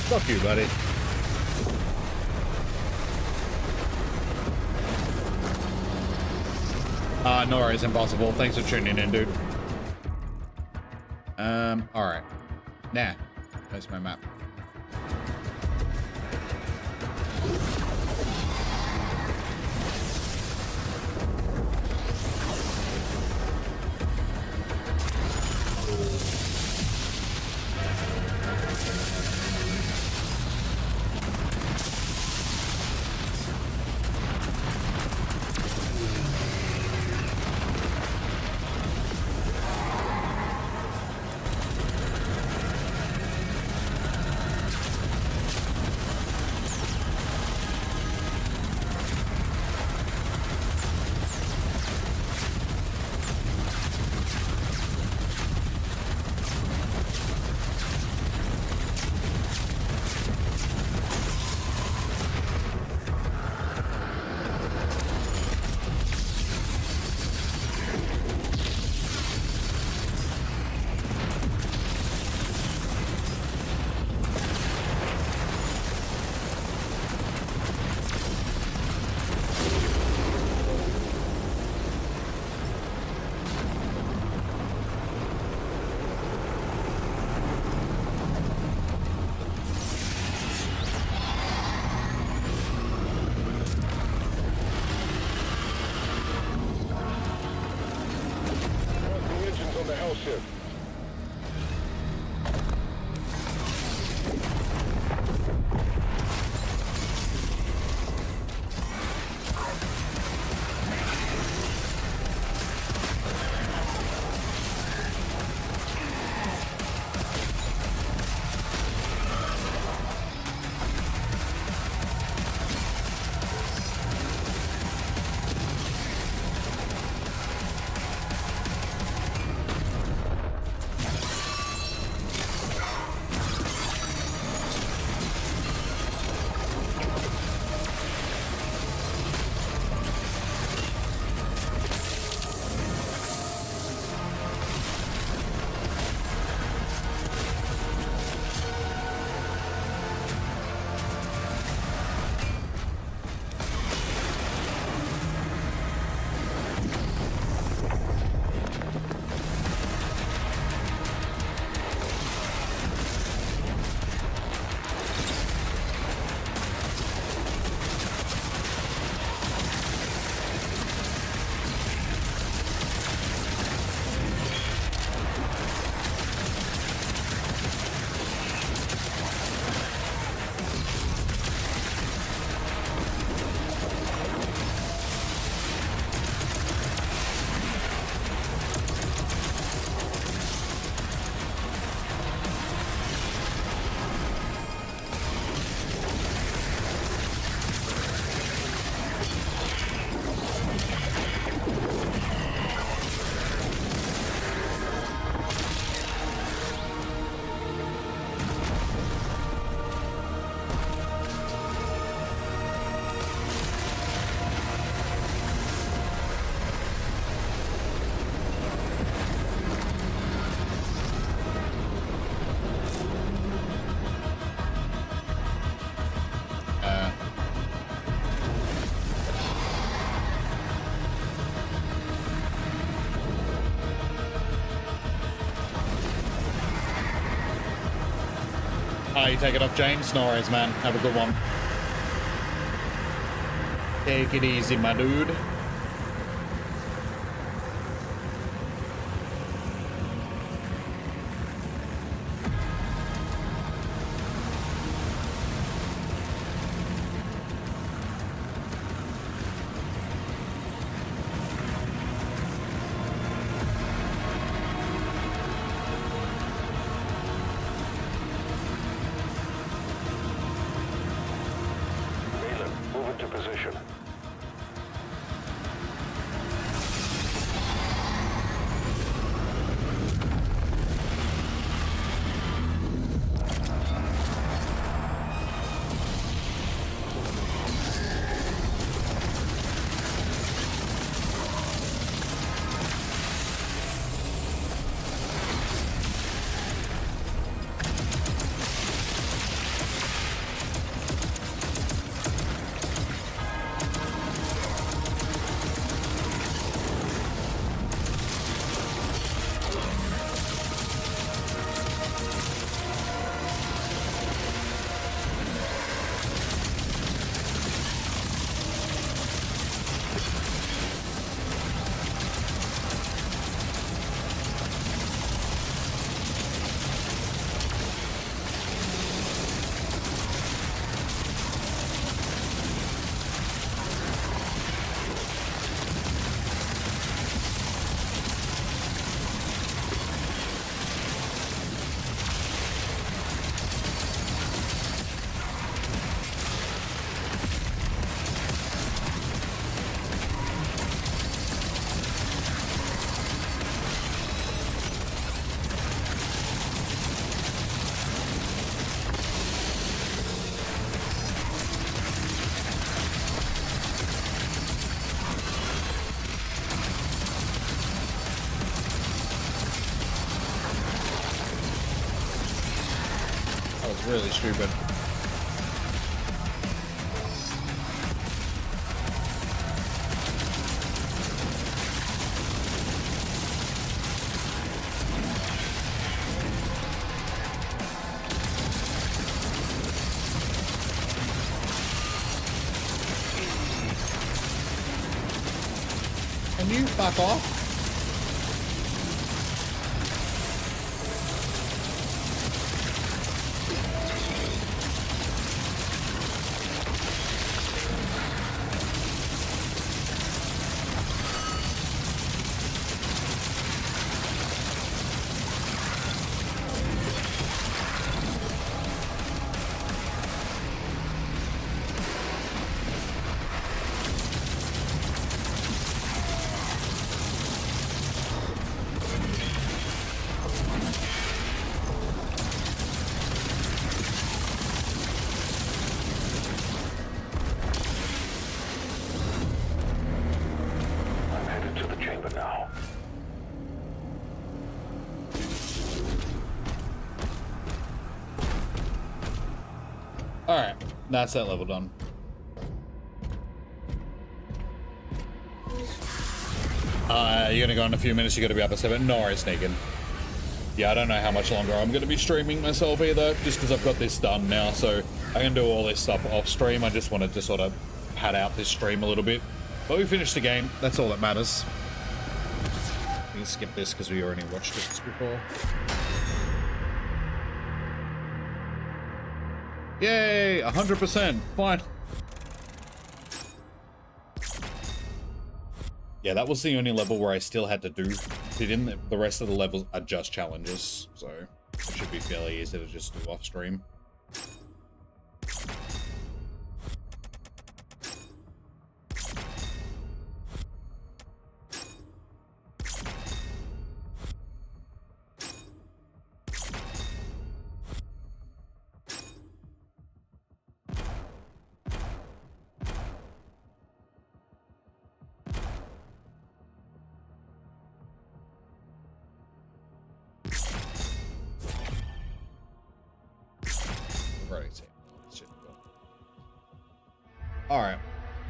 Fuck you, buddy. No worries, impossible. Thanks for tuning in, dude. Alright. Nah. That's my map. You take it off, James. No worries, man. Have a good one. Take it easy, my dude. Move into position. Really stupid. Can you fuck off? Alright, that's that level done. You're gonna go in a few minutes, you're gonna be up at 7. No worries, Negan. Yeah, I don't know how much longer I'm gonna be streaming myself either, just because I've got this done now, so I can do all this stuff off stream. I just wanted to sort of pad out this stream a little bit. But we finished the game, that's all that matters. We can skip this because we already watched this before. Yay, 100%, fine. Yeah, that was the only level where I still had to do it in. The rest of the levels are just challenges, so it should be fairly easy to just do off stream. Alright,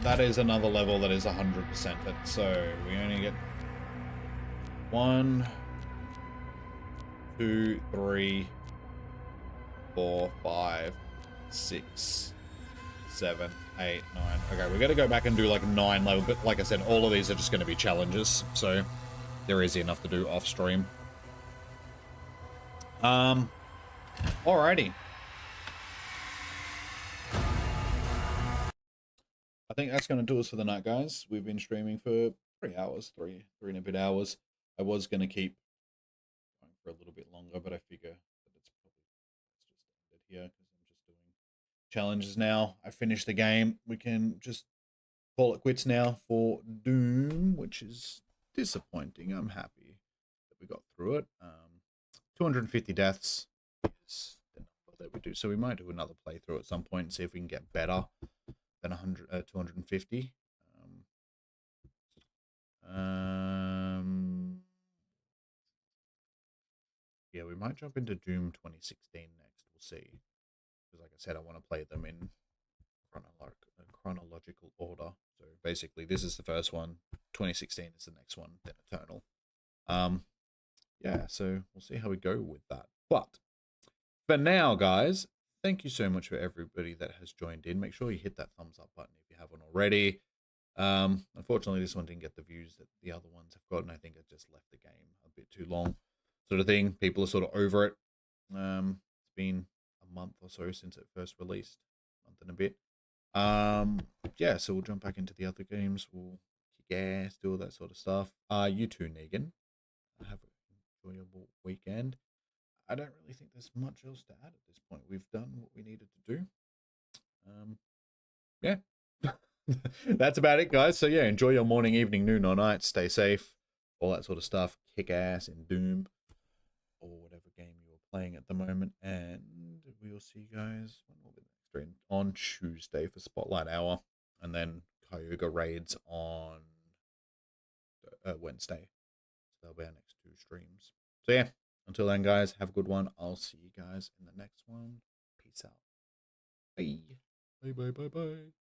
that is another level that is 100%. So we only get 1, 2, 3, 4, 5, 6, 7, 8, 9. Okay, we're gonna go back and do like 9 level, but like I said, all of these are just gonna be challenges, so they're easy enough to do off stream. Alrighty. I think that's gonna do us for the night, guys. We've been streaming for 3 hours, three and a bit hours. I was gonna keep going for a little bit longer, but I figure that it's probably let's just end it here because I'm just doing challenges now. I finished the game. We can just call it quits now for Doom, which is disappointing. I'm happy that we got through it. 250 deaths is the number that we do. So we might do another playthrough at some point and see if we can get better than 250. Yeah, we might jump into Doom 2016 next. We'll see. Because like I said, I want to play them in chronological order. So basically, this is the first one. 2016 is the next one. Then Eternal. Yeah, so we'll see how we go with that. But for now, guys, thank you so much for everybody that has joined in. Make sure you hit that thumbs up button if you haven't already. Unfortunately, this one didn't get the views that the other ones have gotten. I think it just left the game a bit too long, sort of thing. People are sort of over it. It's been a month or so since it first released, month and a bit. Yeah, so we'll jump back into the other games. We'll kick ass, do all that sort of stuff. You too, Negan. Have an enjoyable weekend. I don't really think there's much else to add at this point. We've done what we needed to do. Yeah. That's about it, guys. So yeah, enjoy your morning, evening, noon, or night. Stay safe. All that sort of stuff. Kick ass in Doom or whatever game you're playing at the moment. And we'll see you guys on Tuesday for Spotlight Hour. And then Kyogre raids on Wednesday. So that'll be our next 2 streams. So yeah, until then, guys, have a good one. I'll see you guys in the next one. Peace out. Bye. Bye, bye, bye, bye.